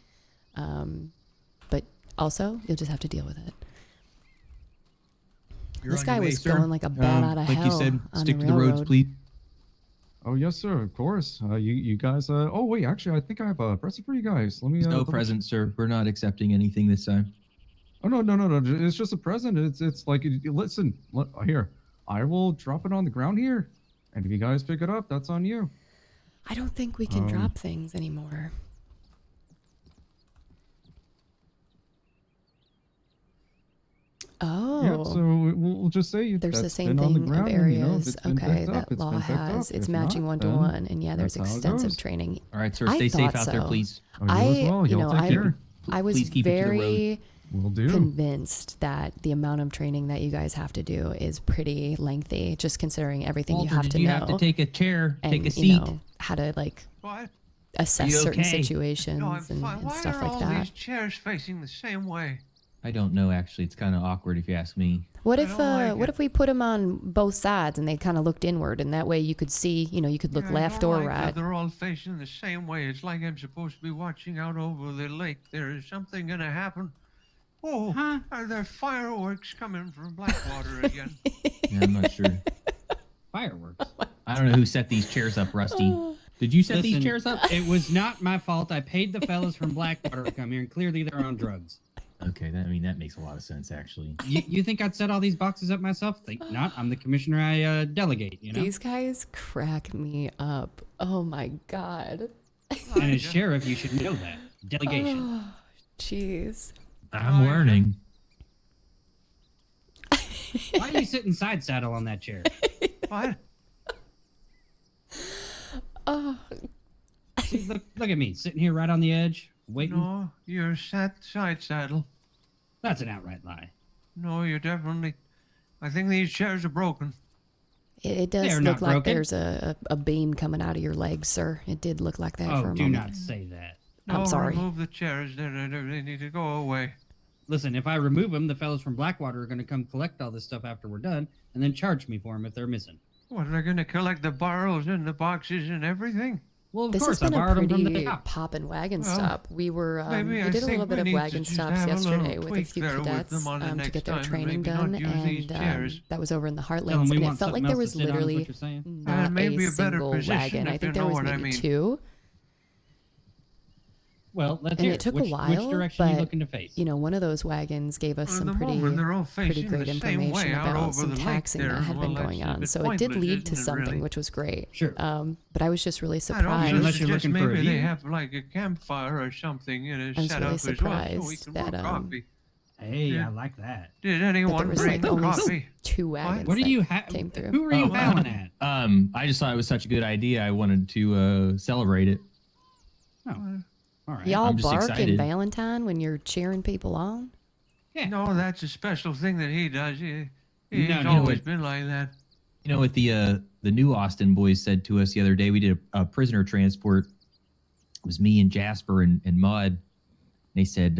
but also you'll just have to deal with it. You're This on guy your way, was sir. going like a bat out of like hell you said, on stick the to the roads, railroad. please. Oh yes, sir. Of course. You guys. Oh wait, actually, I think I have a present for you guys. Let me. No double- present, sir. We're not accepting anything this time. Oh no. It's just a present. It's like, listen. Here, I will drop it on the ground here, and if you guys pick it up, that's on you. I don't think we can drop things anymore. Oh. Yep. So we'll just say There's the that's same been on the thing of ground, and, you know, if areas. it's been Okay, picked up, that it's law been picked up. has. It's If matching not, 1 to then 1, and yeah, there's that's how it extensive goes. training. All right, sir. I Stay safe thought out there, so. please. Oh, you as well. You Y'all know, take care. I was Please keep it to the road. very Will do. convinced that the amount of training that you guys have to do is pretty lengthy, just considering everything Walter, you have did to you know. have to take a chair, and, take a seat? You know, how to like What? assess You certain okay? situations No, I'm and, fine. and Why stuff are like all that. these chairs facing the same way? I don't know. Actually, it's kind of awkward if you ask me. What I if don't like what it. if we put them on both sides and they kind of looked inward, and that way you could see, you know, you could look Yeah, I left don't or like that right. they're all facing the same way. It's like I'm supposed to be watching out over the lake. There is something gonna happen. Oh, are there fireworks coming from Blackwater again? Yeah, I'm not sure. Fireworks. I don't know who set these chairs up, Rusty. Did you set these Listen, chairs up? It was not my fault. I paid the fellas from Blackwater to come here, and clearly they're on drugs. Okay, that makes a lot of sense, actually. You think I'd set all these boxes up myself? Think not. I'm the commissioner. I delegate. You know. These guys crack me up. Oh my god. And as sheriff, you should know that delegation. Oh, jeez. I'm learning. Why are you sitting side saddle on that chair? What? Oh. See, look at me, sitting here right on the edge, waiting. No, you're side saddle. That's an outright lie. No, you're definitely. I think these chairs are broken. It does They're look not like broken. there's a beam coming out of your legs, sir. It did look like that for a Oh, do moment. not say that. No, I'm sorry. remove the chairs. They need to go away. Listen, if I remove them, the fellas from Blackwater are going to come collect all this stuff after we're done, and then charge me for them if they're missing. What, they're gonna collect the barrels and the boxes and everything? Well, of This course, has been I a borrowed them from the pretty cop. poppin' wagon Well, stop. We were maybe I we did a think little bit we of need to wagon just stops have a little yesterday with a tweak few there with cadets them on the to next get their time and training maybe not done, use these and chairs. that was over in the Tell 'em Heartlands, we and it want felt like something there else was to sit on, is what literally you're saying? not maybe a a better single position, wagon. I if think you there know was what I maybe mean. 2. Well, let's And hear it took which, a while, Which direction are you but looking to face? you know, one of those wagons gave us Well, at some the pretty moment, they're all pretty facing great the same information way out about over some the lake taxing there. that had been Well, going that's a on. bit So it did pointless, lead to isn't it, something, really? which was great. Sure. But I was just really I'd also surprised. Unless you're suggest looking for a maybe they view. have like a campfire or something in a I was setup really as well, so we surprised can that work coffee. Hey, Yeah. I like that. Did that anyone there was bring like only coffee? 2 wagons What do that you have? came through. Who are you howling at? I just thought it was such a good idea. I wanted to celebrate it. Oh, all right. Y'all I'm just bark in excited. Valentine when you're cheering people on? No, that's a special thing that he does. He's No, no, always what- been like that. You know what the new Austin boys said to us the other day? We did a prisoner transport. It was me and Jasper and Mud. They said,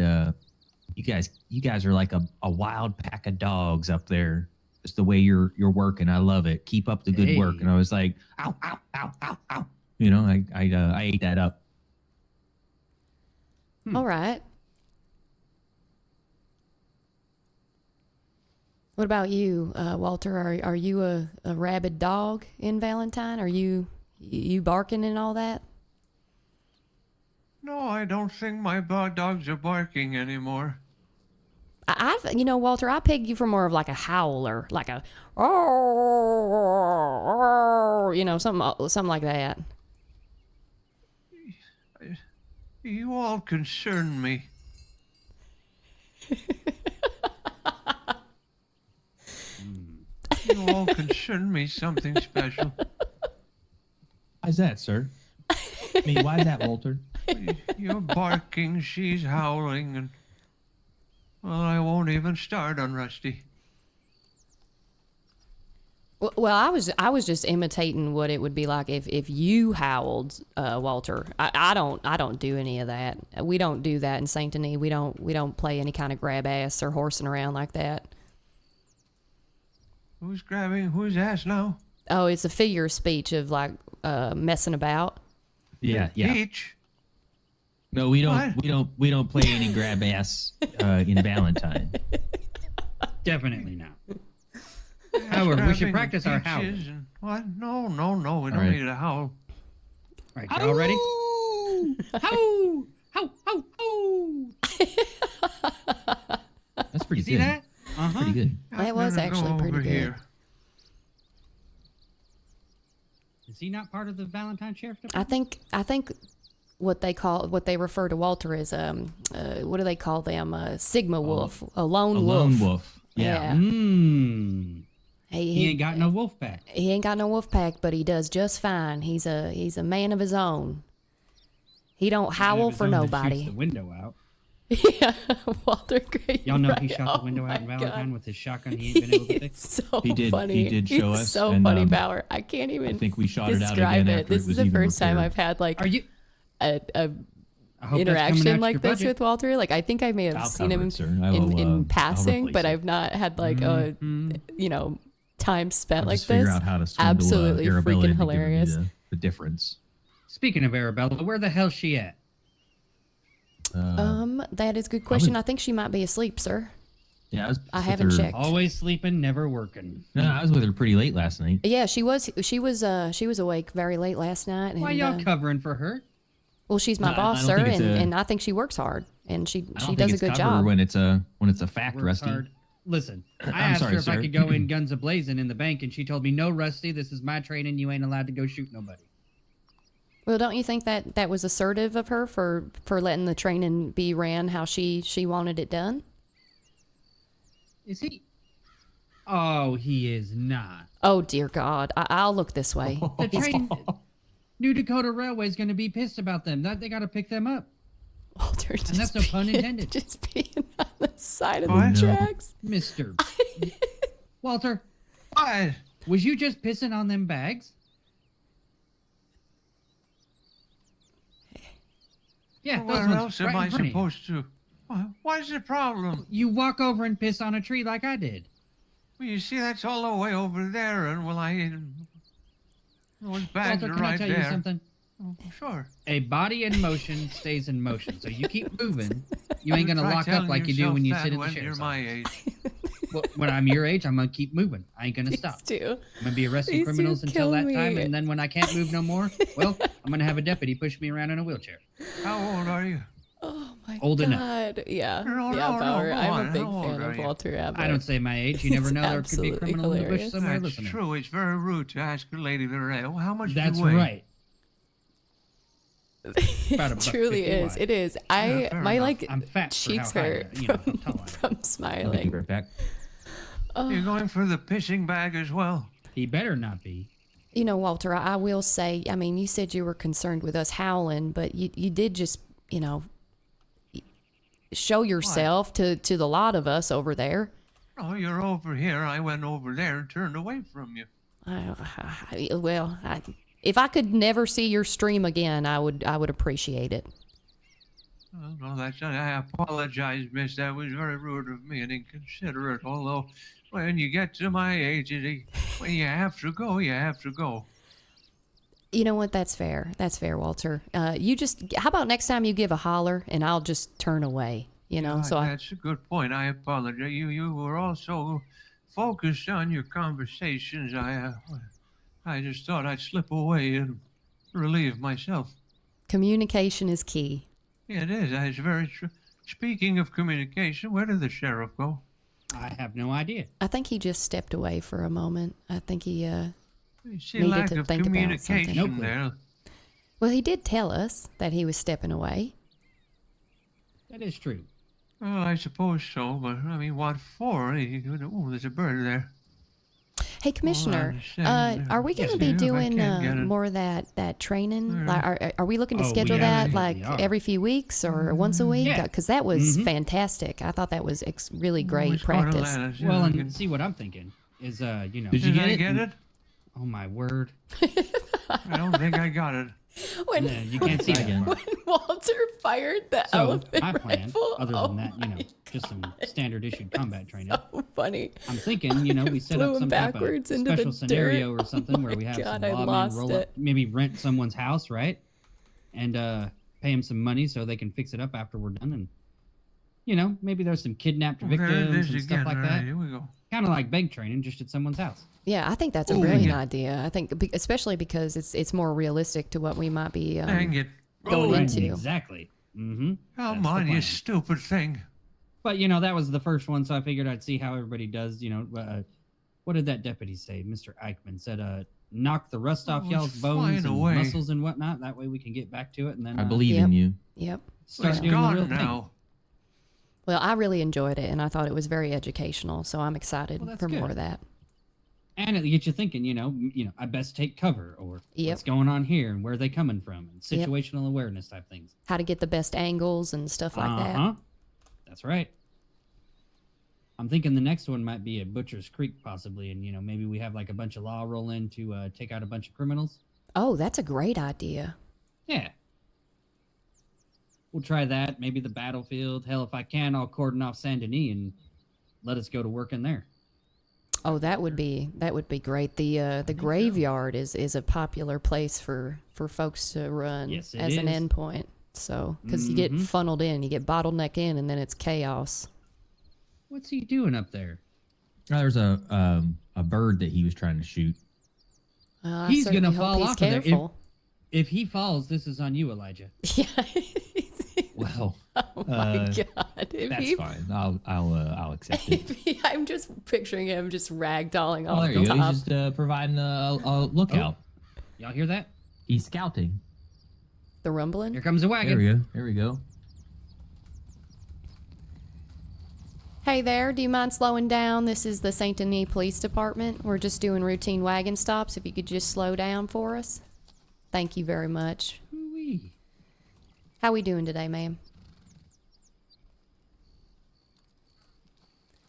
"You guys are like a wild pack of dogs up there. It's the way you're working. I love it. Keep up the good work." Hey. And I was like, "Ow, ow, ow, ow, ow." You know, I ate that up. All right. What about you, Walter? Are you a rabid dog in Valentine? Are you barking and all that? No, I don't think my dogs are barking anymore. You know, Walter, I peg you for more of like a howler, like a, you know, something like that. You all concern me. You all concern me something special. Why's that, sir? I mean, why is that, Walter? You're barking, she's howling, and well, I won't even start on Rusty. Well, I was just imitating what it would be like if you howled, Walter. I don't do any of that. We don't do that in Saint Denis. We don't play any kind of grab ass or horsing around like that. Who's grabbing whose ass now? Oh, it's a figure of speech of like messing about. Yeah. Peach? No, we don't play any grab ass in Valentine. Definitely not. However, we should practice our howl. peaches and what? No, we don't right. need a howl. All right, you all ready? How! How! How! How! That's pretty You see good. that? Pretty good. That was I'm gonna actually go pretty over good. here. Is he not part of the Valentine Sheriff's Department? I think what they refer to Walter as what do they call them? Sigma wolf, a lone wolf. Lone wolf. Yeah. He ain't got no wolf pack. He ain't got no wolf pack, but he does just fine. He's a man of his own. He don't howl for nobody. Shoots the window out. Yeah, Walter Gray. Y'all know right. he shot the window out in Valentine with his shotgun. He ain't been able to fix. So He did. funny. He did show He's us. so and, funny, Bauer. I can't even. I think we shot it out describe again it. after This it was is the even first time repaired. I've had like Are you? a hope that's coming out interaction your like this budget. with Walter. Like I think I may have I'll seen cover him it, sir. I will, in I'll passing, replace but it. I've not had like a time spent I'll like just figure this. out how to swindle, Absolutely Arabella freaking into giving me hilarious. the difference. Speaking of Arabella, where the hell's she at? That is a good question. I think she might be asleep, sir. Yeah, I haven't checked. Always sleeping, never working. No, I was with her pretty late last night. Yeah, she was awake very late last night. And, Why y'all covering for her? Well, she's my No, I boss, don't sir, think it's and I think she works hard, and she I don't does think a it's good cover job. when it's a fact, Works Rusty. hard. Listen, I I'm asked sorry, her if I sir. could go in guns a-blazing in the bank, and she told me, no, Rusty, this is my training. You ain't allowed to go shoot nobody. Well, don't you think that was assertive of her for letting the training be ran how she wanted it done? Is he? Oh, he is not. Oh dear God, I'll look this way. The train, New Dakota Railway's going to be pissed about them. They got to pick them up. Walter, And that's no pun intended. Just being on the side of the tracks. Mister. Walter, What? was you just pissing on them bags? Yeah, Where those ones else right am in I front of you. supposed to? What's the problem? You walk over and piss on a tree like I did. Well, you see, that's all the way over there, and those bags Walter, are can I right tell there. you something? Oh, sure. A body in motion stays in motion. So you keep moving. You ain't gonna Try lock up telling like you do yourself when you that sit in the when sheriff's you're my office. age. Well, when I'm your age, I'm gonna keep moving. I ain't gonna stop. Too. I'm gonna be arresting These criminals two until kill that time, me. and then when I can't move no more, well, I'm gonna have a deputy push me around in a wheelchair. How old are you? Oh my Old enough. God. Yeah. No, Yeah, no, Bauer. go I'm on. a big How old fan are of you? Walter Abbott. I don't say my age. You never He's know. There could be a absolutely criminal in the bush hilarious. somewhere That's listening. true. It's very rude to ask a lady to rate. Well, how much That's do you weigh? right. About a It buck truly 50 is. wide. It is. fair my enough. like I'm fat for cheeks how high, hurt you know, from, how tall I am. from I'll be smiling. right back. You're going for the pissing bag as well. He better not be. You know, Walter, I will say, I mean, you said you were concerned with us howling, but you did just, show yourself to the lot of us over there. Oh, you're over here. I went over there and turned away from you. If I could never see your stream again, I would appreciate it. Oh, no, I apologize, miss. That was very rude of me and inconsiderate. Although, when you get to my age, when you have to go, you have to go. You know what? That's fair. That's fair, Walter. How about next time you give a holler and I'll just turn away, That's a good point. I apologize. You were also focused on your conversations. I just thought I'd slip away and relieve myself. Communication is key. Yeah, it is. It's very true. Speaking of communication, where did the sheriff go? I have no idea. I think he just stepped away for a moment. I think he You see, needed lack to of think about something. communication there. Well, he did tell us that he was stepping away. That is true. Well, I suppose so, but I mean, what for? Oh, there's a bird there. Hey, Commissioner, are we going to be doing more of that training? Like, are we looking to schedule that like every few weeks or once a week? Yeah. Because that was fantastic. I thought that was really great practice. Well, and see what I'm thinking is, Did you get it? Oh my word! I don't think I got it. When, Yeah, you can't see that when far. Walter fired the So elephant my plan, rifle, other oh than that, my just some standard issued combat training. so funny. I'm thinking, we set Flew up him some type of backwards into the special scenario dirt. or something Oh where we my have God, some I lawmen lost roll up, it. maybe rent someone's house, right? And pay them some money so they can fix it up after we're done. And, maybe there's some kidnapped There it victims is and stuff again. like All that. right, here we go. Kind of like bank training, just at someone's house. Yeah, I think that's a Ooh, brilliant dang it. idea. I think, especially because it's more realistic to what we might be Dang it. going Right, into. Exactly. Mm-hmm. Come on, you stupid thing. But that was the first one, so I figured I'd see how everybody does. What did that deputy say? Mr. Eichmann said, knock the rust off Oh, y'all's it's bones flying and away. muscles and whatnot. That way we can get back to it, and then I believe in you. Yep. Start It's doing the gone real thing. now. Well, I really enjoyed it, and I thought it was very educational, so I'm excited Well, that's for good. more of that. And it gets you thinking, I best take cover, or Yep. what's going on here, and where are they coming from, and Yep. situational awareness type things. How to get the best angles and stuff like that. That's right. I'm thinking the next one might be at Butcher's Creek, possibly, and maybe we have like a bunch of law roll in to take out a bunch of criminals. Oh, that's a great idea. Yeah. We'll try that. Maybe the battlefield. Hell, if I can, I'll cordon off Saint Denis and let us go to work in there. Oh, that would be great. The graveyard is a popular place for folks to run Yes, it as an is. endpoint. So, because you get funneled in, you get bottleneck in, and then it's chaos. What's he doing up there? There's a bird that he was trying to shoot. I He's certainly gonna hope fall he's off of there. careful. If he falls, this is on you, Elijah. Yeah. Well, Oh my God! that's fine. I'll accept it. I'm just picturing him just ragdolling Oh, off there the you go. top. He's just providing a lookout. Y'all hear that? He's scouting. The rumbling. Here comes a wagon. There we go. There we go. Hey there, do you mind slowing down? This is the Saint Denis Police Department. We're just doing routine wagon stops. If you could just slow down for us. Thank you very much. Ooh-wee. How we doing today, ma'am?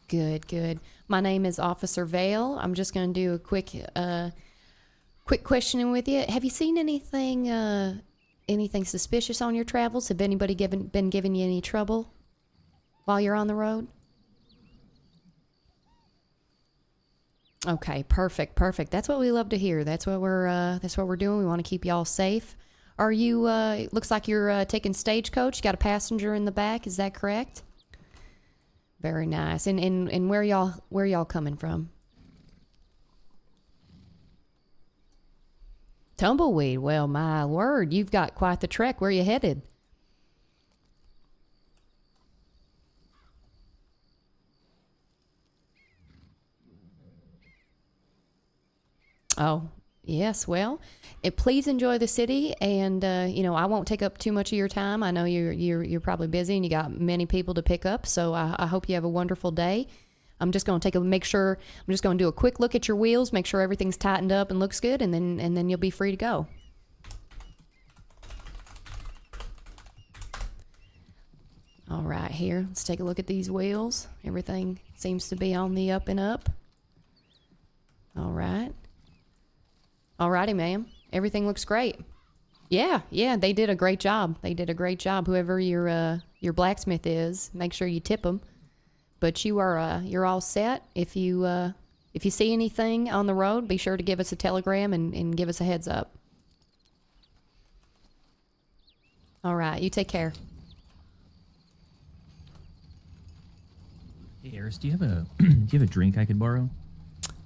Good, good. My name is Officer Vail. I'm just going to do a quick questioning with you. Have you seen anything suspicious on your travels? Have anybody been giving you any trouble while you're on the road? Okay, perfect. That's what we love to hear. That's what we're doing. We want to keep y'all safe. Are you? It looks like you're taking stagecoach. You got a passenger in the back. Is that correct? Very nice. And where y'all coming from? Tumbleweed. Well, my word, you've got quite the trek. Where you headed? Oh, yes. Well, please enjoy the city, and I won't take up too much of your time. I know you're probably busy and you got many people to pick up. So I hope you have a wonderful day. I'm just going to I'm just going to do a quick look at your wheels, make sure everything's tightened up and looks good, and then you'll be free to go. All right, here. Let's take a look at these wheels. Everything seems to be on the up and up. All right. Alrighty, ma'am. Everything looks great. Yeah, they did a great job. Whoever your blacksmith is, make sure you tip them. But you're all set. If you see anything on the road, be sure to give us a telegram and give us a heads up. All right, you take care. Hey, Eris, do you have a drink I could borrow?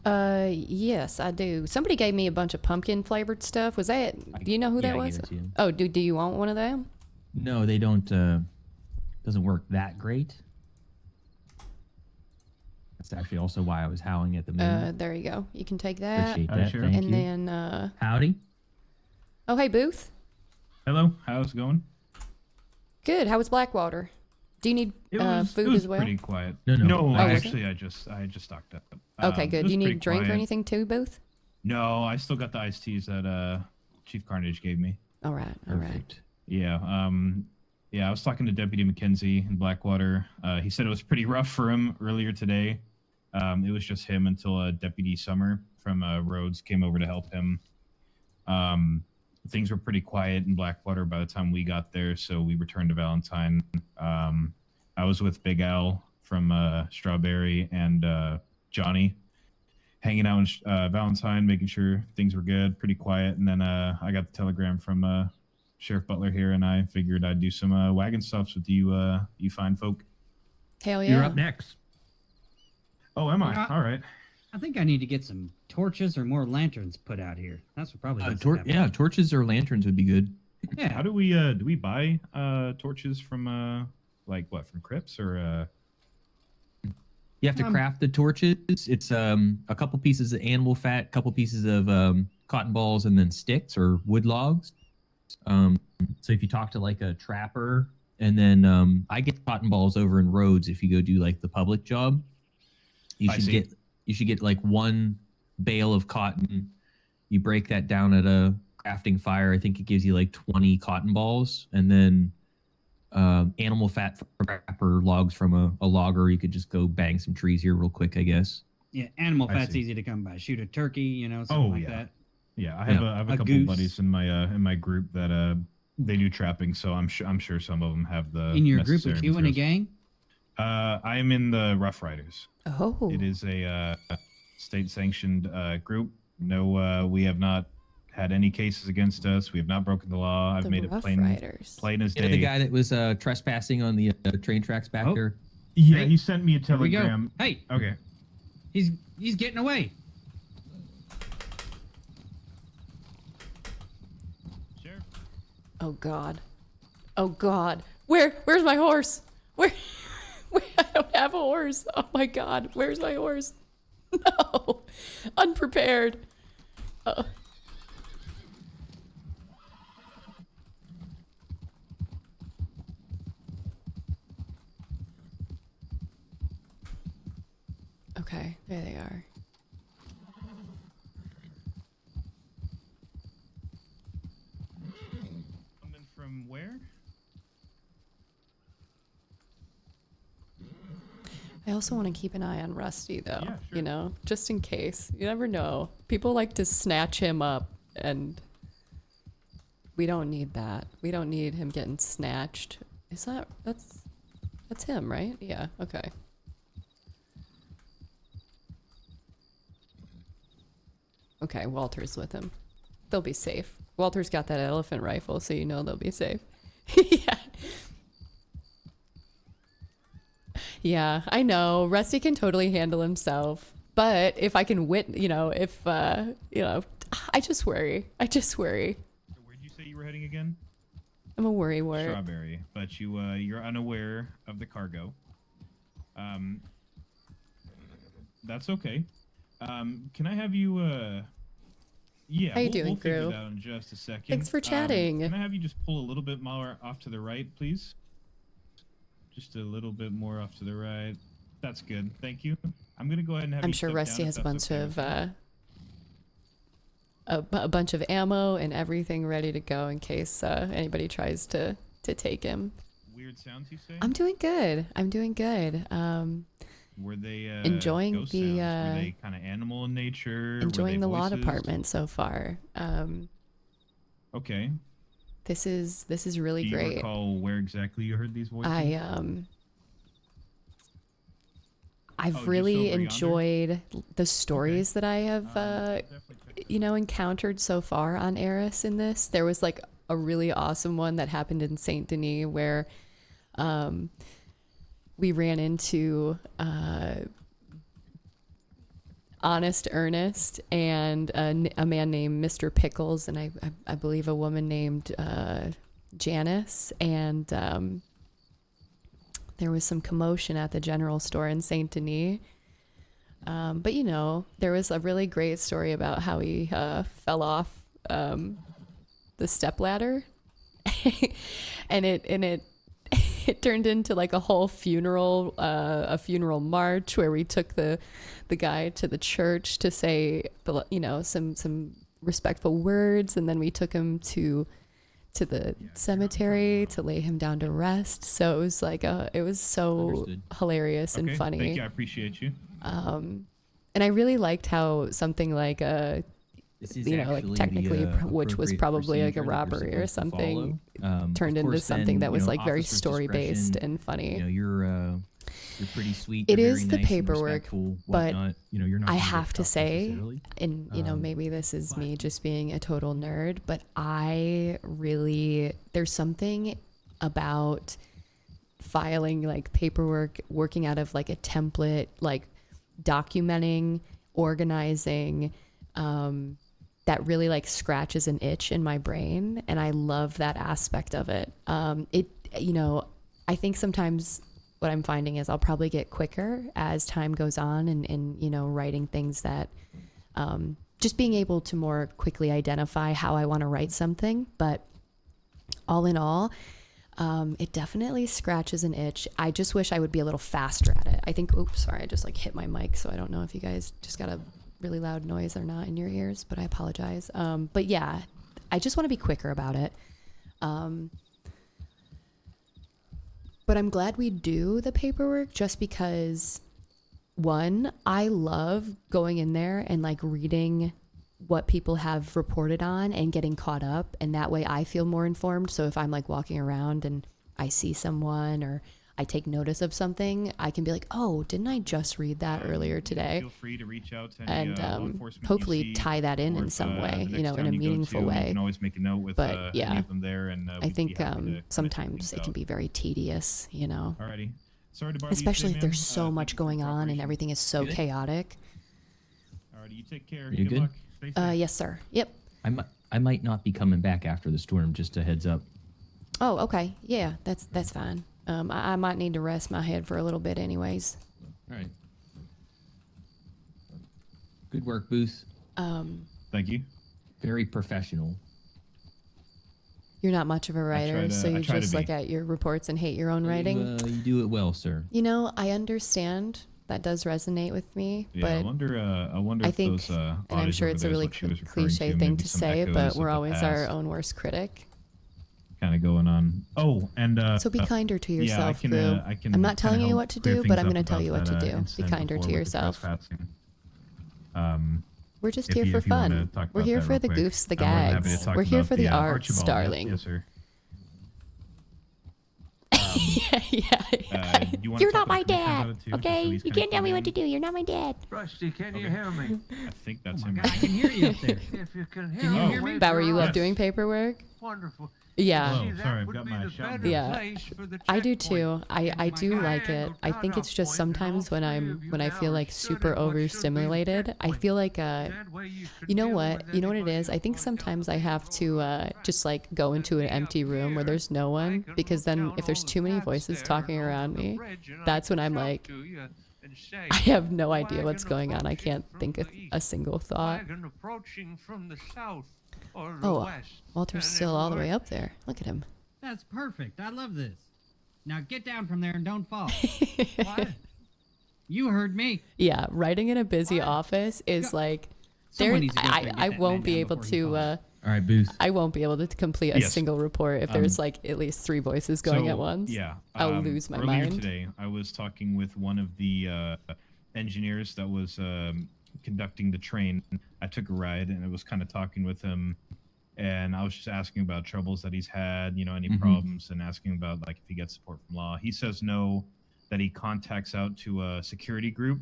Yes, I do. Somebody gave me a bunch of pumpkin flavored stuff. Was that? Do you know who that I was? gave it to you. Oh, do you want one of them? No, they don't. Doesn't work that great. That's actually also why I was howling at the moon. There you go. You can take that. Appreciate that. Sure. Thank And you. then, Howdy. oh, hey, Booth. Hello, how's it going? Good. How was Blackwater? Do you need It was food it was as well? pretty quiet. No, I was actually I just stocked up. Okay, It good. was Do you need pretty a drink or quiet. anything too, Booth? No, I still got the iced teas that Chief Carnage gave me. All right. Yeah. I was talking to Deputy McKenzie in Blackwater. He said it was pretty rough for him earlier today. It was just him until Deputy Summer from Rhodes came over to help him. Things were pretty quiet in Blackwater by the time we got there, so we returned to Valentine. I was with Big Al from Strawberry and Johnny, hanging out in Valentine, making sure things were good, pretty quiet. And then I got the telegram from Sheriff Butler here, and I figured I'd do some wagon stops with you, you fine folk. Hell yeah. You're up next. Oh, am I? All right. I think I need to get some torches or more lanterns put out here. That's what probably needs to happen. Yeah, torches or lanterns would be good. Yeah. How do we buy torches from from Crips or You have to craft the torches. It's a couple pieces of animal fat, couple pieces of cotton balls and then sticks or wood logs. So if you talk to like a trapper, and then I get cotton balls over in Rhodes. If you go do like the public job, you should get like one bale of cotton. You break that down at a crafting fire. I think it gives you like 20 cotton balls, and then animal fat for trapper logs from a logger. You could just go bang some trees here real quick, I guess. Yeah, animal I fat's see. easy to come by. Shoot a turkey, you know, something like that. Yeah, I have a couple goose. buddies in my group that they do trapping, so I'm sure some of them have the. In your group, necessary with you in a materials. gang? I am in the Rough Riders. Oh. It is a state sanctioned group. No, we have not had any cases against us. We have not broken the law. I've The made it Rough plain Riders. as Yeah, day. the guy that was trespassing on the train tracks back there. Yeah, he sent me a Here we go. telegram. Hey. Okay. He's getting away. Oh God. Oh God. Where's my horse? Where I don't have a horse. Oh my God. Where's my horse? No. Unprepared. Okay, there they are. Coming from where? I also want to keep an eye on Rusty, though. Yeah, You know, just in case. You never know. People like to snatch him up, and we don't need that. We don't need him getting snatched. That's him, right? Yeah. Okay. Okay, Walter's with him. They'll be safe. Walter's got that elephant rifle, so you know they'll be safe. Yeah. Yeah, I know. Rusty can totally handle himself. But if I can I just worry. Where'd you say you were heading again? I'm a worry wart. Strawberry, but you're unaware of the cargo. That's okay. Can I have you yeah, How you we'll doing, figure Gru? that out in just a second. Thanks for chatting. Can I have you just pull a little bit more off to the right, please? Just a little bit more off to the right. That's good. Thank you. I'm gonna go ahead and have I'm you sure step Rusty down has if a that's bunch okay of a bunch of ammo and everything ready to go in case anybody tries to take him. Weird sounds, you say? I'm doing good. Were they enjoying ghost the sounds? Were they kind of animal in nature? Were enjoying they the law voices? department so far. Okay. This is really Do you great. recall where exactly you heard these voices? I've really enjoyed the stories that I have encountered so far on Eris in this. There was like a really awesome one that happened in Saint Denis where we ran into Honest Ernest and a man named Mr. Pickles, and I believe a woman named Janice, and there was some commotion at the general store in Saint Denis. But there was a really great story about how he fell off the stepladder, and it turned into like a whole funeral, a funeral march where we took the guy to the church to say some respectful words, and then we took him to the cemetery to lay him down to rest. So it was like it was so Understood. hilarious and Okay, funny. Thank you. I appreciate you. And I really liked how something like This is like actually technically, the, which was appropriate probably like a procedure that you're robbery or supposed to something, follow. turned Of into course, something then, that was like very officer's story based discretion, and funny. You're pretty sweet. It you're is very the nice and paperwork, respectful, but whatnot. You're not I gonna get have to cuffed say, necessarily. and maybe this is me just being a total nerd, but there's something about filing like paperwork, working out of like a template, like documenting, organizing, that really like scratches an itch in my brain, and I love that aspect of it. I think sometimes what I'm finding is I'll probably get quicker as time goes on and writing things that just being able to more quickly identify how I want to write something. But all in all, it definitely scratches an itch. I just wish I would be a little faster at it. I think, oops, sorry, I just like hit my mic, so I don't know if you guys just got a really loud noise or not in your ears, but I apologize. But yeah, I just want to be quicker about it. But I'm glad we do the paperwork just because, one, I love going in there and like reading what people have reported on and getting caught up, and that way I feel more informed. So if I'm like walking around and I see someone or I take notice of something, I can be like, oh, didn't I just read that earlier today? Feel free to reach out to any And law enforcement hopefully you see, tie that in or some if, way, the you next know, in town a you go meaningful to, way. You can always make a note with But any yeah, of them there, and I think sometimes it can be very tedious, you know. Alrighty. Sorry to bother you Especially today, if there's ma'am. so much going on and everything is so chaotic. Alrighty, you take care. You good? Luck. Stay safe. Yes, sir. Yep. I might not be coming back after the storm. Just a heads up. Oh, okay. Yeah, that's fine. I might need to rest my head for a little bit anyways. All right. Good work, Booth. Thank you. Very professional. You're not much of a writer, so you just look at your reports and hate your own writing. You do it well, sir. You know, I understand that does resonate with me, Yeah, but I wonder I if think, those, and I'm bodies sure over it's a there is really what she was referring cliche to, thing maybe to some say, echoes but of we're the always our past own worst critic. kind of going on. Oh, and So be kinder to yeah, yourself, I can, Gru. I can I'm not kinda telling you help what to clear do, things but I'm up going to tell about you what to that, do. Be incident kinder before to with the yourself. trespassing. We're just If here you- for if you wanna fun. talk We're about here that for real the quick. goofs, the I'm more than happy to gags. talk We're here about for the arts, Archibald. Yep, darling. yes, sir. You wanna You're talk not my about the commissioners dad, of it too, just so okay? he's You kinda can't tell me clued what to in? do. You're not my dad. Rusty, can you Okay. hear me? I think that's Oh my him. God, I can hear you up there. If you can hear Can you me, hear me? wave Bauer, you your love arms. doing paperwork? Wonderful. Yeah. Hello, See, that sorry, I've would got be my the shout better Yeah. place for the I do checkpoint. too. I do like it. I think it's just sometimes when I feel like super overstimulated, I feel like you know what it is? I think sometimes I have to just like go into an empty room where there's no one, because then if there's too many voices talking around me, that's when I'm like, I have no idea what's going on. I can't think of a single thought. Wagon approaching from the south or the Oh, west. Walter's still all the way up there. Look at him. That's perfect. I love this. Now get down from there and don't fall. What? You heard me. Yeah, writing in a busy office is like Someone there. needs to go up there and get I that won't man be down able before he to. falls. All right, Booth. I won't be able to complete a Yes. single report if there's like at least 3 voices going at once. Yeah, I'll lose my earlier mind. today, I was talking with one of the engineers that was conducting the train. I took a ride, and I was kind of talking with him, and I was just asking about troubles that he's had, any problems, and asking about like if he gets support from law. He says no, that he contacts out to a security group.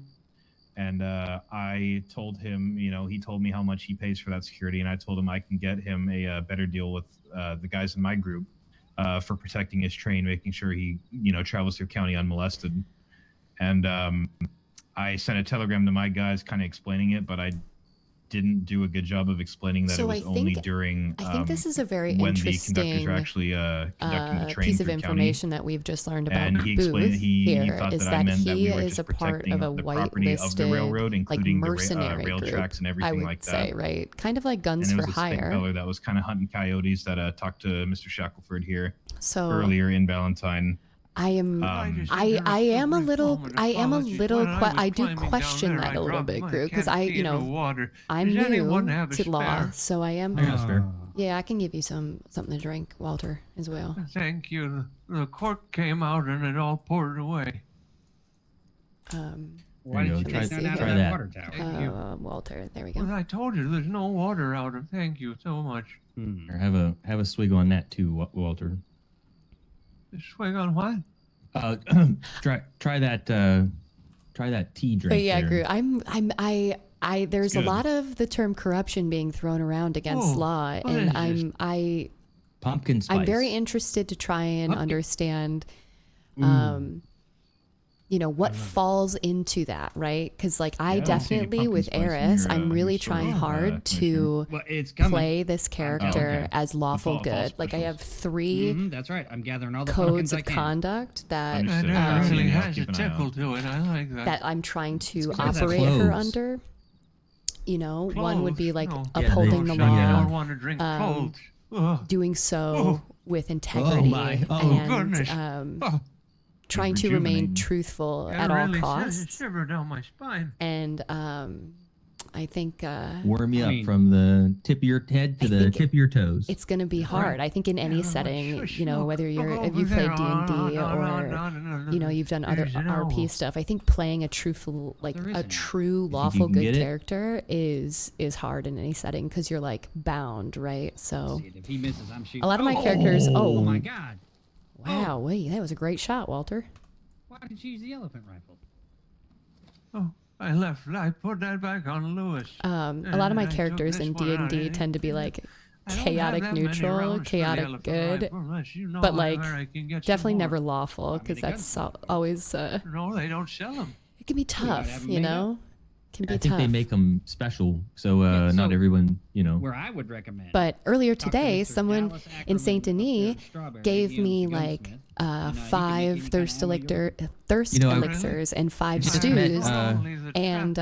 And I told him, he told me how much he pays for that security, and I told him I can get him a better deal with the guys in my group for protecting his train, making sure he, travels through county unmolested. And I sent a telegram to my guys, kind of explaining it, but I didn't do a good job of explaining that So it was I only think- during I think this is a very when interesting the conductors are actually conducting the train piece of through information that we've just learned about And he explained Booth he here thought is that I meant that he we were is just a part protecting of a the property of the whitelisted railroad, like including the mercenary rail group, tracks and I everything would like that. say, right? Kind of like And Guns it for was this big Hire. feller that was kind of hunting coyotes that talked to Mr. Shackelford here So- earlier in Valentine. I am I am a little I do question that a little bit, Gru, because I'm new to law, so I am. Yeah, I can give you something to drink, Walter, as well. Thank you. The cork came out and it all poured away. Why did you take none out of that water tower? Walter, there we go. Well, I told you there's no water out of. Thank you so much. Here, have a swig on that too, Walter. Swing on what? Try that tea drink. But yeah, there. Gru, there's a Good. lot of the term corruption being thrown around against Oh, law, what and is pumpkin spice. I'm very interested to try and understand, what falls into that, right? Because I Yeah, I don't see any definitely pumpkin with spice in Eris, your, I'm really store, trying hard to Well, it's coming. play this character okay. as lawful Fall good. Like I have 3 Mhm, that's right. I'm gathering all the codes pumpkins I of can. conduct that That really has a tickle to it. I like that. that I'm trying to It's 'cause that's operate her cloves. under. you know, one would be like No. upholding the I law, don't want to drink cold. Ugh. doing so Oh. with integrity my. Oh, and goodness. trying to remain truthful It at all really costs. shivered down my spine. And I think Warm you up from the tip of your head to the tip of your toes. it's going to be hard. I think in any setting, you know, whether if you played D&D or you know you've done other RP stuff, I think playing a truthful, like a true lawful can good get it. character is hard in any setting because you're like bound, right? So If he misses, I'm shooting. a lot of my characters. Oh Oh my god! Wow, wait, that was a great shot, Walter. Why did you use the elephant rifle? Oh, I put that back on Lewis. A lot of my And I took characters this in one out. D&D tend to be like I don't have chaotic that many neutral, rounds for the chaotic elephant good, rifle, unless you know but like where I can get some definitely more. never lawful because that's always No, they don't sell them. it can be tough, you know. Can be I think tough. they make them special, so so not everyone, you know. Where I would recommend. But earlier Talk to today, Mr. someone Dallas in Ackerman Saint Denis up there at Strawberry. gave He owns me the like gunsmith. You know, you can 5 make thirst any kind of ammo thirst You know, I- elixirs and 5 Just met, stews, and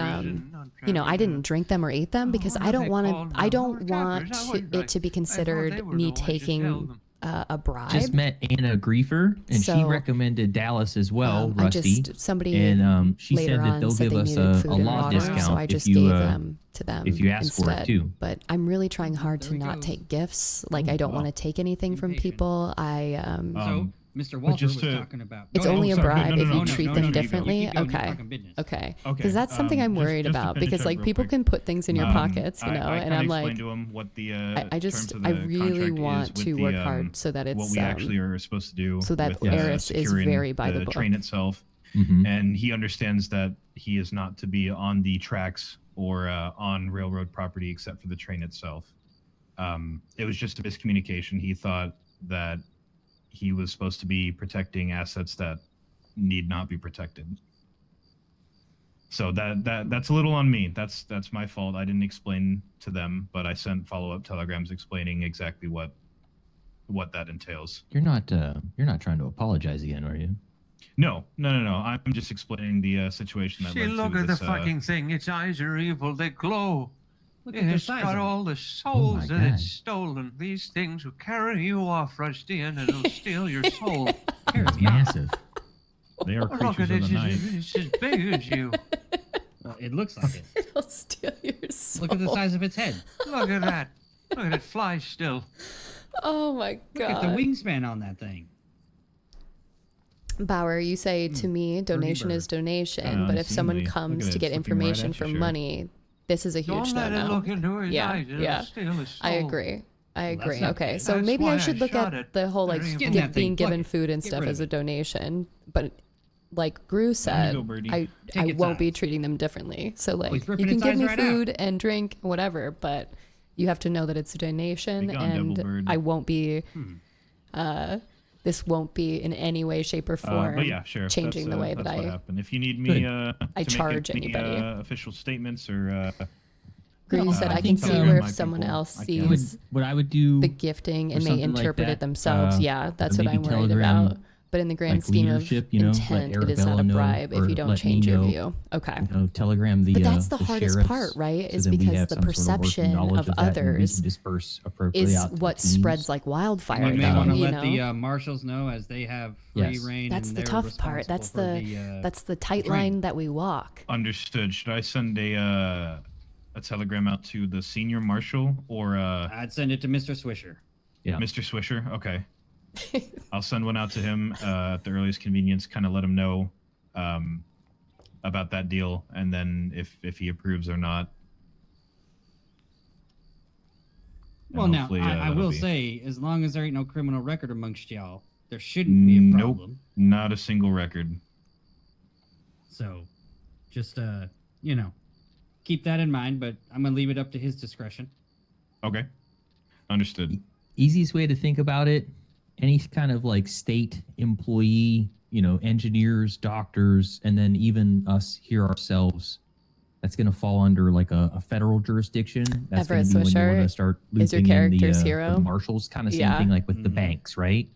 you know, I didn't drink them or eat them because I don't want to. I don't want it to be considered me taking a bribe. Just met Anna Griefer, and she So, recommended Dallas as well, I Rusty. just somebody and she later said that on they'll said give they us needed a food and law water, discount so I just if you gave them to them if you ask instead. for it too. But I'm really trying hard to not take gifts. Like I don't want to take anything from people. I So, Mr. Walter just was to- talking about. It's Go only ahead. a bribe if you no, treat no, them no, you go. differently. Keep doing your Okay. fucking business. Okay. Okay, Because that's something I'm worried just to about. finish Because up like real people quick. can put things in your pockets, you know, I and kinda I'm like, explained to him what the I just terms of I the really contract want is with to the, work hard so that it's what we actually are supposed to do so that with, Eris is securing very by the book. train itself. Mhm. And he understands that he is not to be on the tracks or on railroad property except for the train itself. It was just a miscommunication. He thought that he was supposed to be protecting assets that need not be protected. So that's a little on me. That's my fault. I didn't explain to them, but I sent follow-up telegrams explaining exactly what that entails. You're not trying to apologize again, are you? No. I'm just explaining the situation that See, led look to at this, the fucking thing. Its eyes are evil. They glow. Look at the It's size got of it. all the Oh souls my that it's God. stolen. These things will carry you off, Rusty, and it'll steal your soul. It's massive. They are Oh, look at creatures it. of the night. It's as big as you. Well, it looks like it. It'll steal your soul. Look at the size of its head. Look at that. Look at it fly still. Oh my Look at the god. wingspan on that thing. Bauer, you say to me, donation bird. is donation, but if someone unseemly. comes Look at to it, get flipping right information at you, for Sheriff. money, this is a huge Don't let it no-no. look into his Yeah, eyes. It'll yeah. steal his soul. I agree. I Well, that's agree. not Okay, good. so That's maybe why I I should look shot at it. the whole like Skin that thing, being pluck given it. food and Get stuff rid of as a it. donation, but like Gru said, go, Birdie. I Take its won't be eyes. treating them differently. So like he's you ripping can its give eyes me right out. food and drink, whatever, but you have to know that it's a donation, Be gone, and Devil Bird. I won't be. Hmm. This won't be in any way, shape, or form But yeah, Sheriff, changing that's, the way that's that what I. happened. If you need me I to charge make any anybody. Official statements or Gru No, said I I can think, see um, where if my someone people, else I can. sees What I would do the gifting or and may something like interpret that, it themselves. Yeah, that's what maybe I'm worried telegram, about. But in the grand like, scheme of leadership, you know, let intent, it is not a Arabella know, bribe if or you don't let me change your know, view. Okay. You know, telegram the. But that's the the hardest sheriffs, part, right? so Is then we because have the some sort of working perception knowledge of that, and we others can disperse appropriately is out to the what teams. spreads like wildfire. We may though, want to you let know? the marshals know as they have free Yes. reign. That's and the they're tough part. responsible That's for that's the tight train. line that we walk. understood. Should I send a telegram out to the senior marshal or I'd send it to Mr. Swisher. Yeah. Mr. Swisher? Okay. I'll send one out to him at the earliest convenience. Kind of let him know about that deal, and then if he approves or not. And Well, now hopefully, I that'll will be- say, as long as there ain't no criminal record amongst y'all, there shouldn't be a Nope, problem. not a single record. So, just you know, keep that in mind. But I'm gonna leave it up to his discretion. Okay, understood. Easiest way to think about it, any kind of like state employee, you know, engineers, doctors, and then even us here ourselves, that's going to fall under like a federal jurisdiction. That's going Everett to be when you Swisher want to start is your looping in character's the hero? marshals, kind of same Yeah. thing like with the banks, right?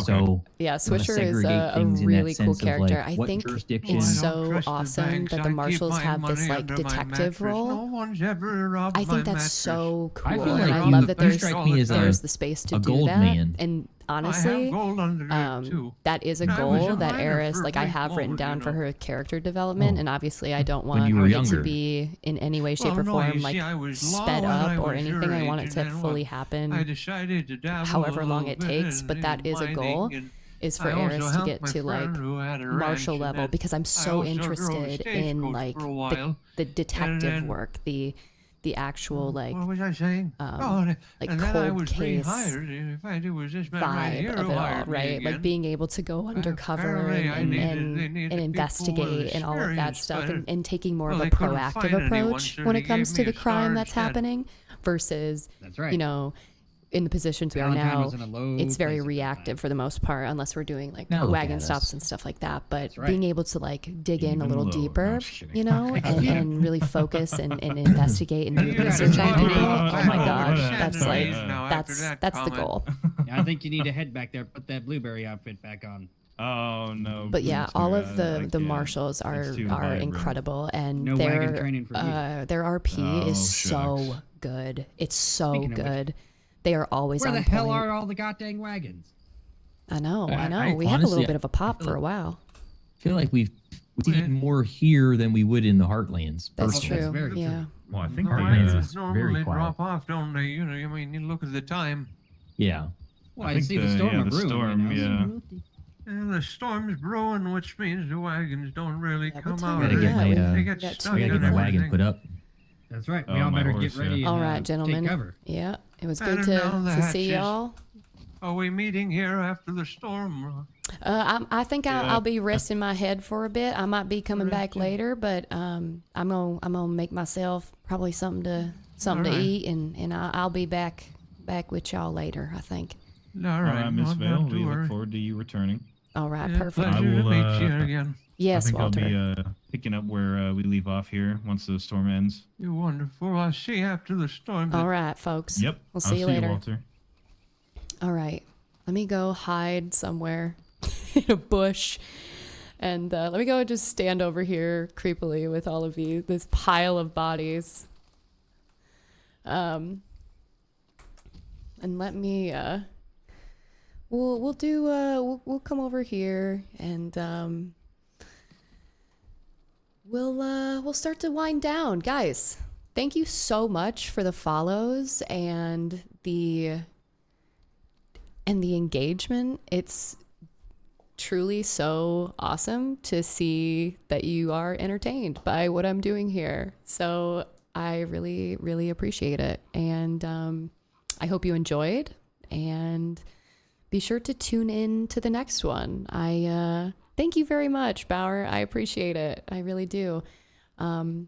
So Yeah, you wanna Swisher is segregate a things in that really cool sense of, like, character. I what think jurisdiction- it's I don't so trust the awesome banks. that I the keep marshals my have this money like under my detective mattress. role. No one's ever robbed I think my that's mattress. so cool. I feel and like I you- love that you there's strike me as there's the space to a do gold that. man. And honestly, gold under it, too. that is a And I was goal a that miner Eris, for a like I brief have written moment, down you for know. her character development, and obviously I don't When want you were it younger. to be in any way, shape, Well, or no, form you like see, I was low sped when I up or was your anything. I want age, it to and then fully what? happen I decided to dabble however a long little it bit takes, but in that is a mining, goal. and Is for I also Eris to helped get my to like friend who had a marshal ranch, and level then because I'm I so also drove a interested in stagecoach like for a while, the detective then- work, the actual like What was I saying? like and then I cold was case rehired. In fact, it was this man right vibe here of who it all, hired me right? Like again. being able to go undercover Apparently, I needed- they and needed people with investigate and all of that experience, stuff but, and taking more well, of a they couldn't find proactive anyone, approach so when they it comes gave to me the a crime star that's instead. happening versus That's right. you know, in the positions we are Valentine now, was in a low it's very place at that reactive for the most part, unless we're doing like Now look wagon at stops us. and stuff like that. But That's right. being able to like dig in a Even little lower. No, deeper, just kidding. you know, and really focus and investigate and do You research gotta on try people. to Oh go my back god, over that's Shannon like days now after that that's the comment. goal. Yeah, I think you need to head back there, put that blueberry outfit back on. Oh no. But yeah, please, all no, of the yeah, marshals are it's too are vibrant. incredible, and No their wagon training for me. their RP Oh, is so shucks. good. It's so Speaking of which, good. They are always Where on the point. hell are all the goddamn wagons? I know. I We had a honestly, little bit of a pop for a while. feel like we've seen more here than we would in the Heartlands. That's personally. true. very Yeah. Well, I think The they, wagons is very normally quiet. drop off, don't they? You know, I mean, you look at the time. Yeah. Well, I I think see the storm yeah, are the brewing storm, right now. yeah. And the storm's brewing, which means the wagons don't really Yeah, come what out. time Gotta is get it? my They uh, get got stuck I gotta in get my wagon everything. put up. That's right. We Oh, all my better horse, get ready yeah. and All right, gentlemen. take cover. Yeah, it was Batten good down the to see hatches. y'all. Are we meeting here after the storm? I think Yeah. I'll be resting my head for a bit. I might be coming back later, but I'm gonna make myself probably something to Alright. eat, and I'll be back with y'all later. I think. All All right, Miss not Vail, to we worry. look forward to you returning. All right, Yeah, perfect. pleasure I will, to meet you again. Yes, I think Walter. I'll be picking up where we leave off here once the storm ends. You're wonderful. I'll see you after the storm. All right, folks. Yep. We'll I'll see you later. Walter. All right. Let me go hide somewhere in a bush. And let me go just stand over here creepily with all of you, this pile of bodies. And let me we'll do we'll come over here and we'll start to wind down. Guys, thank you so much for the follows and the engagement. It's truly so awesome to see that you are entertained by what I'm doing here. So I really, really appreciate it. And I hope you enjoyed, and be sure to tune in to the next one. I thank you very much, Bauer. I appreciate it. I really do. And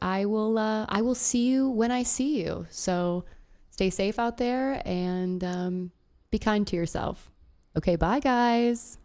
I will see you when I see you. So stay safe out there and be kind to yourself. Okay, bye guys.